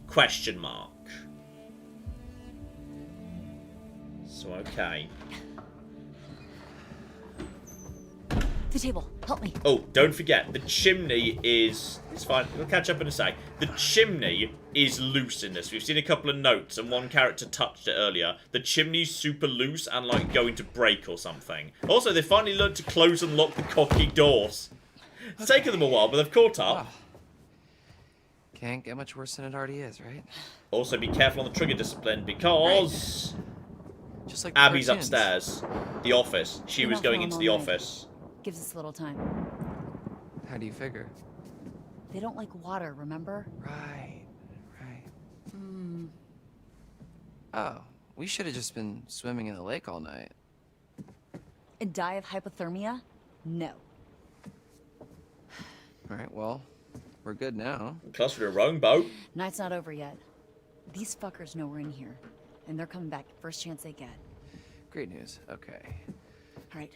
S1: Question mark. So, okay.
S5: The table, help me.
S1: Oh, don't forget, the chimney is... It's fine, we'll catch up in a sec. The chimney is loose in this. We've seen a couple of notes, and one character touched it earlier. The chimney's super loose and, like, going to break or something. Also, they finally learned to close and lock the cocky doors. It's taken them a while, but they've caught up.
S7: Wow. Can't get much worse than it already is, right?
S1: Also, be careful on the trigger discipline, because...
S7: Just like
S1: Abby's
S7: cartoons.
S1: upstairs. The office. She was going into the office.
S5: Gives us a little time.
S7: How do you figure?
S5: They don't like water, remember?
S7: Right. Oh, we should have just been swimming in the lake all night.
S5: And die of hypothermia? No.
S7: Alright, well, we're good now.
S1: Plus, we're rowing boat.
S5: Night's not over yet. These fuckers know we're in here. And they're coming back first chance they get.
S7: Great news. Okay.
S5: Alright,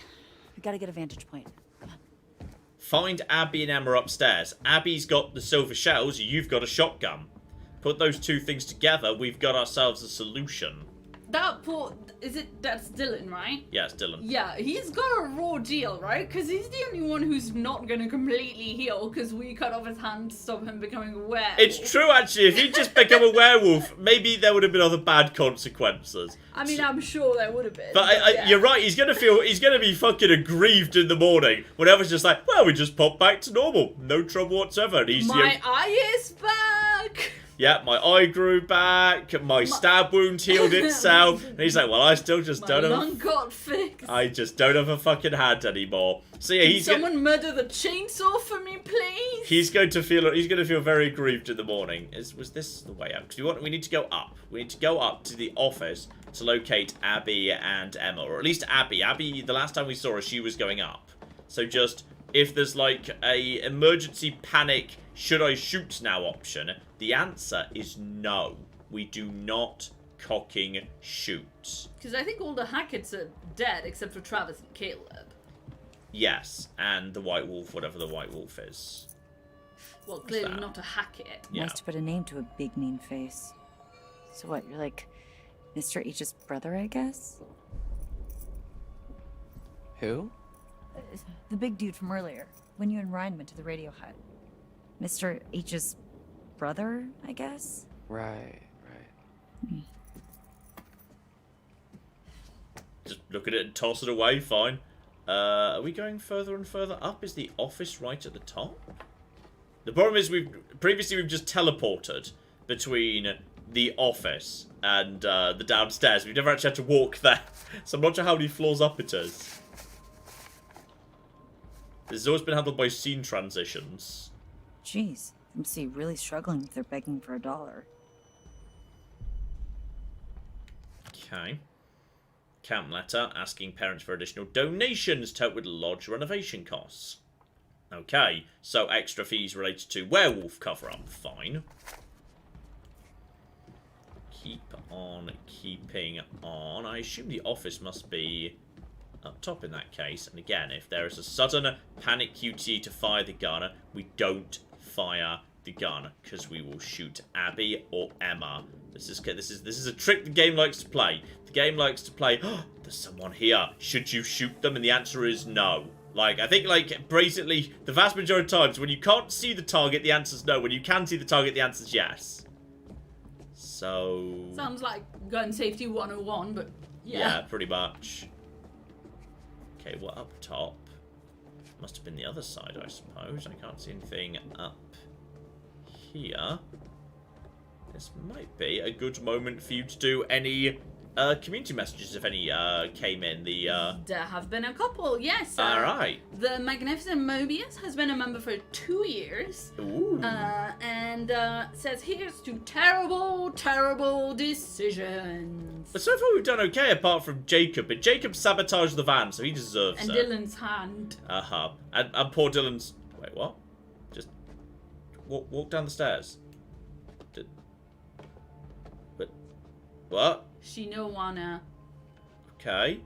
S5: we gotta get a vantage point. Come on.
S1: Find Abby and Emma upstairs. Abby's got the silver shells, you've got a shotgun. Put those two things together, we've got ourselves a solution.
S2: That poor... That's Dylan, right?
S1: Yeah, it's Dylan.
S2: Yeah, he's got a raw deal, right? Because he's the only one who's not going to completely heal because we cut off his hand to stop him becoming a werewolf.
S1: It's true, actually. If he'd just become a werewolf, maybe there would have been other bad consequences.
S2: I mean, I'm sure there would have been.
S1: But
S2: yeah.
S1: You're right, he's going to be fucking aggrieved in the morning when everyone's just like, well, we just popped back to normal. No trouble whatsoever. And he's
S2: My eye is back!
S1: Yeah, my eye grew back, my stab wound healed itself, and he's like, well, I still just don't have...
S2: My lung got fixed.
S1: I just don't have a fucking hand anymore. So yeah,
S2: Can someone murder the chainsaw for me, please?
S1: He's going to feel very aggrieved in the morning. Was this the way up? Because we need to go up. We need to go up to the office to locate Abby and Emma, or at least Abby. Abby, the last time we saw her, she was going up. So just, if there's like a emergency panic, should I shoot now option, the answer is no. We do not cocking shoot.
S2: Because I think all the Hacketts are dead except for Travis and Caleb.
S1: Yes, and the White Wolf, whatever the White Wolf is.
S2: Well, clearly not a Hackett.
S1: Yeah.
S5: Nice to put a name to a big mean face. So what, you're like Mr. H's brother, I guess?
S7: Who?
S5: The big dude from earlier, when you and Ryan went to the radio hut. Mr. H's brother, I guess?
S7: Right.
S1: Just look at it and toss it away, fine. Are we going further and further up? Is the office right at the top? The problem is we've just teleported between the office and the downstairs. We've never actually had to walk there. So I'm not sure how many floors up it is. This has always been handled by scene transitions.
S5: Jeez, I'm really struggling if they're begging for $1.
S1: Okay. Camp letter asking parents for additional donations to help with lodge renovation costs. Okay, so extra fees related to werewolf cover-up. Fine. Keep on keeping on. I assume the office must be up top in that case. And again, if there is a sudden panic QT to fire the gun, we don't fire the gun because we will shoot Abby or Emma. This is a trick the game likes to play. The game likes to play, oh, there's someone here. Should you shoot them? And the answer is no. Like, I think, like, basically, the vast majority of times, when you can't see the target, the answer's no. When you can see the target, the answer's yes. So...
S2: Sounds like gun safety 101, but yeah.
S1: Yeah, pretty much. Okay, well, up top. Must have been the other side, I suppose. I can't see anything up here. This might be a good moment for you to do any community messages, if any came in.
S2: There have been a couple, yes.
S1: Alright.
S2: The Magnificent Mobius has been a member for 2 years.
S1: Ooh.
S2: And says, here's to terrible, terrible decisions.
S1: But so far we've done okay, apart from Jacob. But Jacob sabotaged the van, so he deserves
S2: and
S1: it.
S2: Dylan's hand.
S1: Uh-huh. And poor Dylan's... Wait, what? Just walk down the stairs. But... What?
S2: She no wanna
S1: Okay.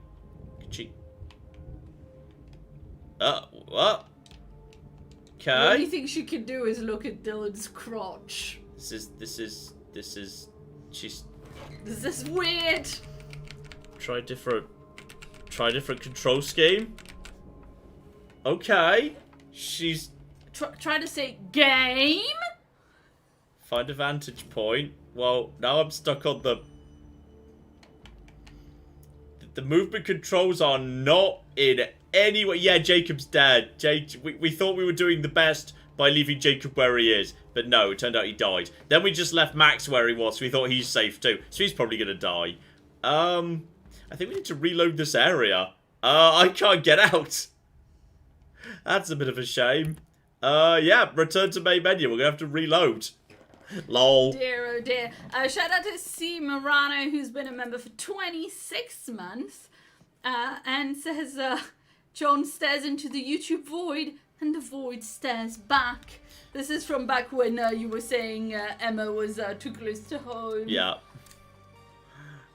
S1: Could she... what? Okay.
S2: The only thing she can do is look at Dylan's crotch.
S1: She's...
S2: This is weird.
S1: Try different control scheme. Okay. She's...
S2: Try to say game?
S1: Find a vantage point. Well, now I'm stuck on the movement controls are not in any way. Yeah, Jacob's dead. We thought we were doing the best by leaving Jacob where he is. But no, it turned out he died. Then we just left Max where he was, so we thought he's safe too. So he's probably gonna die. I think we need to reload this area. I can't get out. That's a bit of a shame. Yeah, return to main menu. We're gonna have to reload. Lol.
S2: Dear, oh dear. Shout out to C. Morano, who's been a member for 26 months. And says, John stares into the YouTube void, and the void stares back. This is from back when you were saying Emma was too close to home.
S1: Yeah.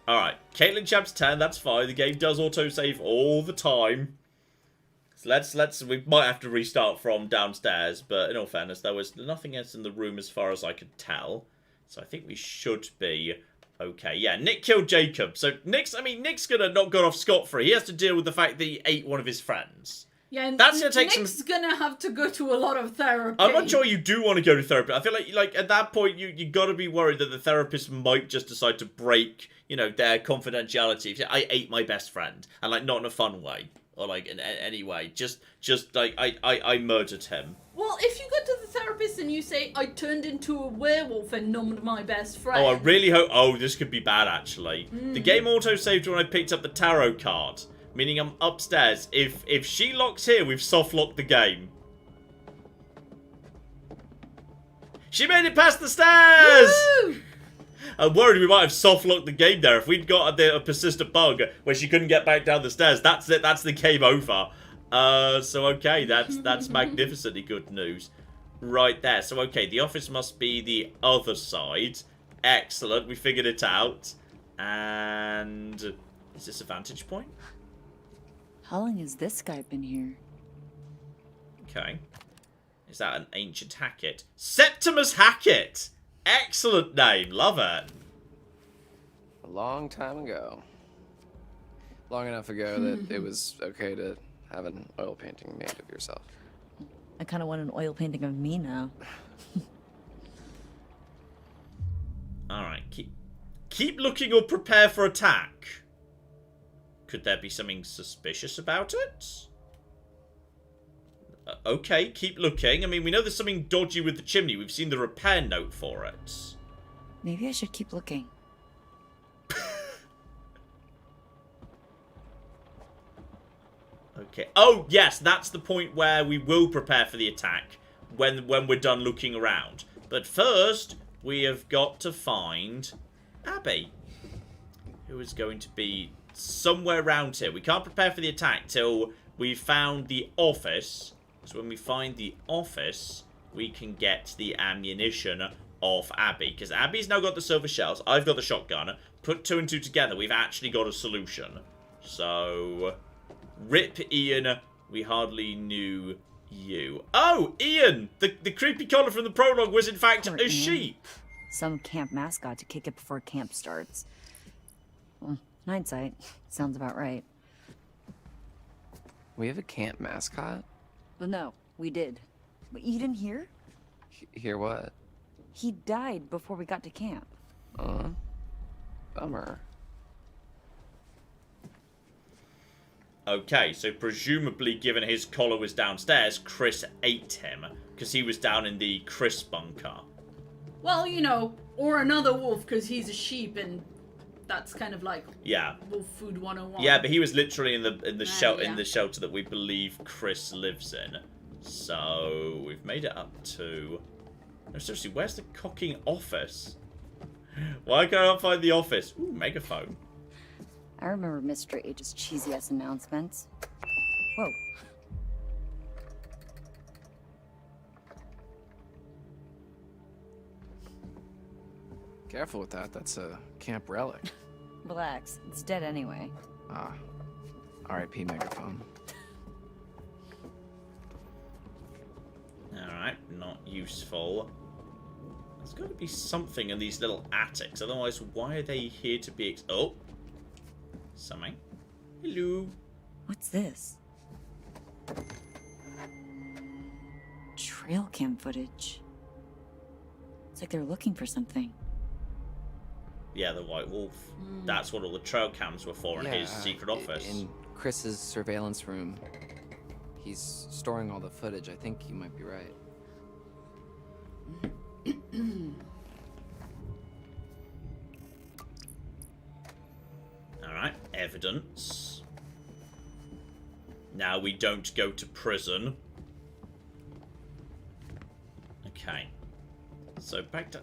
S1: Alright, Caitlin Champ's 10, that's fine. The game does autosave all the time. So we might have to restart from downstairs, but in all fairness, there was nothing else in the room as far as I could tell. So I think we should be okay. Yeah, Nick killed Jacob. So Nick's gonna not got off scot-free. He has to deal with the fact that he ate one of his friends.
S2: Yeah, and
S1: that's gonna take
S2: Nick's gonna have to go to a lot of therapy.
S1: I'm not sure you do want to go to therapy. I feel like at that point you gotta be worried that the therapist might just decide to break, their confidentiality. If I ate my best friend, and not in a fun way. Or in any way, just like I murdered him.
S2: Well, if you go to the therapist and you say I turned into a werewolf and numbed my best friend.
S1: Oh, I really hope. Oh, this could be bad actually. The game auto saved when I picked up the tarot card, meaning I'm upstairs. If she locks here, we've soft locked the game. She made it past the stairs.
S2: Woo!
S1: I'm worried we might have soft-locked the game there. If we'd got a persistent bug where she couldn't get back down the stairs, that's it. That's the game over. So okay, that's magnificently good news. Right there. So okay, the office must be the other side. Excellent, we figured it out. And... is this a vantage point?
S5: How long has this guy been here?
S1: Okay. Is that an ancient Hackett? Septimus Hackett! Excellent name, love it.
S7: A long time ago. Long enough ago that it was okay to have an oil painting made of yourself.
S5: I kind of want an oil painting of me now.
S1: Alright, keep looking or prepare for attack. Could there be something suspicious about it? Okay, keep looking. I mean, we know there's something dodgy with the chimney. We've seen the repair note for it.
S5: Maybe I should keep looking.
S1: Okay. Oh, yes, that's the point where we will prepare for the attack when we're done looking around. But first, we have got to find Abby, who is going to be somewhere around here. We can't prepare for the attack till we've found the office. So when we find the office, we can get the ammunition off Abby. Because Abby's now got the silver shells. I've got the shotgun. Put 2 and 2 together, we've actually got a solution. So, rip Ian, we hardly knew you. Oh, Ian! The creepy collar from the prologue was in fact a sheep.
S5: Some camp mascot to kick it before camp starts. Well, in hindsight, sounds about right.
S7: We have a camp mascot?
S5: Well, no, we did. But you didn't hear?
S7: Hear what?
S5: He died before we got to camp.
S7: Bummer.
S1: Okay, so presumably given his collar was downstairs, Chris ate him. Because he was down in the Chris bunker.
S2: Well, or another wolf because he's a sheep and that's kind of like wolf food 101.
S1: Yeah, but he was literally in the shelter that we believe Chris lives in. So we've made it up to... No, seriously, where's the cocking office? Why can't I find the office? Ooh, megaphone.
S5: I remember Mr. H's cheesy-ass announcements. Whoa.
S7: Careful with that. That's a camp relic.
S5: Relax. It's dead anyway.
S16: R.I.P. megaphone.
S1: Alright, not useful. There's got to be something in these little attics, otherwise why are they here to be oh! Something. Hello.
S5: What's this? Trail cam footage. It's like they're looking for something.
S1: Yeah, the White Wolf. That's what all the trail cams were for in his secret office.
S7: In Chris's surveillance room. He's storing all the footage. I think you might be right.
S1: Alright, evidence. Now we don't go to prison. Okay. So back to...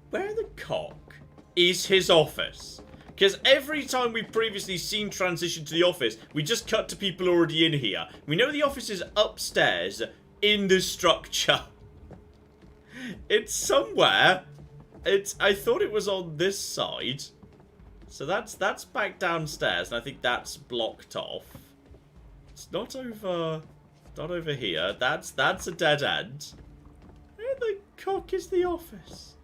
S1: Where the cock is his office? Because every time we've previously seen transition to the office, we just cut to people already in here. We know the office is upstairs in the structure. It's somewhere. I thought it was on this side. So that's back downstairs, and I think that's blocked off. It's not over here. That's a dead end. Where the cock is the office?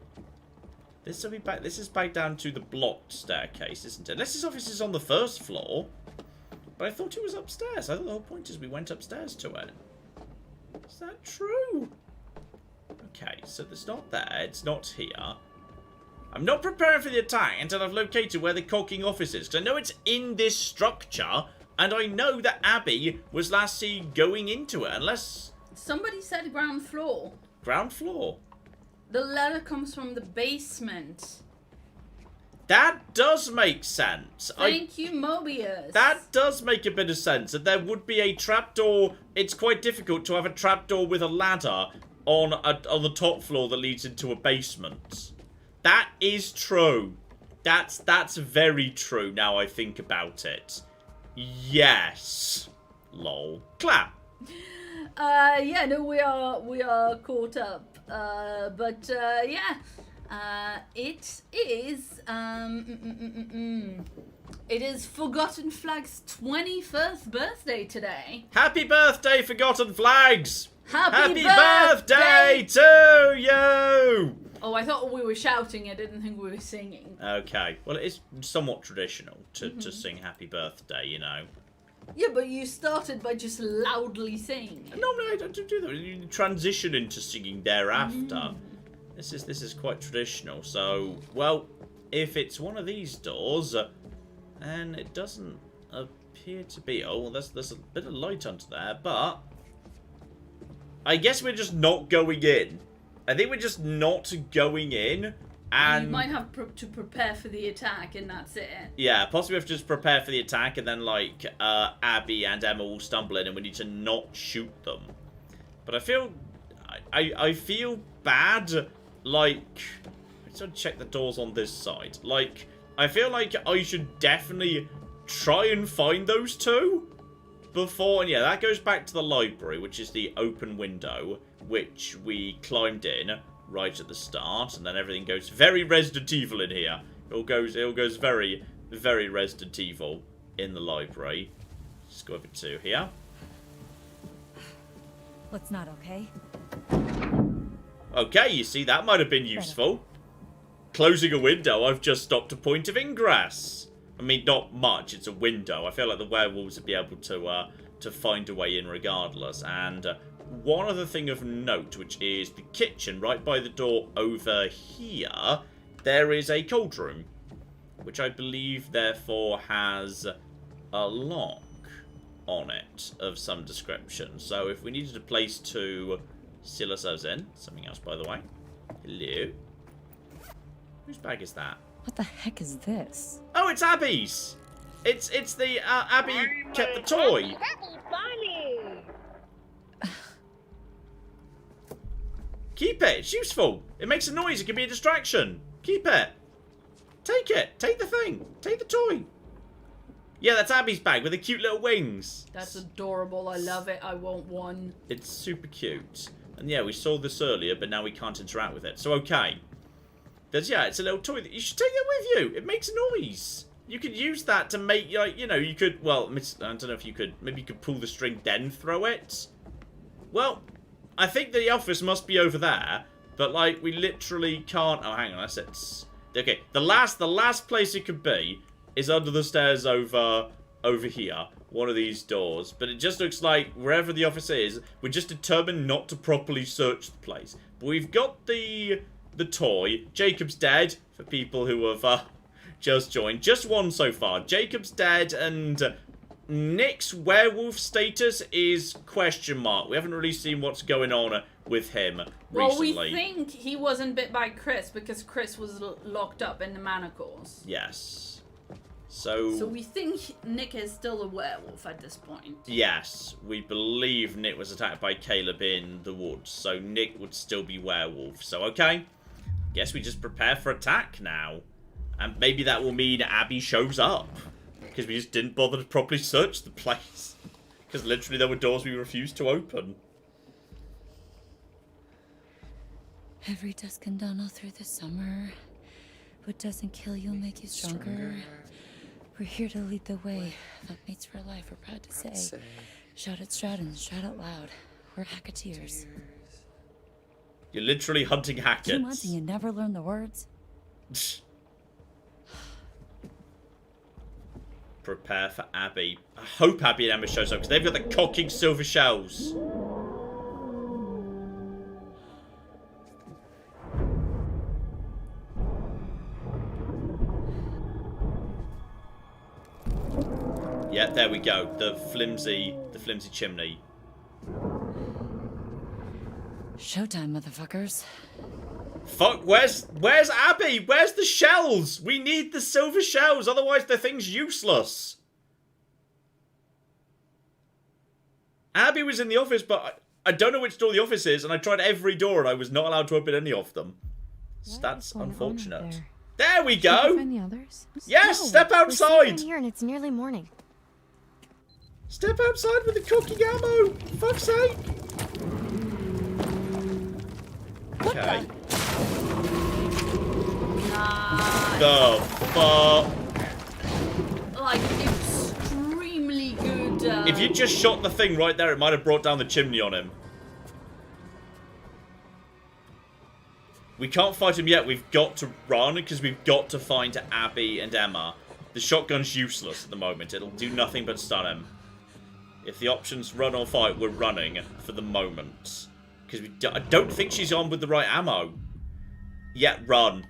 S1: This will be back. This is back down to the blocked staircase, isn't it? Unless his office is on the first floor. But I thought it was upstairs. I thought the whole point is we went upstairs to it. Is that true? Okay, so it's not there. It's not here. I'm not preparing for the attack until I've located where the cocking office is. Because I know it's in this structure. And I know that Abby was last seen going into it. Unless...
S2: Somebody said ground floor.
S1: Ground floor?
S2: The letter comes from the basement.
S1: That does make sense.
S2: Thank you, Mobius.
S1: That does make a bit of sense. That there would be a trapdoor. It's quite difficult to have a trapdoor with a ladder on the top floor that leads into a basement. That is true. That's very true now I think about it. Yes. Lol. Clap.
S2: Yeah, no, we are caught up. Yeah. It is, it is Forgotten Flag's 21st birthday today.
S1: Happy birthday, Forgotten Flags!
S2: Happy
S1: birthday to you!
S2: Oh, I thought we were shouting. I didn't think we were singing.
S1: Okay. Well, it is somewhat traditional to sing happy birthday, you know.
S2: Yeah, but you started by just loudly singing.
S1: No, I don't do that. You transition into singing thereafter. This is quite traditional. So, well, if it's one of these doors, and it doesn't appear to be. Oh, well, there's a bit of light under there, but I guess we're just not going in. I think we're just not going in. And
S2: you might have to prepare for the attack, and that's it.
S1: Yeah, possibly we have to just prepare for the attack, and then, like, Abby and Emma will stumble in, and we need to not shoot them. But I feel... I feel bad, like... Let's check the doors on this side. Like, I feel like I should definitely try and find those two before... And yeah, that goes back to the library, which is the open window, which we climbed in right at the start, and then everything goes very Resident Evil in here. It all goes very, very Resident Evil in the library. Just go over to here.
S5: What's not okay?
S1: Okay, you see, that might have been useful. Closing a window, I've just stopped a point of ingress. I mean, not much, it's a window. I feel like the werewolves would be able to find a way in regardless. And one other thing of note, which is the kitchen right by the door over here, there is a cold room, which I believe therefore has a lock on it of some description. So if we needed a place to seal ourselves in, something else by the way. Hello. Whose bag is that?
S5: What the heck is this?
S1: Oh, it's Abby's. It's the Abby kept the toy. Keep it. It's useful. It makes a noise. It can be a distraction. Keep it. Take it. Take the thing. Take the toy. Yeah, that's Abby's bag with the cute little wings.
S2: That's adorable. I love it. I want one.
S1: It's super cute. And yeah, we saw this earlier, but now we can't interact with it. So, okay. There's, yeah, it's a little toy. You should take it with you. It makes a noise. You could use that to make, like, you know, you could, well, I don't know if you could, maybe you could pull the string then throw it. Well, I think the office must be over there, but, like, we literally can't, oh, hang on, that's it. Okay, the last place it could be is under the stairs over here. One of these doors. But it just looks like wherever the office is, we're just determined not to properly search the place. But we've got the toy. Jacob's dead, for people who have just joined. Just one so far. Jacob's dead, and Nick's werewolf status is question mark. We haven't really seen what's going on with him recently.
S2: Well, we think he wasn't bit by Chris because Chris was locked up in the manacles.
S1: Yes. So
S2: we think Nick is still a werewolf at this point.
S1: Yes, we believe Nick was attacked by Caleb in the woods, so Nick would still be werewolf. So, okay, guess we just prepare for attack now. And maybe that will mean Abby shows up, because we just didn't bother to properly search the place. Because literally there were doors we refused to open.
S5: Every dusk and dawn all through the summer. What doesn't kill you will make you stronger. We're here to lead the way. That mates for life, we're proud to say. Shout at Stratton, shout out loud. We're Hacketeers.
S1: You're literally hunting Hackets.
S5: 2 months and you never learn the words?
S1: Prepare for Abby. I hope Abby and Emma shows up, because they've got the cocking silver shells. Yeah, there we go. The flimsy chimney.
S5: Showtime, motherfuckers.
S1: Fuck, where's Abby? Where's the shells? We need the silver shells, otherwise the thing's useless. Abby was in the office, but I don't know which door the office is, and I tried every door and I was not allowed to open any of them. So that's unfortunate. There we go!
S6: Can you find the others?
S1: Yes,
S6: No,
S1: step outside!
S6: We're sitting here and it's nearly morning.
S1: Step outside with the cooking ammo! Fuck's sake! Okay. The fuck?
S2: Like, extremely good.
S1: If you just shot the thing right there, it might have brought down the chimney on him. We can't fight him yet. We've got to run, because we've got to find Abby and Emma. The shotgun's useless at the moment. It'll do nothing but stun him. If the option's run or fight, we're running for the moment. Because I don't think she's on with the right ammo. Yeah, run.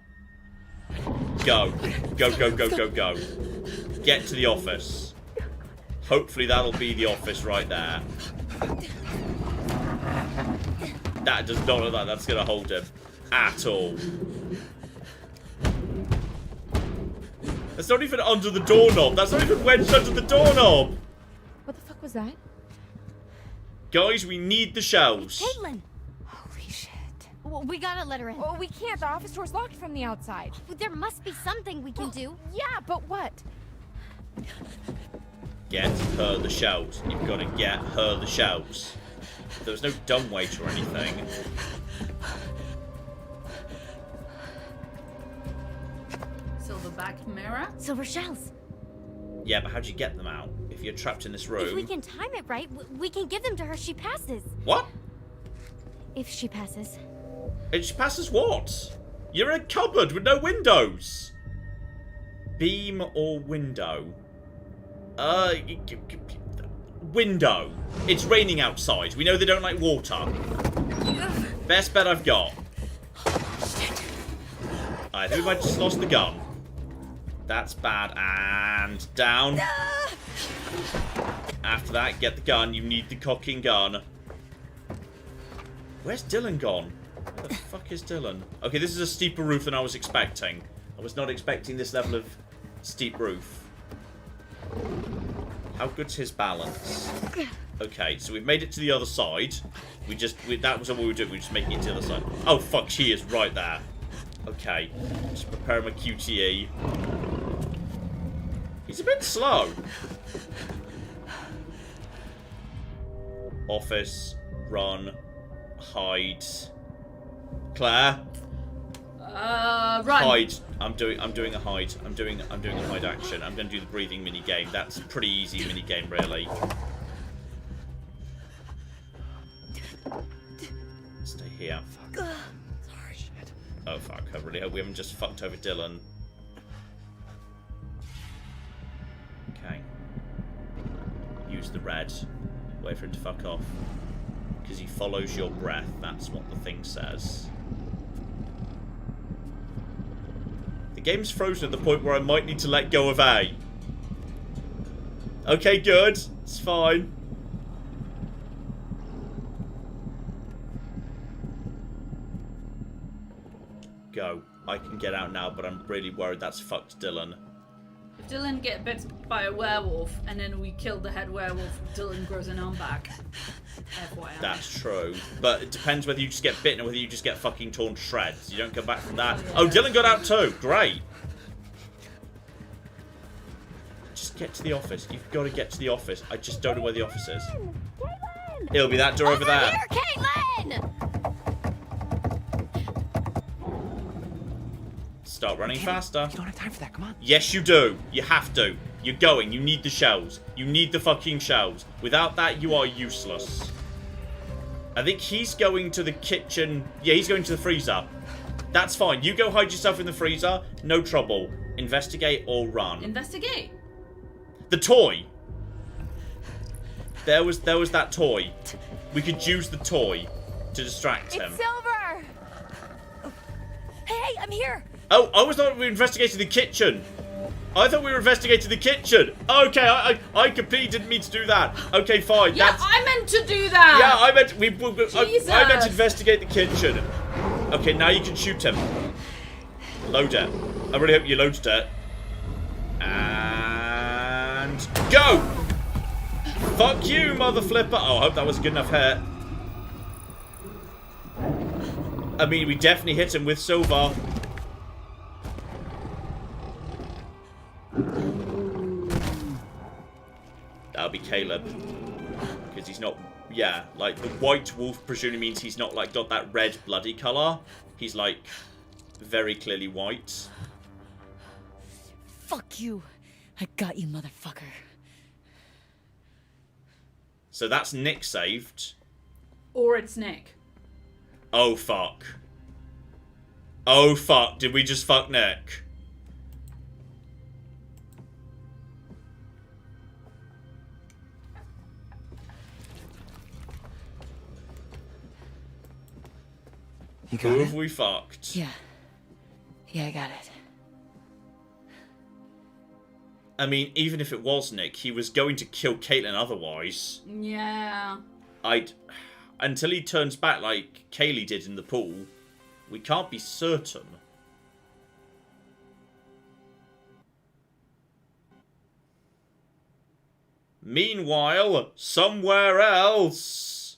S1: Go. Go, go, go, go, go. Get to the office. Hopefully that'll be the office right there. That does not look like that's going to hold him. At all. That's not even under the doorknob. That's not even wedged under the doorknob.
S11: What the fuck was that?
S1: Guys, we need the shells.
S11: Caitlin! Holy shit.
S6: Well, we gotta let her in.
S11: Oh, we can't. The office door's locked from the outside.
S6: Well, there must be something we can do.
S11: Yeah, but what?
S1: Get her the shells. You've got to get her the shells. There was no dumbwaiter or anything.
S2: Silverback mirror?
S6: Silver shells.
S1: Yeah, but how do you get them out? If you're trapped in this room...
S6: If we can time it right, we can give them to her if she passes.
S1: What?
S6: If she passes.
S1: If she passes what? You're in a cupboard with no windows. Beam or window? Window. It's raining outside. We know they don't like water. Best bet I've got. I think we might just lost the gun. That's bad. And down. After that, get the gun. You need the cocking gun. Where's Dylan gone? Where the fuck is Dylan? Okay, this is a steeper roof than I was expecting. I was not expecting this level of steep roof. How good's his balance? Okay, so we've made it to the other side. That was what we were doing. We were just making it to the other side. Oh, fuck, she is right there. Okay, just prepare him a QTE. He's a bit slow. Office, run, hide. Claire?
S2: Run.
S1: Hide. I'm doing a hide. I'm doing a hide action. I'm gonna do the breathing mini game. That's a pretty easy mini game, really. Stay here.
S7: Sorry. Shit.
S1: Oh fuck! I really hope we haven't just fucked over Dylan. Okay. Use the red. Wait for him to fuck off. Because he follows your breath. That's what the thing says. The game's frozen at the point where I might need to let go of A. Okay, good. It's fine. Go. I can get out now, but I'm really worried that's fucked Dylan.
S2: If Dylan gets bit by a werewolf and then we kill the head werewolf, Dylan grows an arm back. FYI.
S1: That's true. But it depends whether you just get bitten or whether you just get fucking torn to shreds. You don't come back from that. Oh, Dylan got out too. Great. Just get to the office. You've got to get to the office. I just don't know where the office is. It'll be that door over there.
S6: Here, Caitlin!
S1: Start running faster.
S7: You don't have time for that, come on.
S1: Yes, you do. You have to. You're going. You need the shells. You need the fucking shells. Without that, you are useless. I think he's going to the kitchen. Yeah, he's going to the freezer. That's fine. You go hide yourself in the freezer. No trouble. Investigate or run.
S2: Investigate.
S1: The toy. There was that toy. We could use the toy to distract him.
S3: It's Silver! Hey, I'm here!
S1: Oh, I thought we were investigating the kitchen. I thought we were investigating the kitchen. Okay, I completely didn't mean to do that. Okay, fine.
S2: Yeah, I meant to do that.
S1: Yeah, I meant I meant to
S2: Jesus.
S1: investigate the kitchen. Okay, now you can shoot him. Load it. I really hope you loaded it. And go. Fuck you, mother flipper. Oh, I hope that was a good enough hit. I mean, we definitely hit him with silver. That'll be Caleb. Because he's not... Yeah, like, the white wolf presumably means he's not, like, got that red bloody colour. He's, like, very clearly white.
S5: Fuck you. I got you, motherfucker.
S1: So that's Nick saved.
S2: Or it's Nick.
S1: Oh, fuck. Oh, fuck. Did we just fuck Nick?
S7: You got
S1: Who
S7: it?
S1: have we fucked?
S5: Yeah. Yeah, I got it.
S1: I mean, even if it was Nick, he was going to kill Caitlin otherwise.
S2: Yeah.
S1: Until he turns back like Kaylee did in the pool, we can't be certain. Meanwhile, somewhere else.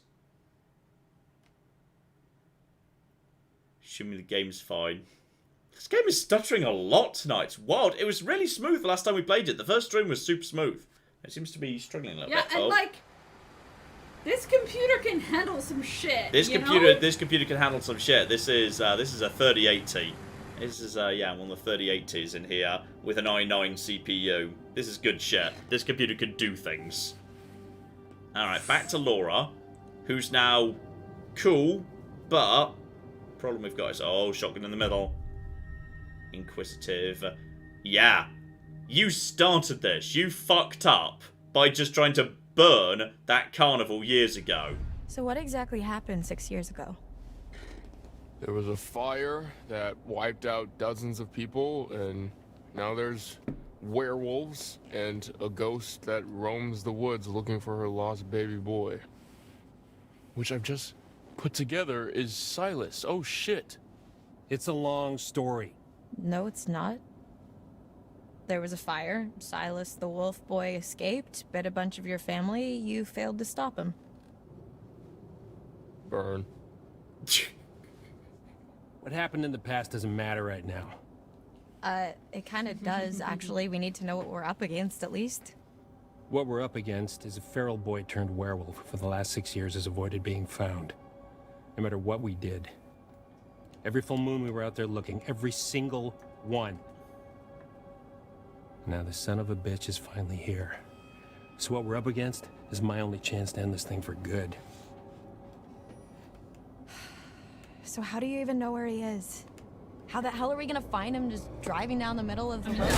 S1: Show me the game's fine. This game is stuttering a lot tonight. It's wild. It was really smooth the last time we played it. The first stream was super smooth. It seems to be struggling a little bit.
S2: Yeah, and like, this computer can handle some shit.
S1: This
S2: you
S1: computer
S2: know?
S1: can handle some shit. This is a 3080. This is yeah, one of the 3080s in here with an i9 CPU. This is good shit. This computer can do things. All right, back to Laura, who's now cool, but problem we've got is shotgun in the middle. Inquisitive. Yeah, you started this. You fucked up by just trying to burn that carnival years ago.
S3: So what exactly happened 6 years ago?
S4: There was a fire that wiped out dozens of people, and now there's werewolves and a ghost that roams the woods looking for her lost baby boy. Which I've just put together is Silas. Oh shit.
S15: It's a long story.
S3: No, it's not. There was a fire. Silas the wolf boy escaped, bit a bunch of your family. You failed to stop him.
S4: Burn.
S15: What happened in the past doesn't matter right now.
S3: It kind of does, actually. We need to know what we're up against, at least.
S15: What we're up against is a feral boy turned werewolf for the last 6 years has avoided being found. No matter what we did, Every full moon we were out there looking. Every single one. Now the son of a bitch is finally here. So what we're up against is my only chance to end this thing for good.
S3: So how do you even know where he is? How the hell are we gonna find him just driving down the middle of the road?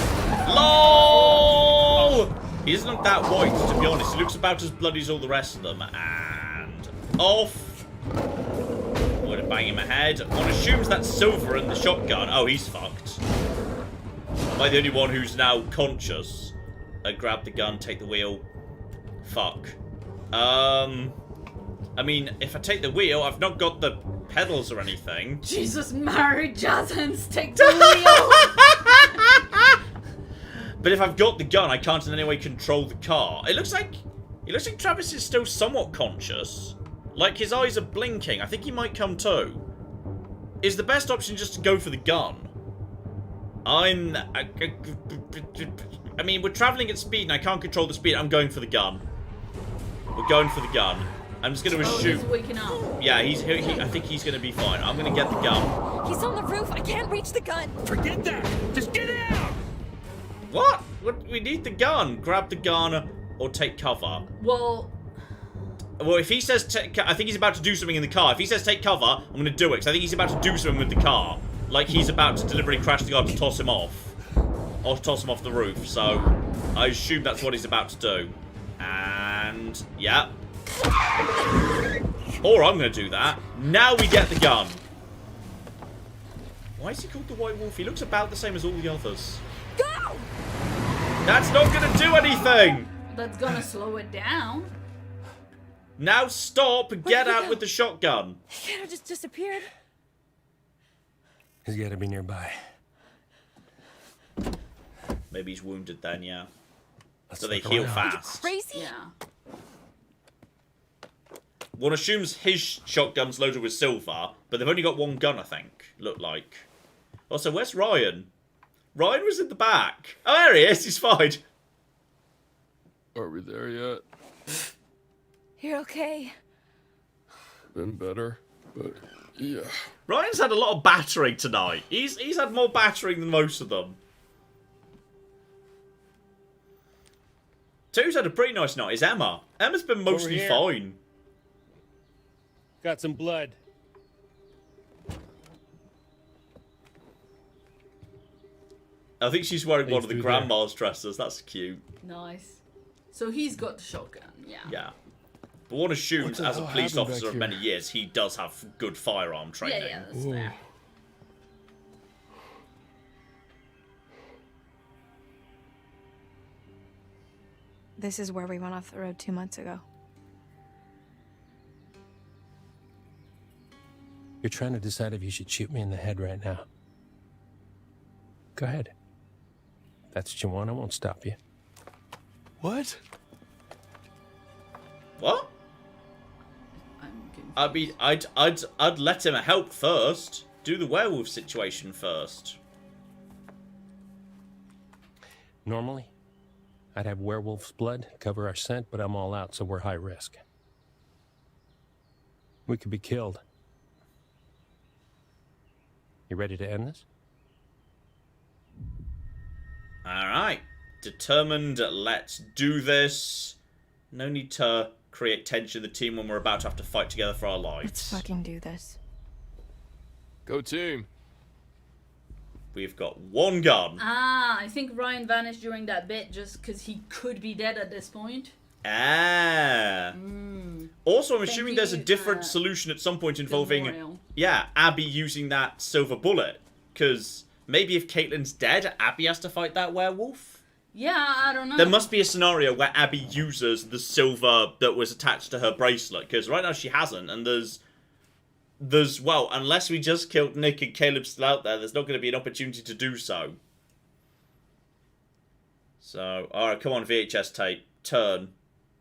S1: LOL! He doesn't look that white, to be honest. He looks about as bloody as all the rest of them. And off. Would have banged him ahead. One assumes that's Silver in the shotgun. Oh, he's fucked. Am I the only one who's now conscious? Grab the gun, take the wheel. Fuck. I mean, if I take the wheel, I've not got the pedals or anything.
S2: Jesus, Mary Jasons, take the wheel!
S1: But if I've got the gun, I can't in any way control the car. It looks like Travis is still somewhat conscious. Like, his eyes are blinking. I think he might come to. Is the best option just to go for the gun? I mean, we're traveling at speed and I can't control the speed. I'm going for the gun. We're going for the gun. I'm just going to assume...
S2: he's waking up.
S1: Yeah, I think he's going to be fine. I'm going to get the gun.
S3: He's on the roof. I can't reach the gun.
S10: Forget that. Just get out.
S1: What? We need the gun. Grab the gun or take cover.
S2: Well,
S1: if he says... I think he's about to do something in the car. If he says take cover, I'm going to do it. Because I think he's about to do something with the car. Like he's about to deliberately crash the car to toss him off. Or toss him off the roof. So, I assume that's what he's about to do. And... yeah. Or I'm going to do that. Now we get the gun. Why is he called the White Wolf? He looks about the same as all the others.
S3: Go!
S1: That's not going to do anything!
S2: that's gonna slow it down.
S1: Now stop and get out with the shotgun.
S3: He can't have just disappeared.
S15: He's got to be nearby.
S1: Maybe he's wounded then, yeah.
S15: Let's
S1: so they
S15: look
S1: heal
S15: around.
S1: fast.
S3: Crazy?
S2: Yeah.
S1: One assumes his shotgun's loaded with silver, but they've only got one gun, I think. Look like. Also, where's Ryan? Ryan was in the back. Oh, there he is. He's fine.
S4: Are we there yet?
S3: You're okay.
S4: Been better, but yeah.
S1: Ryan's had a lot of battering tonight. He's had more battering than most of them. Who's had a pretty nice night is Emma. Emma's been mostly fine.
S15: Got some blood.
S1: I think she's wearing one of the grandma's dresses. That's cute.
S2: Nice. So he's got the shotgun, yeah.
S1: Yeah. But one assumes, as a police officer of many years, he does have good firearm training.
S2: Yeah, that's fair.
S3: This is where we went off the road 2 months ago.
S15: You're trying to decide if you should shoot me in the head right now. Go ahead. If that's what you want, I won't stop you.
S4: What?
S1: What? I mean, I'd let him help first. Do the werewolf situation first.
S15: Normally, I'd have werewolf's blood cover our scent, but I'm all out, so we're high risk. We could be killed. You ready to end this?
S1: Alright. Determined, let's do this. No need to create tension in the team when we're about to have to fight together for our lives.
S3: Let's fucking do this.
S4: Go team.
S1: We've got one gun.
S2: Ah, I think Ryan vanished during that bit just because he could be dead at this point.
S1: Ah. Also, I'm assuming there's a different solution at some point involving, yeah, Abby using that silver bullet. Because maybe if Caitlin's dead, Abby has to fight that werewolf?
S2: Yeah, I don't know.
S1: There must be a scenario where Abby uses the silver that was attached to her bracelet. Because right now she hasn't, and there's, well, unless we just killed Nick and Caleb's still out there, there's not going to be an opportunity to do so. So, alright, come on, VHS tape. Turn.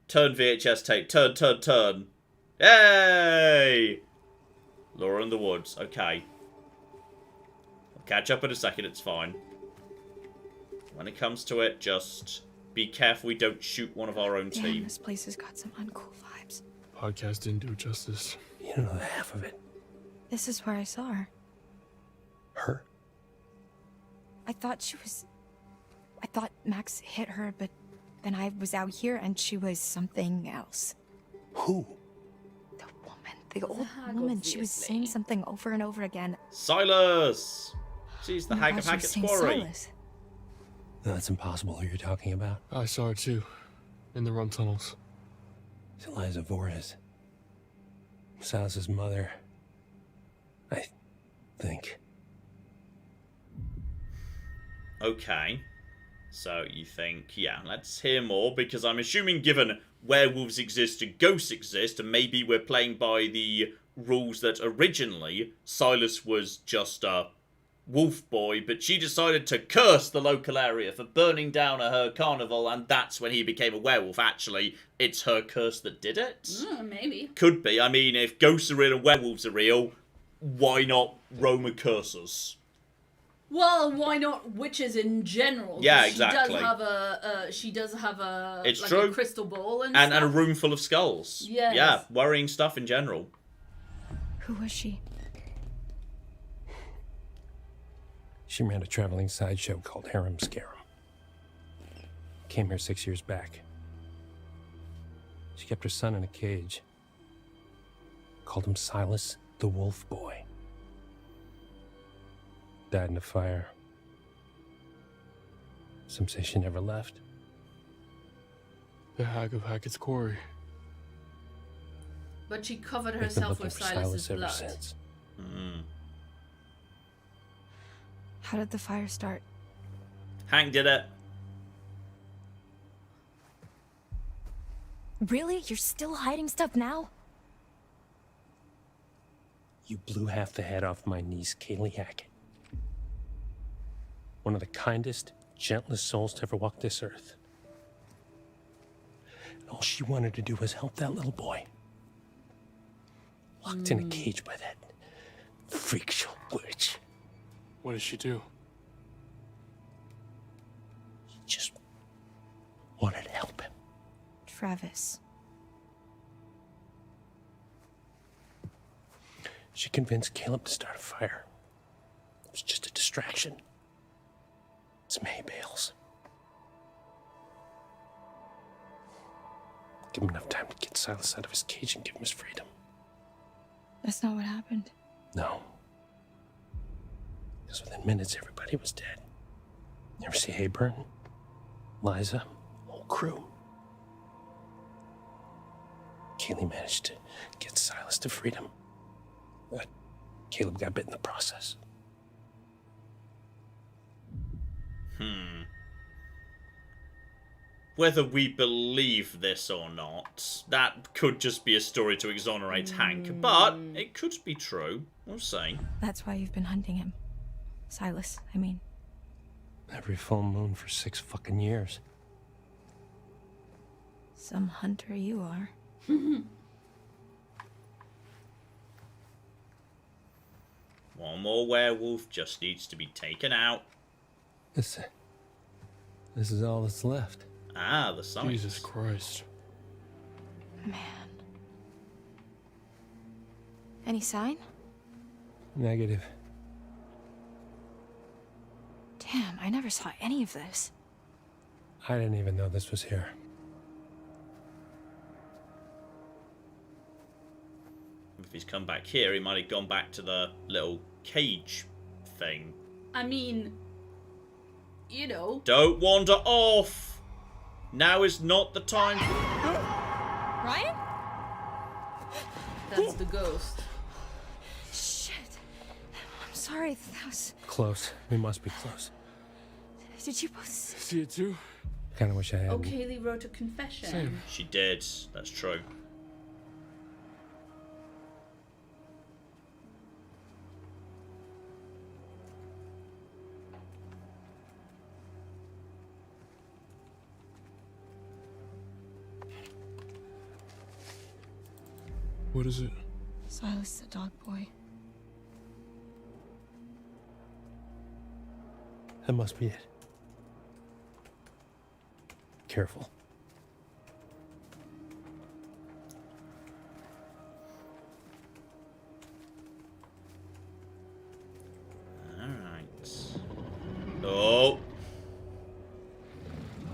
S1: Turn, VHS tape. Turn, turn, turn. Yay! Laura in the woods. Okay. I'll catch up in a second, it's fine. When it comes to it, just be careful we don't shoot one of our own
S3: Damn,
S1: team.
S3: this place has got some uncool vibes.
S4: Podcast didn't do justice.
S15: You don't know half of it.
S3: This is where I saw her. I thought Max hit her, but then I was out here and she was something else.
S15: Who?
S3: The old woman. She was saying something over and over again.
S1: Silas! She's the
S3: Oh my
S1: hag
S3: God,
S1: of
S3: she was
S1: Hackett's
S3: saying
S1: Quarry.
S3: Silas.
S15: No, that's impossible who you're talking about.
S4: I saw her too. In the run tunnels.
S15: It's Eliza Voorhees. Silas's mother. I think.
S1: Okay. So you think, yeah, let's hear more, because I'm assuming given werewolves exist and ghosts exist, and maybe we're playing by the rules that originally Silas was just a wolf boy, but she decided to curse the local area for burning down her carnival, and that's when he became a werewolf. Actually, it's her curse that did it?
S2: Maybe.
S1: Could be. I mean, if ghosts are real and werewolves are real, why not Roma curses?
S2: Well, why not witches in general?
S1: Yeah,
S2: 'Cause
S1: exactly.
S2: She does have a
S1: It's
S2: like
S1: true.
S2: a crystal ball and
S1: And
S2: stuff.
S1: a room full of skulls.
S2: Yes.
S1: Yeah, worrying stuff in general.
S3: Who was she?
S15: She ran a traveling sideshow called Harem Scarum. Came here 6 years back. She kept her son in a cage. Called him Silas the Wolf Boy. Died in a fire. Some say she never left.
S4: The hag of Hackett's Quarry.
S2: But she covered
S15: They've been
S2: herself
S15: looking
S2: with
S15: for
S2: Silas's
S15: Silas ever
S2: blood.
S15: since.
S3: How did the fire start?
S1: Hank did it.
S3: Really? You're still hiding stuff now?
S15: You blew half the head off my niece, Kaylee Hackett. One of the kindest, gentlest souls to ever walk this earth. And all she wanted to do was help that little boy. Locked in a cage by that freak show witch.
S4: What did she do?
S15: She just wanted to help him.
S3: Travis.
S15: She convinced Caleb to start a fire. It was just a distraction. Some hay bales. Give him enough time to get Silas out of his cage and give him his freedom.
S3: That's not what happened.
S15: No. Because within minutes, everybody was dead. You ever see Hayburn? Liza? Whole crew. Kaylee managed to get Silas to freedom. But Caleb got bit in the process.
S1: Whether we believe this or not, that could just be a story to exonerate Hank, but it could be true. We'll see.
S3: That's why you've been hunting him. Silas, I mean.
S15: Every full moon for 6 fucking years.
S3: Some hunter you are.
S1: One more werewolf just needs to be taken out.
S15: This is all that's left.
S1: Ah, the sign.
S4: Jesus Christ.
S3: Man. Any sign?
S15: Negative.
S3: Damn, I never saw any of this.
S15: I didn't even know this was here.
S1: If he's come back here, he might have gone back to the little cage thing.
S2: I mean, you know.
S1: Don't wander off! Now is not the time.
S3: Ryan?
S2: That's the ghost.
S3: Shit. I'm sorry, that was...
S15: Close. We must be close.
S3: Did you both
S4: see it too?
S15: Kinda wish I had.
S2: Oh, Kaylee wrote a confession.
S4: Same.
S1: She did. That's true.
S4: What is it?
S3: Silas the dog boy.
S15: That must be it. Careful.
S1: Alright. Oh,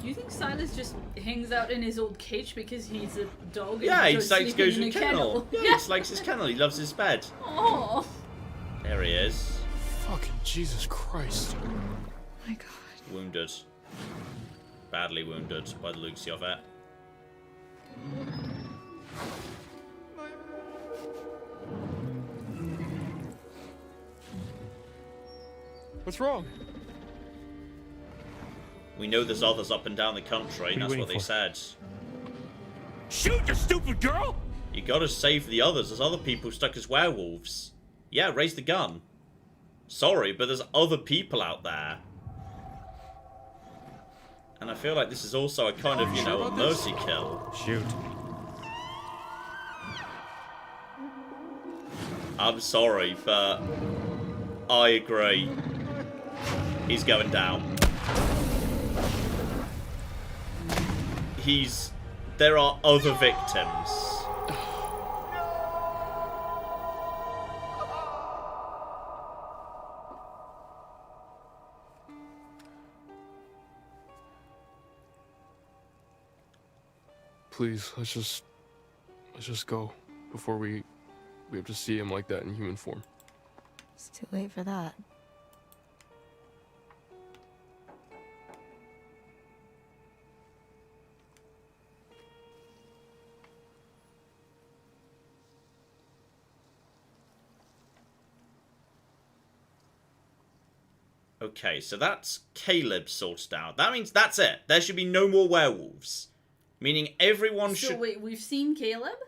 S2: Do you think Silas just hangs out in his old cage because he's a dog?
S1: Yeah,
S2: and
S1: he just likes goes
S2: in
S1: to
S2: a
S1: the kennel. Yeah, he just likes his kennel. He loves his bed.
S2: Oh.
S1: There he is.
S4: Fucking Jesus Christ.
S8: Oh my God.
S1: Wounded. Badly wounded by the looks of it.
S4: What's wrong?
S1: We know there's others up and down the country,
S4: What are
S1: and
S4: you
S1: that's what
S4: waiting
S1: they said.
S10: Shoot, you stupid girl!
S1: You gotta save the others. There's other people stuck as werewolves. Yeah, raise the gun. Sorry, but there's other people out there. And I feel like this is also a kind of, you know, a mercy kill.
S15: Shoot.
S1: I'm sorry, but I agree. He's going down. There are other victims.
S4: Please, let's just go before we have to see him like that in human form.
S5: It's too late for that.
S1: Okay, so that's Caleb sorted out. That means that's it. There should be no more werewolves. Meaning everyone should...
S2: So wait, we've seen Caleb?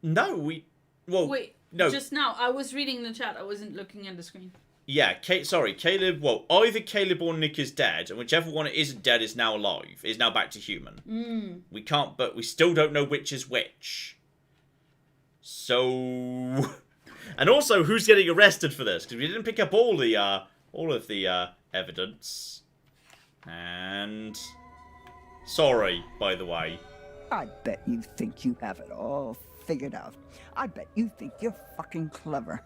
S1: No, well,
S2: wait,
S1: no.
S2: Just now, I was reading the chat. I wasn't looking at the screen.
S1: Yeah, sorry, Caleb, well, either Caleb or Nick is dead, and whichever one isn't dead is now alive, is now back to human. We can't, but we still don't know which is which. So... And also, who's getting arrested for this? Because we didn't pick up all of the evidence. And... Sorry, by the way.
S8: I bet you think you have it all figured out. I bet you think you're fucking clever.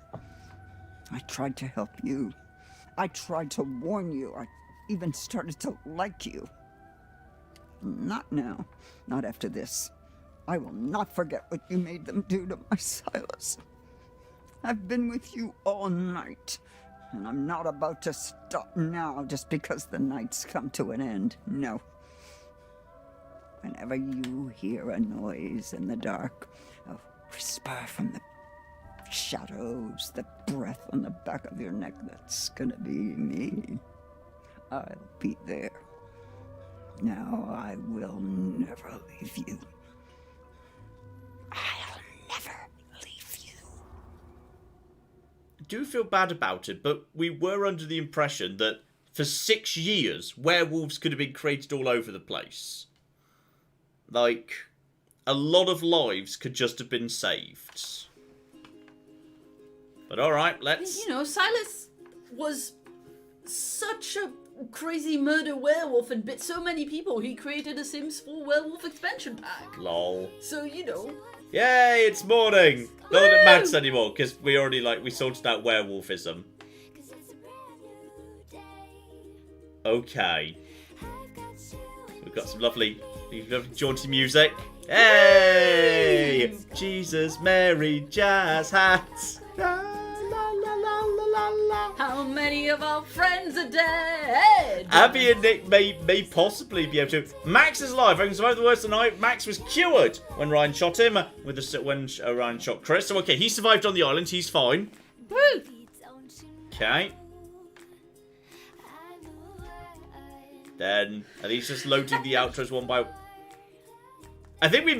S8: I tried to help you. I tried to warn you. I even started to like you. Not now. Not after this. I will not forget what you made them do to my Silas. I've been with you all night. And I'm not about to stop now just because the night's come to an end. No. Whenever you hear a noise in the dark, a whisper from the shadows, the breath on the back of your neck, that's gonna be me. I'll be there. Now I will never leave you. I'll never leave you.
S1: I do feel bad about it, but we were under the impression that for 6 years, werewolves could have been created all over the place. Like, a lot of lives could just have been saved. But alright, let's...
S2: You know, Silas was such a crazy murder werewolf and bit so many people, he created a Sims 4 werewolf expansion pack.
S1: Lol.
S2: So, you know...
S1: Yay, it's morning! Not that it matters anymore, because we already, we sorted out werewolfism. Okay. We've got some lovely jaunty music. Hey! Jesus, Mary, jazz hats. La, la, la, la, la, la.
S2: How many of our friends are dead?
S1: Abby and Nick may possibly be able to. Max is alive. I can survive the worst of the night. Max was cured when Ryan shot him. When Ryan shot Chris. So okay, he survived on the island. He's fine.
S2: Woo!
S1: Okay. Then and he's just loading the outros one by. I think we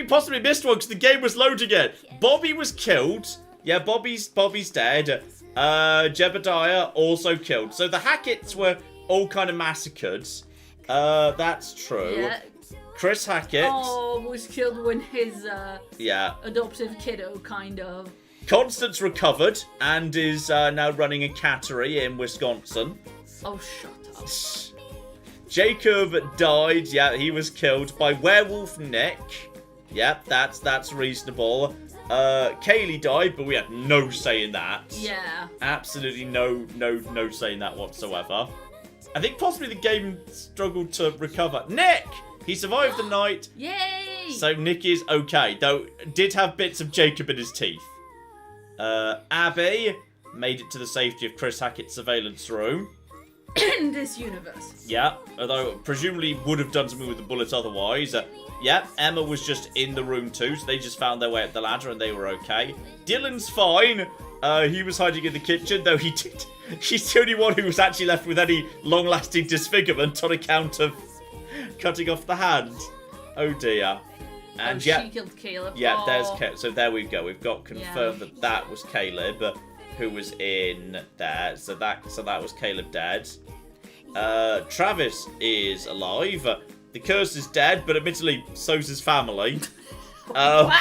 S1: possibly missed one because the game was loading it. Bobby was killed. Yeah, Bobby's dead. Jebediah also killed. So the Hackett's were all kind of massacred. That's true.
S2: Yeah.
S1: Chris Hackett.
S2: Oh, was killed when his
S1: yeah,
S2: adoptive kiddo kind of.
S1: Constance recovered and is now running a cattery in Wisconsin.
S2: Oh, shut up.
S1: Jacob died. Yeah, he was killed by Werewolf Nick. Yep, that's reasonable. Kaylee died, but we had no say in that.
S2: Yeah.
S1: Absolutely no say in that whatsoever. I think possibly the game struggled to recover. Nick! He survived the night.
S2: Yay!
S1: So Nick is okay, though did have bits of Jacob in his teeth. Abby made it to the safety of Chris Hackett's surveillance room.
S2: In this universe.
S1: Yeah, although presumably would have done something with the bullet otherwise. Yeah, Emma was just in the room too, so they just found their way up the ladder and they were okay. Dylan's fine. He was hiding in the kitchen, though he's the only one who was actually left with any long-lasting disfigurement on account of cutting off the hand. Oh dear. And
S2: she killed Caleb.
S1: Yeah, there's Caleb. So there we go. We've got confirmed that was Caleb who was in there. So that was Caleb dead. Travis is alive. The curse is dead, but admittedly, so's his family.
S2: Wow!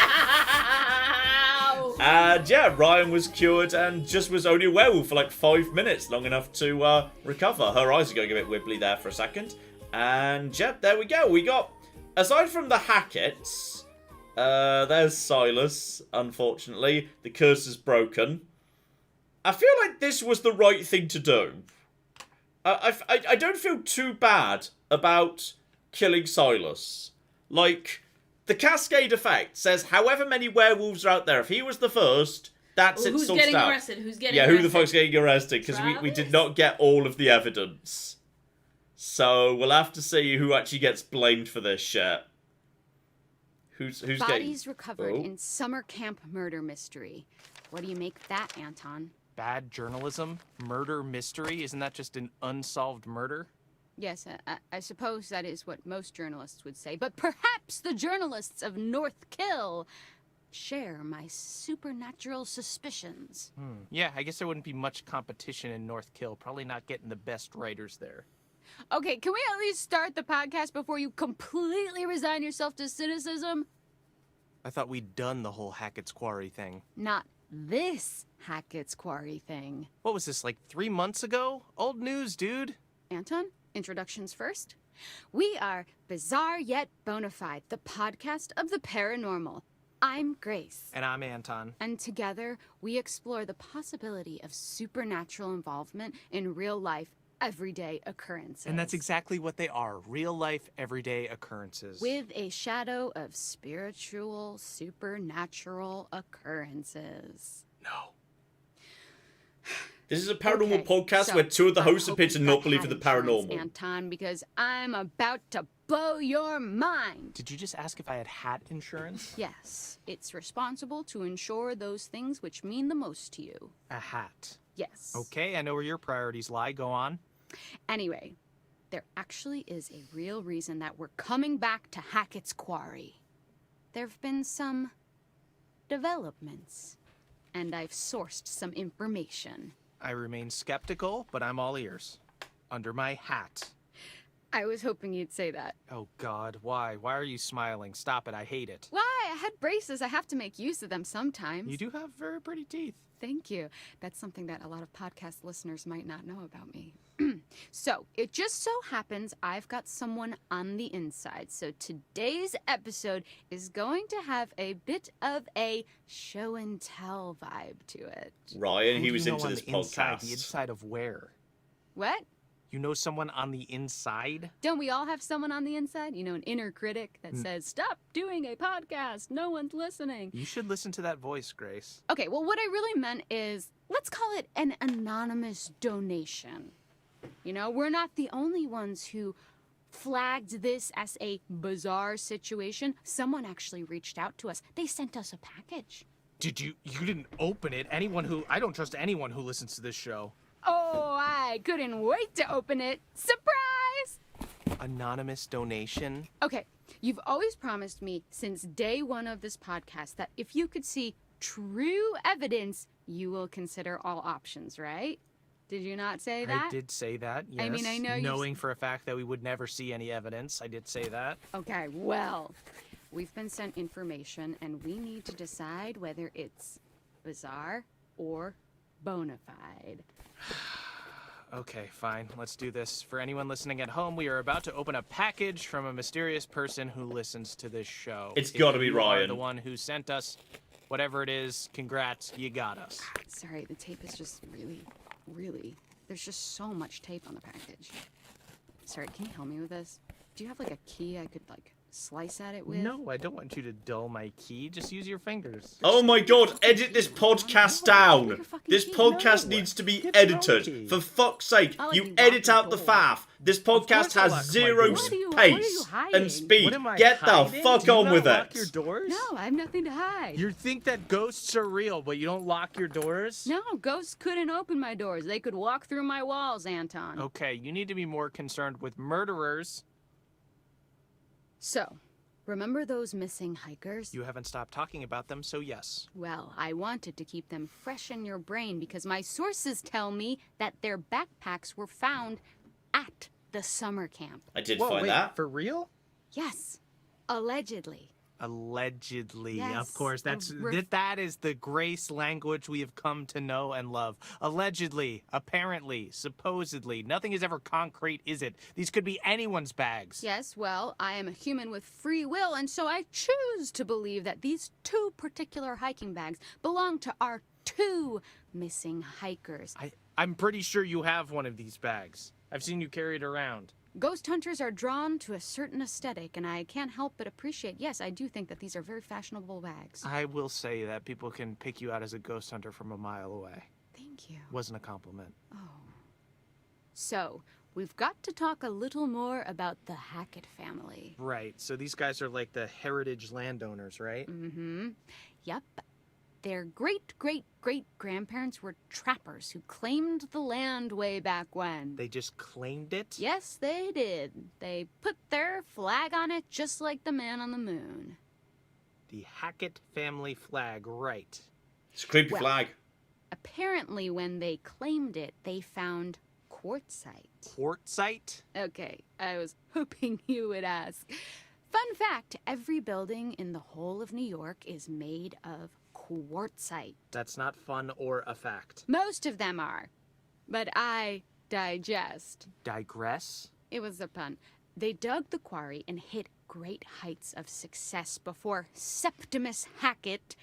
S1: And yeah, Ryan was cured and just was only a werewolf for like 5 minutes, long enough to recover. Her eyes are going a bit wibbly there for a second. And yeah, there we go. We got, aside from the Hacketts, there's Silas, unfortunately. The curse is broken. I feel like this was the right thing to do. I don't feel too bad about killing Silas. Like, the cascade effect says however many werewolves are out there, if he was the first, that's it sorted out.
S2: Who's getting arrested? Who's getting
S1: arrested? Yeah, who the fuck's getting arrested? Because we did not get all of the evidence. So we'll have to see who actually gets blamed for this shit. Who's getting...
S16: Bodies recovered in summer camp murder mystery. What do you make of that, Anton?
S17: Bad journalism? Murder mystery? Isn't that just an unsolved murder?
S16: Yes, I suppose that is what most journalists would say, but perhaps the journalists of North Kill share my supernatural suspicions.
S17: Yeah, I guess there wouldn't be much competition in North Kill. Probably not getting the best writers there.
S16: Okay, can we at least start the podcast before you completely resign yourself to cynicism?
S17: I thought we'd done the whole Hackett's Quarry thing.
S16: Not this Hackett's Quarry thing.
S17: What was this, like 3 months ago? Old news, dude.
S16: Anton, introductions first. We are Bizarre Yet Bonafide, the podcast of the paranormal. I'm Grace.
S17: And I'm Anton.
S16: And together, we explore the possibility of supernatural involvement in real life, everyday occurrences.
S17: And that's exactly what they are. Real life, everyday occurrences.
S16: With a shadow of spiritual, supernatural occurrences.
S17: No.
S1: This is a paranormal podcast where two of the hosts appear to not believe in the paranormal.
S16: Anton, because I'm about to blow your mind.
S17: Did you just ask if I had hat insurance?
S16: Yes. It's responsible to insure those things which mean the most to you.
S17: A hat.
S16: Yes.
S17: Okay, I know where your priorities lie. Go on.
S16: Anyway, there actually is a real reason that we're coming back to Hackett's Quarry. There have been some developments, and I've sourced some information.
S17: I remain skeptical, but I'm all ears. Under my hat.
S16: I was hoping you'd say that.
S17: Oh, God, why? Why are you smiling? Stop it, I hate it.
S16: Why? I had braces. I have to make use of them sometimes.
S17: You do have very pretty teeth.
S16: Thank you. That's something that a lot of podcast listeners might not know about me. So, it just so happens I've got someone on the inside. So today's episode is going to have a bit of a show and tell vibe to it.
S1: Ryan, he was into this
S17: podcast. The inside of where?
S16: What?
S17: You know someone on the inside?
S16: Don't we all have someone on the inside? You know, an inner critic that says, stop doing a podcast. No one's listening.
S17: You should listen to that voice, Grace.
S16: Okay, well, what I really meant is, let's call it an anonymous donation. You know, we're not the only ones who flagged this as a bizarre situation. Someone actually reached out to us. They sent us a package.
S17: Did you didn't open it? I don't trust anyone who listens to this show.
S16: Oh, I couldn't wait to open it. Surprise!
S17: Anonymous donation?
S16: Okay, you've always promised me since day one of this podcast that if you could see true evidence, you will consider all options, right? Did you not say that?
S17: I did say that, yes.
S16: I mean, I know
S17: knowing for a fact that we would never see any evidence, I did say that.
S16: Okay, well, we've been sent information, and we need to decide whether it's bizarre or bona fide.
S17: Okay, fine. Let's do this. For anyone listening at home, we are about to open a package from a mysterious person who listens to this show.
S1: It's gotta be Ryan.
S17: You are the one who sent us whatever it is. Congrats, you got us.
S16: Sorry, the tape is just really, there's just so much tape on the package. Sorry, can you help me with this? Do you have like a key I could like slice at it with?
S17: No, I don't want you to dull my key. Just use your fingers.
S1: Oh my god, edit this podcast down. This podcast needs to be edited. For fuck's sake, you edit out the faff. This podcast has zero pace and speed. Get the fuck on with
S17: lock
S1: it.
S17: your doors?
S16: No, I have nothing to hide.
S17: You think that ghosts are real, but you don't lock your doors?
S16: No, ghosts couldn't open my doors. They could walk through my walls, Anton.
S17: Okay, you need to be more concerned with murderers.
S16: So, remember those missing hikers?
S17: You haven't stopped talking about them, so yes.
S16: Well, I wanted to keep them fresh in your brain because my sources tell me that their backpacks were found at the summer camp.
S1: I did
S17: Whoa,
S1: find
S17: wait,
S1: that.
S17: For real?
S16: Yes, allegedly.
S17: Allegedly,
S16: Yes,
S17: of course. That is the grace language we have come to know and love. Allegedly, apparently, supposedly. Nothing is ever concrete, is it? These could be anyone's bags.
S16: Yes, well, I am a human with free will, and so I choose to believe that these 2 particular hiking bags belong to our 2 missing hikers.
S17: I'm pretty sure you have one of these bags. I've seen you carry it around.
S16: Ghost hunters are drawn to a certain aesthetic, and I can't help but appreciate, yes, I do think that these are very fashionable bags.
S17: I will say that people can pick you out as a ghost hunter from a mile away.
S16: Thank you.
S17: Wasn't a compliment.
S16: Oh. So, we've got to talk a little more about the Hackett family.
S17: Right, so these guys are like the heritage landowners, right?
S16: Mm-hmm. Yep. Their great-great-great-grandparents were trappers who claimed the land way back when.
S17: They just claimed it?
S16: Yes, they did. They put their flag on it just like the man on the moon.
S17: The Hackett family flag, right.
S1: It's a creepy flag.
S16: Apparently, when they claimed it, they found quartzite.
S17: Quartzite?
S16: Okay, I was hoping you would ask. Fun fact, every building in the whole of New York is made of quartzite.
S17: That's not fun or a fact.
S16: Most of them are. But I digest.
S17: Digress?
S16: It was a pun. They dug the quarry and hit great heights of success before Septimus Hackett,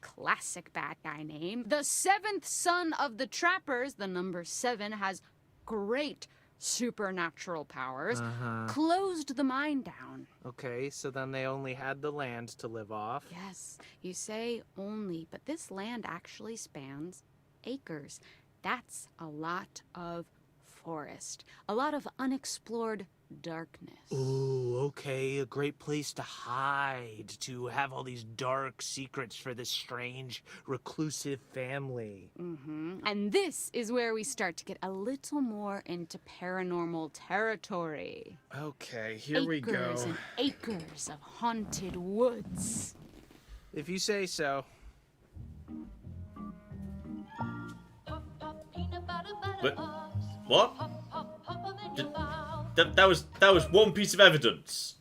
S16: classic bad guy name, the 7th son of the trappers, the number 7, has great supernatural powers, closed the mine down.
S17: Okay, so then they only had the land to live off.
S16: Yes, you say only, but this land actually spans acres. That's a lot of forest, a lot of unexplored darkness.
S17: Ooh, okay, a great place to hide, to have all these dark secrets for this strange, reclusive family.
S16: And this is where we start to get a little more into paranormal territory.
S17: Okay, here we go.
S16: Acres and acres of haunted woods.
S17: If you say so.
S1: But, what? That was one piece of evidence.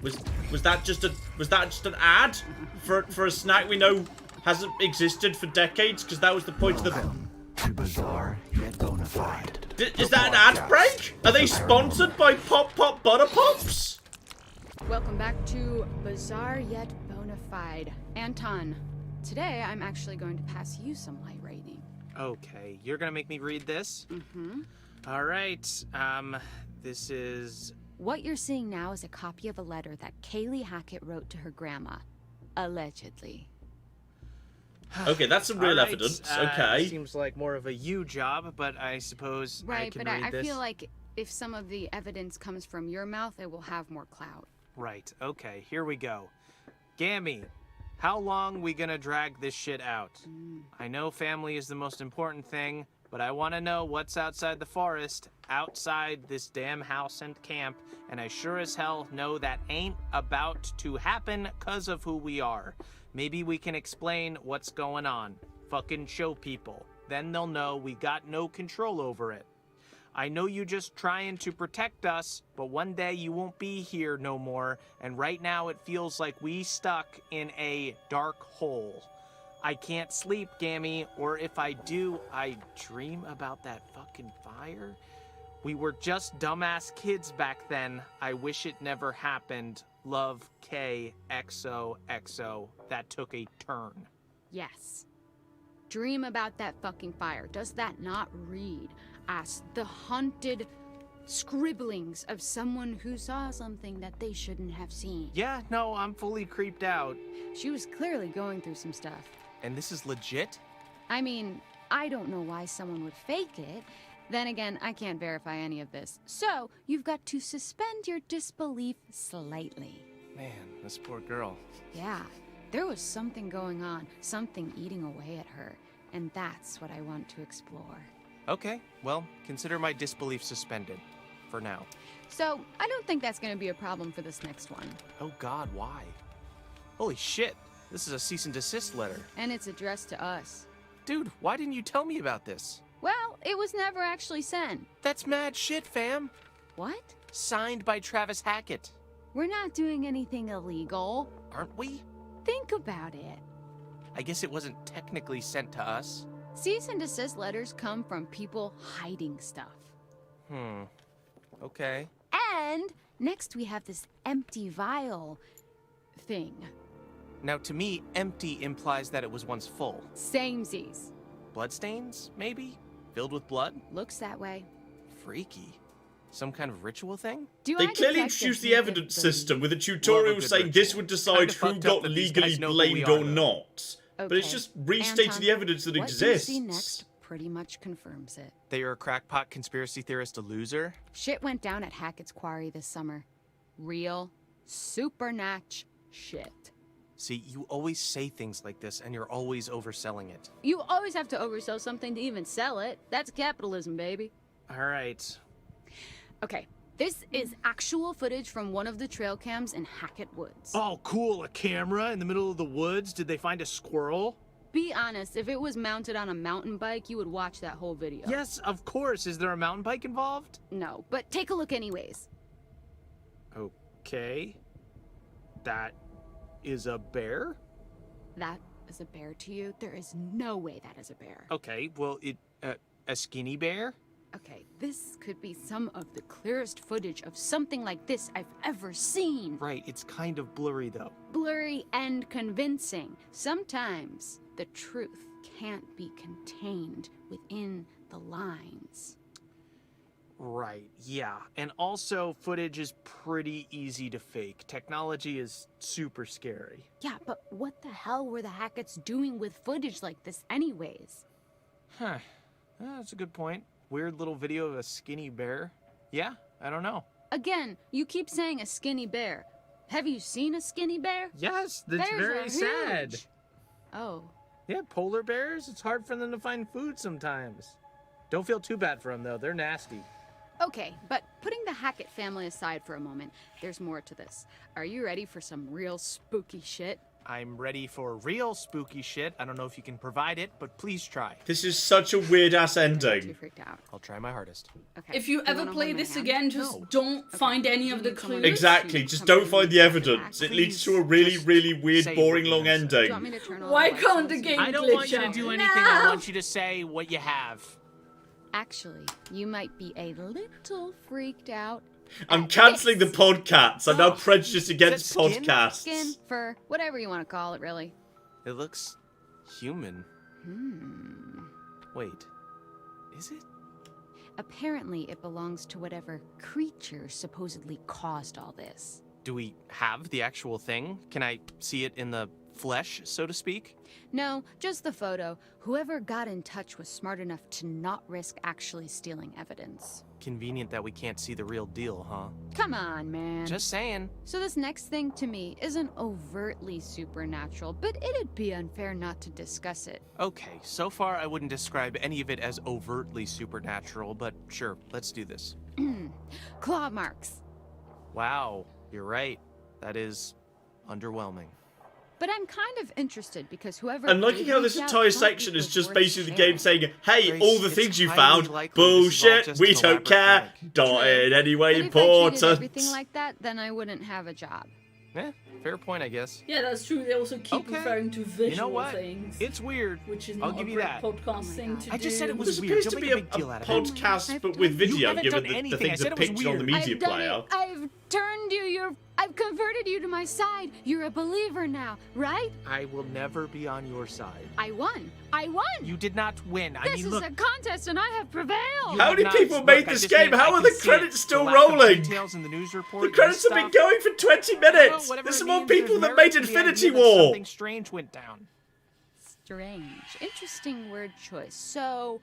S1: Was that just an ad for a snack we know hasn't existed for decades? Because that was the point of the.
S12: Bizarre yet bona fide.
S1: Is that an ad break? Are they sponsored by Pop Pop Butter Pops?
S16: Welcome back to Bizarre Yet Bona Fide. Anton, today I'm actually going to pass you some light rating.
S17: Okay, you're gonna make me read this? All right, this is...
S16: What you're seeing now is a copy of a letter that Kaylee Hackett wrote to her grandma. Allegedly.
S1: Okay, that's some real
S17: All right,
S1: evidence. Okay.
S17: Seems like more of a you job, but I suppose I can
S16: but
S17: read
S16: I
S17: this.
S16: feel like if some of the evidence comes from your mouth, it will have more clout.
S17: Right, okay, here we go. Gammy, how long we gonna drag this shit out? I know family is the most important thing, but I want to know what's outside the forest, outside this damn house and camp, and I sure as hell know that ain't about to happen 'cause of who we are. Maybe we can explain what's going on. Fucking show people. Then they'll know we got no control over it. I know you just trying to protect us, but one day you won't be here no more, and right now it feels like we stuck in a dark hole. I can't sleep, Gammy, or if I do, I dream about that fucking fire. We were just dumbass kids back then. I wish it never happened. Love, K, XOXO. That took a turn.
S16: Yes. Dream about that fucking fire. Does that not read as the haunted Scribblings of someone who saw something that they shouldn't have seen.
S17: Yeah, no, I'm fully creeped out.
S16: She was clearly going through some stuff.
S17: And this is legit?
S16: I mean, I don't know why someone would fake it. Then again, I can't verify any of this. So, you've got to suspend your disbelief slightly.
S17: Man, this poor girl.
S16: Yeah, there was something going on, something eating away at her. And that's what I want to explore.
S17: Okay, well, consider my disbelief suspended. For now.
S16: So, I don't think that's going to be a problem for this next one.
S17: Oh god, why? Holy shit, this is a cease and desist letter.
S16: And it's addressed to us.
S17: Dude, why didn't you tell me about this?
S16: Well, it was never actually sent.
S17: That's mad shit, fam.
S16: What?
S17: Signed by Travis Hackett.
S16: We're not doing anything illegal.
S17: Aren't we?
S16: Think about it.
S17: I guess it wasn't technically sent to us.
S16: Cease and desist letters come from people hiding stuff.
S17: Okay.
S16: And next we have this empty vial thing.
S17: Now, to me, empty implies that it was once full.
S16: Samesies.
S17: Bloodstains, maybe? Filled with blood?
S16: Looks that way.
S17: Freaky. Some kind of ritual thing?
S1: They clearly introduced the evidence system with a tutorial saying this would decide who got legally blamed or not.
S16: Okay.
S1: But it's just restating
S16: Anton,
S1: the evidence that
S16: what
S1: exists.
S16: you see next pretty much confirms it.
S17: That you're a crackpot conspiracy theorist, a loser?
S16: Shit went down at Hackett's Quarry this summer. Real, supernatch shit.
S17: See, you always say things like this, and you're always overselling it.
S16: You always have to oversell something to even sell it. That's capitalism, baby.
S17: Alright.
S16: Okay, this is actual footage from one of the trail cams in Hackett Woods.
S10: Oh, cool. A camera in the middle of the woods. Did they find a squirrel?
S16: Be honest, if it was mounted on a mountain bike, you would watch that whole video.
S17: Yes, of course. Is there a mountain bike involved?
S16: No, but take a look anyways.
S17: Okay. That is a bear?
S16: That is a bear to you? There is no way that is a bear.
S17: Okay, well, a skinny bear?
S16: Okay, this could be some of the clearest footage of something like this I've ever seen.
S17: Right, it's kind of blurry, though.
S16: Blurry and convincing. Sometimes the truth can't be contained within the lines.
S17: Right, yeah. And also, footage is pretty easy to fake. Technology is super scary.
S16: Yeah, but what the hell were the Hacketts doing with footage like this anyways?
S17: Huh. That's a good point. Weird little video of a skinny bear? Yeah, I don't know.
S16: Again, you keep saying a skinny bear. Have you seen a skinny bear?
S17: Yes, that's
S16: Bears
S17: very
S16: are
S17: sad.
S16: huge. Oh.
S17: Yeah, polar bears, it's hard for them to find food sometimes. Don't feel too bad for them, though. They're nasty.
S16: Okay, but putting the Hackett family aside for a moment, there's more to this. Are you ready for some real spooky shit?
S17: I'm ready for real spooky shit. I don't know if you can provide it, but please try.
S1: This is such a weird-ass ending.
S16: Too freaked out.
S17: I'll try my hardest.
S16: Okay.
S2: If you ever play this again, just don't find any of the clues.
S1: Exactly, just don't find the evidence. It leads to a really, really weird, boring, long ending.
S2: Why can't the game glitch out?
S17: I don't want you to do anything. I want you to say what you have.
S16: Actually, you might be a little freaked out.
S1: I'm cancelling the podcasts. I'm now prejudiced against podcasts.
S16: Skin, fur, whatever you want to call it, really.
S17: It looks human. Wait, is it?
S16: Apparently, it belongs to whatever creature supposedly caused all this.
S17: Do we have the actual thing? Can I see it in the flesh, so to speak?
S16: No, just the photo. Whoever got in touch was smart enough to not risk actually stealing evidence.
S17: Convenient that we can't see the real deal, huh?
S16: Come on, man.
S17: Just saying.
S16: So this next thing to me isn't overtly supernatural, but it'd be unfair not to discuss it.
S17: Okay, so far I wouldn't describe any of it as overtly supernatural, but sure, let's do this.
S16: Claw marks.
S17: Wow, you're right. That is underwhelming.
S16: But I'm kind of interested because whoever...
S1: I'm liking how this entire section is just basically the game saying, hey, all the things you found, bullshit, we don't care, not in any way
S16: But if I treated
S1: important.
S16: everything like that, then I wouldn't have a job.
S17: Eh, Fair point, I guess.
S2: Yeah, that's true. They also keep referring to visual
S17: You know what?
S2: things.
S17: It's weird.
S2: Which is
S17: I'll
S2: not
S17: give
S2: a
S17: you
S2: great
S17: that.
S2: podcast thing to do.
S17: I just said it was
S1: There's
S17: weird.
S1: supposed to
S17: Don't
S1: be
S17: make
S1: a
S17: a big deal out of it.
S1: podcast, but with video,
S17: haven't
S1: given
S17: done
S1: the things
S17: anything. I
S1: are
S17: said it was
S1: pictured on the
S17: weird.
S1: media
S16: I've done
S1: player.
S16: it. I've turned you. I've converted you to my side. You're a believer now, right?
S17: I will never be on your side.
S16: I won. I won.
S17: You did not win. I
S16: This
S17: mean,
S16: is
S17: look.
S16: a contest, and I have prevailed.
S1: How many people made this game? How are the credits still rolling?
S17: Details in the news report.
S1: The credits have been going for 20 minutes. There's some more people that made Infinity War.
S17: Something strange went down.
S16: Strange. Interesting word choice. So,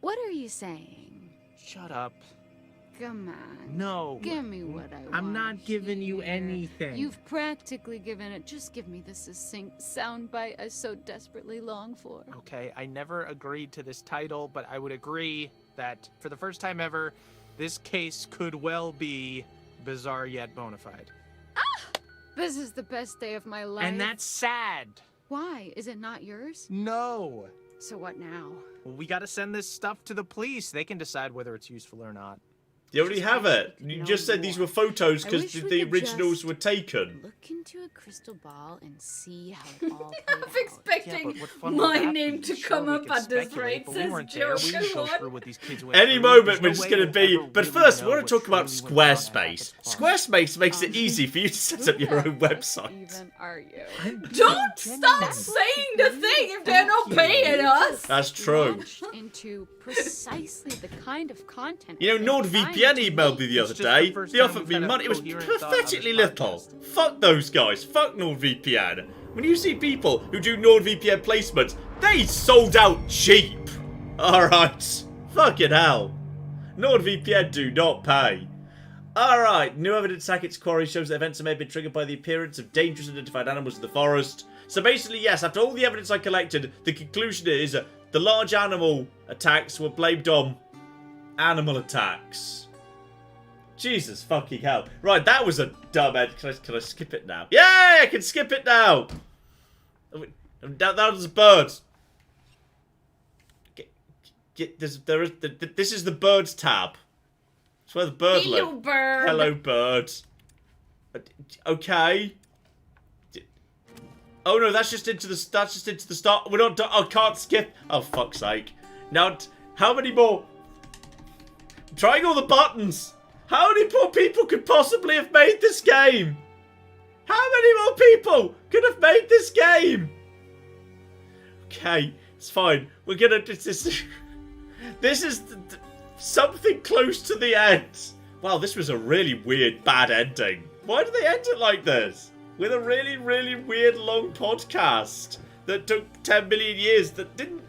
S16: what are you saying?
S17: Shut up.
S16: Come on.
S17: No.
S16: Give me what I want.
S17: I'm not giving you anything.
S16: You've practically given it. Just give me the succinct soundbite I so desperately long for.
S17: Okay, I never agreed to this title, but I would agree that for the first time ever, this case could well be bizarre yet bona fide.
S16: This is the best day of my life.
S17: And that's sad.
S16: Why? Is it not yours?
S17: No.
S16: So what now?
S17: Well, we gotta send this stuff to the police. They can decide whether it's useful or not.
S1: You already have it. You just said these were photos because the originals were taken.
S16: Look into a crystal ball and see how it all played
S2: I'm expecting
S17: would
S2: my
S17: that
S2: name
S17: be?
S2: to
S17: Sure,
S2: come
S17: we
S2: up
S17: could
S2: at this
S17: speculate,
S2: rate,
S17: but we
S2: says
S17: weren't there.
S2: Joe.
S17: We didn't go
S2: Come
S17: through
S2: on.
S17: what these kids went
S1: Any
S17: through.
S1: moment
S17: There's
S1: we're
S17: no
S1: just
S17: way
S1: going to
S17: we'll
S1: be...
S17: ever
S1: But
S17: really
S1: first,
S17: know
S1: we want to
S17: what
S1: talk about
S17: truly went on at
S1: Squarespace.
S17: Apple's
S1: Squarespace makes it easy for you to set up your own website.
S16: Even are you?
S2: Don't stop saying the thing if they're not paying us.
S1: That's true.
S16: Launched into precisely the kind of content.
S1: You know, NordVPN emailed me the other day. They offered me money. It was pathetically little. Fuck those guys. Fuck NordVPN. When you see people who do NordVPN placements, they sold out cheap. Alright. Fucking hell. NordVPN do not pay. Alright. New evidence Hackett's Quarry shows that events may have been triggered by the appearance of dangerous identified animals in the forest. So basically, yes, after all the evidence I collected, the conclusion is the large animal attacks were blamed on animal attacks. Jesus fucking hell. Right, that was a dumb end. Can I skip it now? Yay, I can skip it now. That was a bird. This is the birds tab. It's where the bird lives.
S2: Hello, bird.
S1: Hello, bird. Okay. Oh no, that's just into the start. We're not done. I can't skip. Oh fuck's sake. Now, how many more? I'm trying all the buttons. How many more people could possibly have made this game? How many more people could have made this game? Okay, it's fine. We're gonna. This is something close to the end. Wow, this was a really weird, bad ending. Why did they end it like this? With a really, really weird long podcast that took 10 million years that didn't...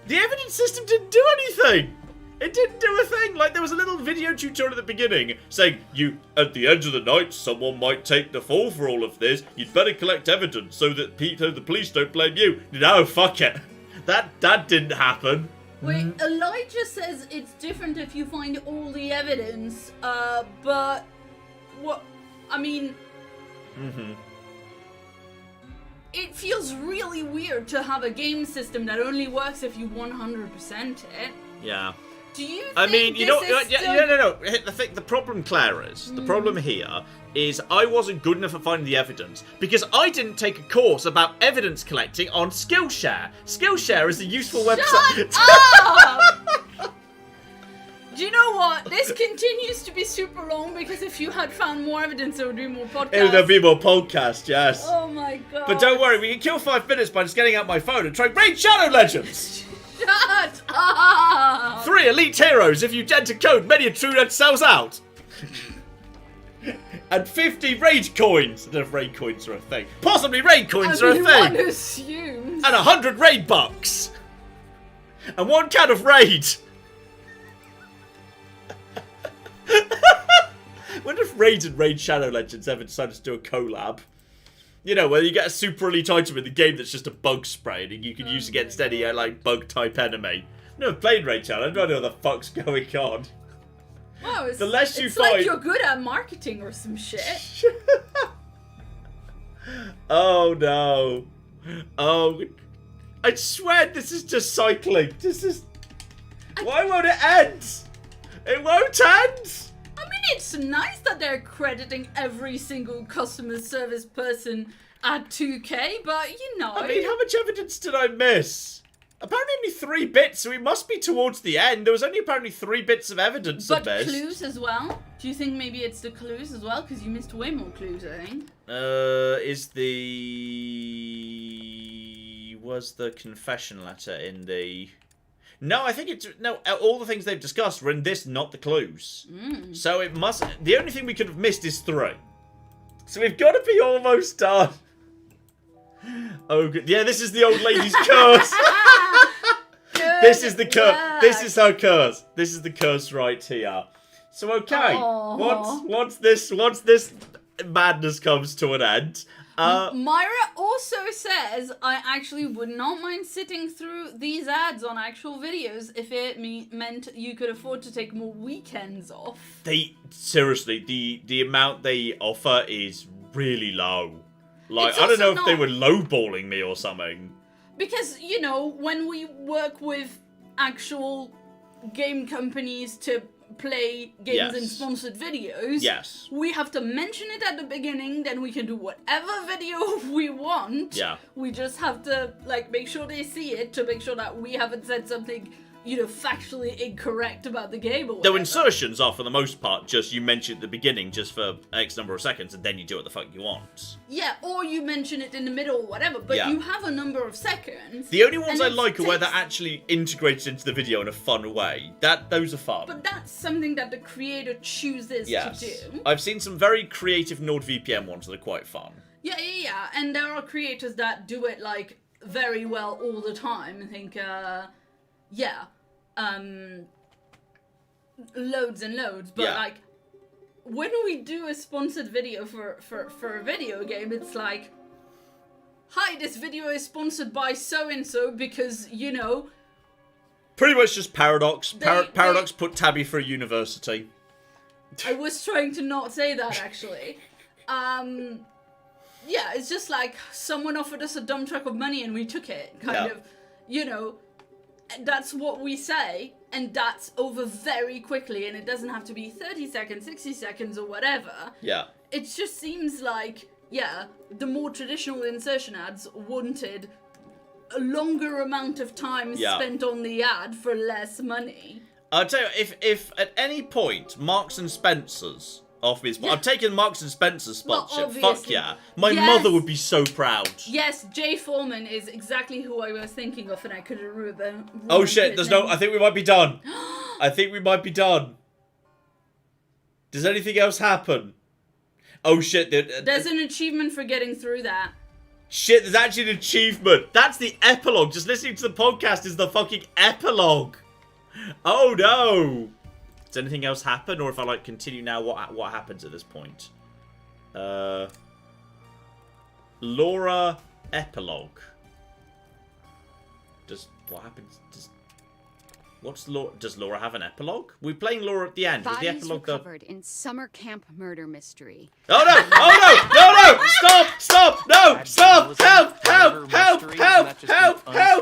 S1: The evidence system didn't do anything! It didn't do a thing! Like, there was a little video tutorial at the beginning saying, at the end of the night, someone might take the fall for all of this. You'd better collect evidence so that the police don't blame you. No, fuck it. That didn't happen.
S2: Wait, Elijah says it's different if you find all the evidence, but... What... I mean... It feels really weird to have a game system that only works if you 100% it.
S1: Yeah.
S2: Do you think
S1: I mean, you know,
S2: still...
S1: no. The problem, Claire, is the problem here is I wasn't good enough at finding the evidence because I didn't take a course about evidence collecting on Skillshare. Skillshare is a useful website.
S2: Up! Do you know what? This continues to be super long because if you had found more evidence, there would be more podcasts.
S1: There'll be more podcasts, yes.
S2: Oh my god.
S1: But don't worry, we can kill 5 minutes by just getting out my phone and try Raid Shadow Legends!
S2: Shut up!
S1: 3 elite heroes if you enter code many a true red sells out. And 50 raid coins. I don't know if raid coins are a thing. Possibly raid coins are a thing.
S2: Everyone assumes.
S1: And 100 raid bucks. And 1 can of raid. I wonder if Raid and Raid Shadow Legends ever decided to do a collab. You know, where you get a super elite item in the game that's just a bug spray and you can use against any, like, bug-type enemy. I've never played Raid Shadow, I don't know what the fuck's going on.
S2: Wow, it's,
S1: the less you
S2: it's
S1: find...
S2: like you're good at marketing or some shit.
S1: Oh, no. Oh, I swear this is just cycling. This is... Why won't it end? It won't end!
S2: I mean, it's nice that they're crediting every single customer service person at 2K, but you know.
S1: I mean, how much evidence did I miss? Apparently only 3 bits, so we must be towards the end. There was only apparently 3 bits of evidence
S2: But
S1: I missed.
S2: clues as well? Do you think maybe it's the clues as well? Because you missed way more clues, I think.
S1: Was the confession letter in the... No, I think it's... No, all the things they've discussed were in this, not the clues. So it must... The only thing we could have missed is 3. So we've got to be almost done. Oh, good. Yeah, this is the old lady's curse. This is the curse. This is her curse. This is the curse right here. So okay, once this madness comes to an end,
S2: Myra also says, I actually would not mind sitting through these ads on actual videos if it meant you could afford to take more weekends off.
S1: Seriously, the amount they offer is really low. Like, I don't know if they were lowballing me or something.
S2: Because, you know, when we work with actual game companies to play games in sponsored videos, we have to mention it at the beginning, then we can do whatever video we want.
S1: Yeah.
S2: We just have to, like, make sure they see it to make sure that we haven't said something, you know, factually incorrect about the game or whatever.
S1: Though insertions are, for the most part, just you mention at the beginning just for X number of seconds, and then you do what the fuck you want.
S2: Yeah, or you mention it in the middle or whatever, but you have a number of seconds.
S1: The only ones I like are where they're actually integrated into the video in a fun way. Those are fun.
S2: But that's something that the creator chooses to do.
S1: I've seen some very creative NordVPN ones that are quite fun.
S2: Yeah. And there are creators that do it, like, very well all the time. I think, loads and loads, but like when we do a sponsored video for a video game, it's like, hi, this video is sponsored by so and so because, you know,
S1: pretty much just Paradox. Paradox put Tabby for a university.
S2: I was trying to not say that actually. Yeah, it's just like someone offered us a dump truck of money and we took it, kind of, you know. That's what we say, and that's over very quickly, and it doesn't have to be 30 seconds, 60 seconds, or whatever.
S1: Yeah.
S2: It just seems like, the more traditional insertion ads wanted a longer amount of time spent on the ad for less money.
S1: I'll tell you, if at any point Marks and Spencer's offer me, I'm taking Marks and Spencer's sponsorship.
S2: Well,
S1: fuck yeah. My mother would be so proud.
S2: Yes, Jay Foreman is exactly who I was thinking of, and I couldn't remember.
S1: Oh shit, there's no... I think we might be done. I think we might be done. Does anything else happen? Oh shit.
S2: There's an achievement for getting through that.
S1: Shit, there's actually an achievement. That's the epilogue. Just listening to the podcast is the fucking epilogue. Oh no. Does anything else happen? Or if I, like, continue now, what happens at this point? Laura epilogue. What happens? Does Laura have an epilogue? We're playing Laura at the end. Was the epilogue
S16: recovered in summer camp murder mystery.
S1: Oh no! Oh no! No! Stop! No! Stop! Help!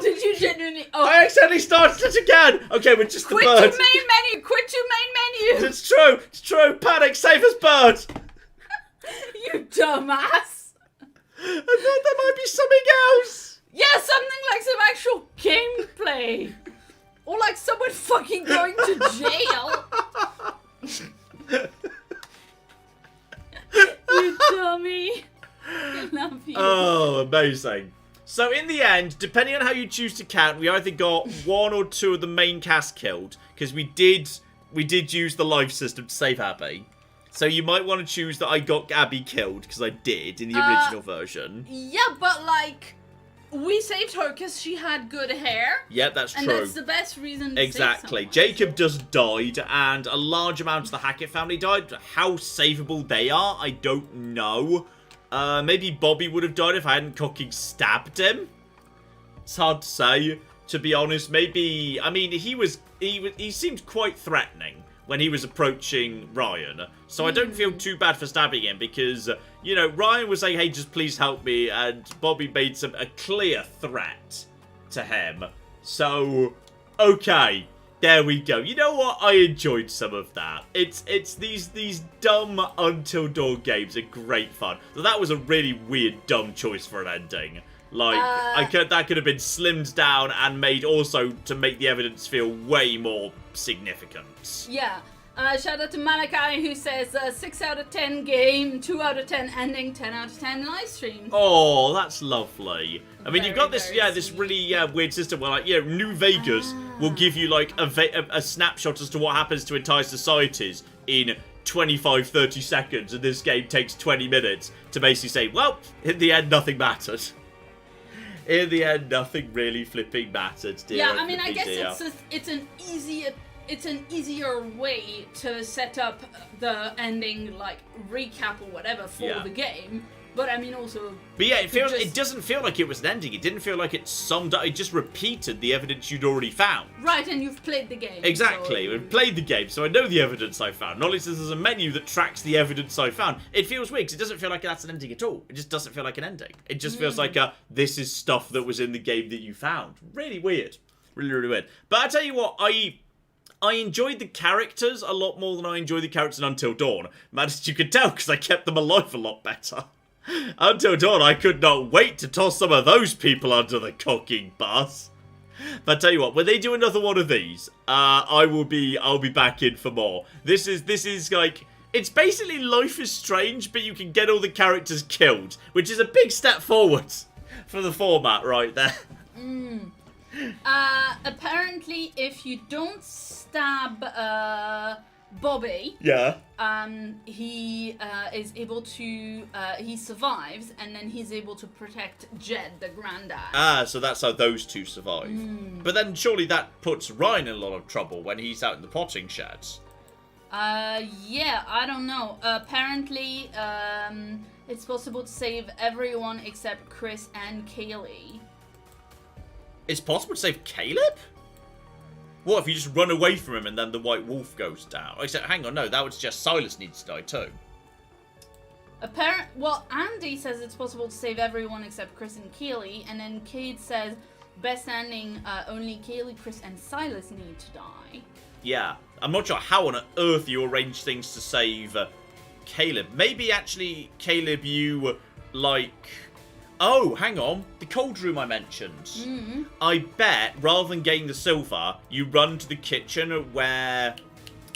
S2: Did you genuinely? Oh.
S1: I accidentally started it again. Okay, we're just
S2: Quit
S1: the bird.
S2: to main menu. Quit to main menu.
S1: It's true. It's true. Panic. Save us, bird.
S2: You dumbass.
S1: I thought there might be something else.
S2: Yeah, something like some actual gameplay. Or like someone fucking going to jail. You dummy. I love you.
S1: Oh, amazing. So in the end, depending on how you choose to count, we either got 1 or 2 of the main cast killed, because we did use the life system to save Abby. So you might want to choose that I got Abby killed, because I did in the original version.
S2: Yeah, but like, we saved her because she had good hair.
S1: Yeah, that's true.
S2: And that's the best reason to
S1: exactly.
S2: save someone.
S1: Jacob just died, and a large amount of the Hackett family died. How savable they are, I don't know. Maybe Bobby would have died if I hadn't fucking stabbed him. It's hard to say, to be honest. Maybe, I mean, he seemed quite threatening when he was approaching Ryan. So I don't feel too bad for stabbing him because, you know, Ryan was saying, hey, just please help me. And Bobby made a clear threat to him. So, okay. There we go. You know what? I enjoyed some of that. It's these dumb Until Dawn games are great fun. So that was a really weird, dumb choice for an ending. Like, that could have been slimmed down and made also to make the evidence feel way more significant.
S2: Yeah. Shout out to Malachi who says 6 out of 10 game, 2 out of 10 ending, 10 out of 10 live stream.
S1: Oh, that's lovely. I mean, you've got this, this really weird system where, like, New Vegas will give you, like, a snapshot as to what happens to entire societies in 25, 30 seconds, and this game takes 20 minutes to basically say, well, in the end, nothing mattered. In the end, nothing really flipping mattered, dear.
S2: Yeah, I mean, I guess it's an easier way to set up the ending, like, recap or whatever for the game. But, I mean, also...
S1: But, yeah, it doesn't feel like it was an ending. It didn't feel like it summed up. It just repeated the evidence you'd already found.
S2: Right, and you've played the game.
S1: Exactly.
S2: So...
S1: We've played the game, so I know the evidence I found. Not only says there's a menu that tracks the evidence I found. It feels weird, because it doesn't feel like that's an ending at all. It just doesn't feel like an ending. It just feels like this is stuff that was in the game that you found. Really weird. Really, really weird. But I tell you what, I enjoyed the characters a lot more than I enjoyed the characters in Until Dawn. As you could tell, because I kept them alive a lot better. Until Dawn, I could not wait to toss some of those people under the cocking bus. But I tell you what, when they do another one of these, I'll be back in for more. This is like, it's basically Life is Strange, but you can get all the characters killed, which is a big step forward for the format right there.
S2: Apparently, if you don't stab Bobby, he is able to he survives, and then he's able to protect Jed, the granddad.
S1: So that's how those two survive. But then surely that puts Ryan in a lot of trouble when he's out in the potting sheds.
S2: Yeah, I don't know. Apparently, it's possible to save everyone except Chris and Kaylee.
S1: It's possible to save Caleb? What if you just run away from him and then the White Wolf goes down? Except, hang on, no, that would suggest Silas needs to die too.
S2: Well, Andy says it's possible to save everyone except Chris and Keely, and then Cade says best ending, only Kaylee, Chris, and Silas need to die.
S1: Yeah, I'm not sure how on earth you arrange things to save Caleb. Maybe actually, Caleb, you like... Oh, hang on. The cold room I mentioned. I bet, rather than getting the silver, you run to the kitchen where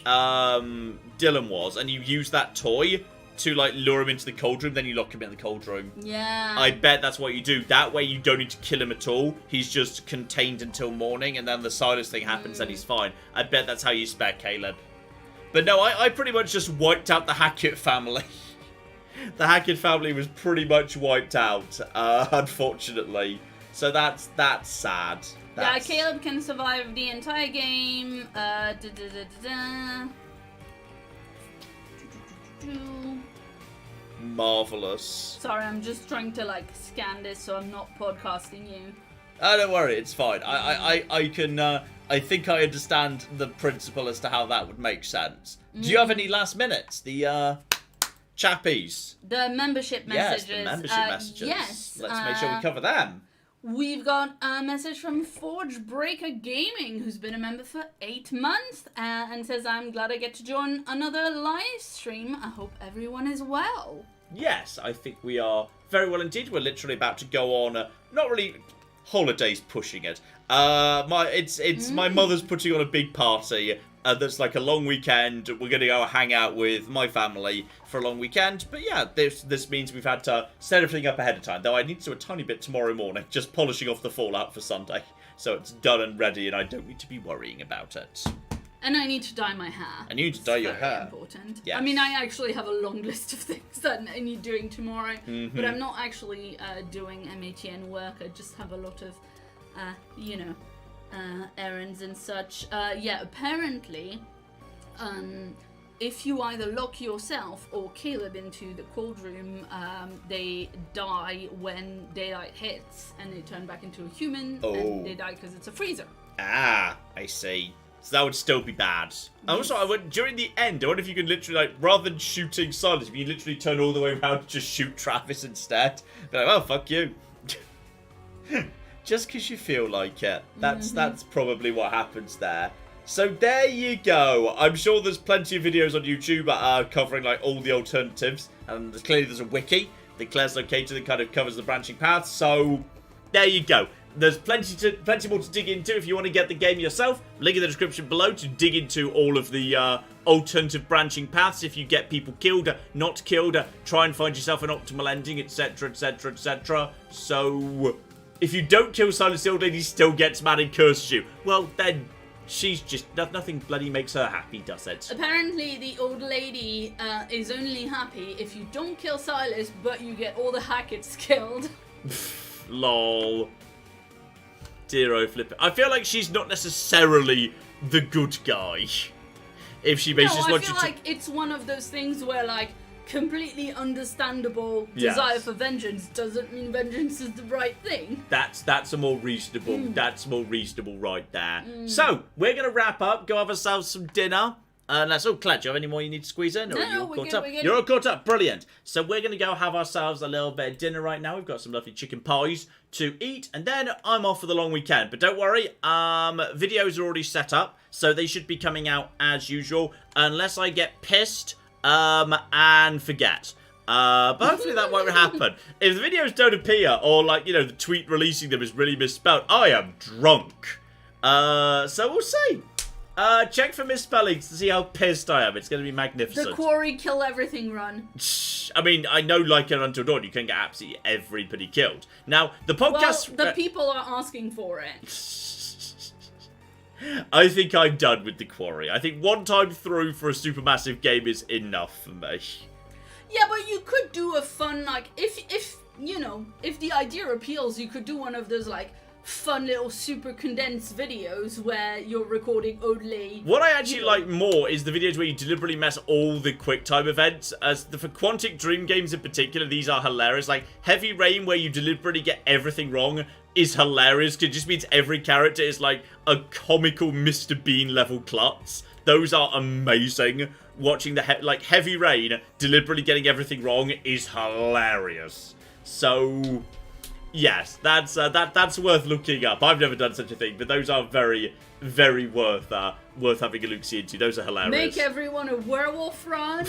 S1: Dylan was, and you use that toy to, like, lure him into the cold room, then you lock him in the cold room.
S2: Yeah.
S1: I bet that's what you do. That way you don't need to kill him at all. He's just contained until morning, and then the Silas thing happens, and he's fine. I bet that's how you spare Caleb. But no, I pretty much just wiped out the Hackett family. The Hackett family was pretty much wiped out, unfortunately. So that's sad.
S2: Yeah, Caleb can survive the entire game.
S1: Marvelous.
S2: Sorry, I'm just trying to, like, scan this so I'm not podcasting you.
S1: Oh, don't worry, it's fine. I can, I think I understand the principle as to how that would make sense. Do you have any last minutes? The, chappies.
S2: The membership messages.
S1: Yes, the membership messages.
S2: Yes.
S1: Let's make sure we cover them.
S2: We've got a message from Forge Breaker Gaming, who's been a member for 8 months, and says, I'm glad I get to join another live stream. I hope everyone is well.
S1: Yes, I think we are very well indeed. We're literally about to go on, not really holidays pushing it. My mother's putting on a big party. That's like a long weekend. We're going to go hang out with my family for a long weekend. But yeah, this means we've had to set everything up ahead of time. Though I need to do a tiny bit tomorrow morning, just polishing off the Fallout for Sunday. So it's done and ready, and I don't need to be worrying about it.
S2: And I need to dye my hair.
S1: And you need to dye your hair.
S2: Very important.
S1: Yes.
S2: I mean, I actually have a long list of things that I need doing tomorrow. But I'm not actually doing MATN work. I just have a lot of, errands and such. Yeah, apparently, if you either lock yourself or Caleb into the cold room, they die when daylight hits, and they turn back into a human, and they die because it's a freezer.
S1: Ah, I see. So that would still be bad. Also, during the end, I wonder if you can literally, like, rather than shooting Silas, if you literally turn all the way around and just shoot Travis instead. Be like, well, fuck you. Just because you feel like it. That's probably what happens there. So there you go. I'm sure there's plenty of videos on YouTube covering like all the alternatives. And clearly there's a wiki that Claire's located that kind of covers the branching paths. So there you go. There's plenty more to dig into if you want to get the game yourself. Link in the description below to dig into all of the alternative branching paths. If you get people killed, not killed, try and find yourself an optimal ending, etc, etc, etc. So if you don't kill Silence the Old Lady, still gets mad and curses you. Well, then she's just... nothing bloody makes her happy, does it?
S2: Apparently, the old lady is only happy if you don't kill Silas, but you get all the Hackett's killed.
S1: Lol. Dear Flip. I feel like she's not necessarily the good guy. If she basically
S2: I feel like it's one of those things where, like, completely understandable desire for vengeance doesn't mean vengeance is the right thing.
S1: That's a more reasonable. That's more reasonable right there. So we're gonna wrap up. Go have ourselves some dinner. That's all. Claire, do you have any more you need to squeeze in? Or
S2: No,
S1: are you all
S2: we're
S1: caught
S2: good,
S1: up?
S2: we're good.
S1: You're all caught up. Brilliant. So we're going to go have ourselves a little bit of dinner right now. We've got some lovely chicken pies to eat. And then I'm off for the long weekend. But don't worry. Videos are already set up. So they should be coming out as usual. Unless I get pissed and forget. But hopefully that won't happen. If the videos don't appear or, like, you know, the tweet releasing them is really misspelled, I am drunk. So we'll see. Check for misspellings to see how pissed I am. It's going to be magnificent.
S2: The Quarry kill everything run.
S1: I mean, I know like an Until Dawn, you can get absolutely everybody killed. Now, the podcast...
S2: Well, the people are asking for it.
S1: I think I'm done with the Quarry. I think one time through for a supermassive game is enough for me.
S2: Yeah, but you could do a fun, like, if you know, if the idea appeals, you could do one of those, like, fun little super condensed videos where you're recording only...
S1: What I actually like more is the videos where you deliberately mess all the quick time events. For Quantic Dream games in particular, these are hilarious. Like Heavy Rain, where you deliberately get everything wrong, is hilarious because it just means every character is like a comical Mr. Bean level klutz. Those are amazing. Watching the Heavy Rain deliberately getting everything wrong is hilarious. So yes, that's worth looking up. I've never done such a thing, but those are very, very worth having a look-see into. Those are hilarious.
S2: Make everyone a werewolf run.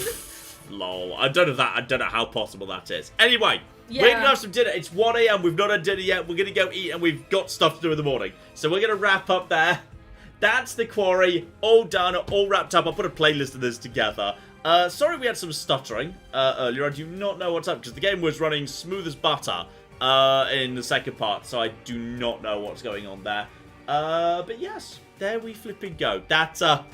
S1: Lol. I don't know how possible that is. Anyway, we're gonna have some dinner. It's 1 AM. We've not had dinner yet. We're gonna go eat, and we've got stuff to do in the morning. So we're gonna wrap up there. That's the Quarry, all done, all wrapped up. I'll put a playlist of this together. Sorry we had some stuttering earlier. I do not know what's up, because the game was running smooth as butter in the second part, so I do not know what's going on there. But yes, there we flipping go. That's a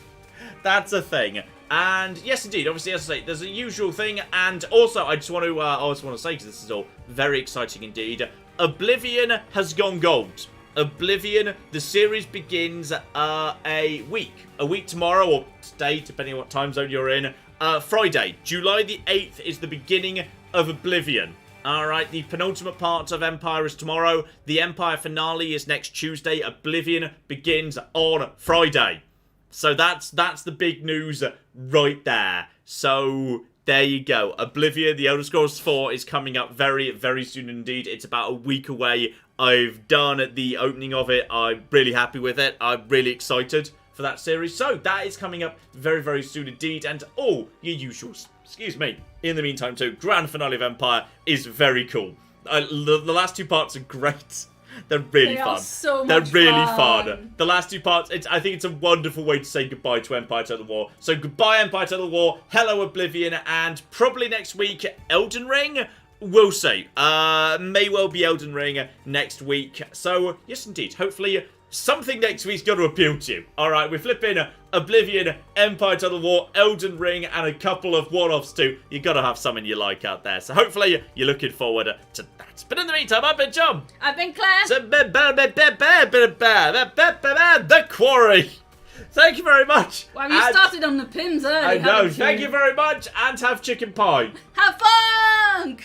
S1: thing. And yes, indeed, obviously, as I say, there's a usual thing, and also I just want to say, because this is all very exciting indeed, Oblivion has gone gold. Oblivion, the series begins a week tomorrow, or today, depending on what time zone you're in. Friday, July the 8th is the beginning of Oblivion. Alright, the penultimate part of Empire is tomorrow. The Empire finale is next Tuesday. Oblivion begins on Friday. So that's the big news right there. So there you go. Oblivion, The Elder Scrolls 4 is coming up very, very soon indeed. It's about a week away. I've done the opening of it. I'm really happy with it. I'm really excited for that series. So that is coming up very, very soon indeed. And all your usuals. Excuse me. In the meantime, too, grand finale of Empire is very cool. The last two parts are great. They're really fun.
S2: Are so
S1: They're
S2: much
S1: really
S2: fun.
S1: The last two parts, I think it's a wonderful way to say goodbye to Empire Total War. So goodbye Empire Total War, hello Oblivion, and probably next week, Elden Ring? We'll see. May well be Elden Ring next week. So, yes indeed, hopefully something next week's going to appeal to you. Alright, we're flipping Oblivion, Empire Total War, Elden Ring, and a couple of one-offs too. You got to have something you like out there. So hopefully you're looking forward to that. But in the meantime, I've been John.
S2: I've been Claire.
S1: The Quarry. Thank you very much.
S2: Wow, you started on the pins early.
S1: I know.
S2: haven't you?
S1: Thank you very much, and have chicken pie.
S2: Have fun!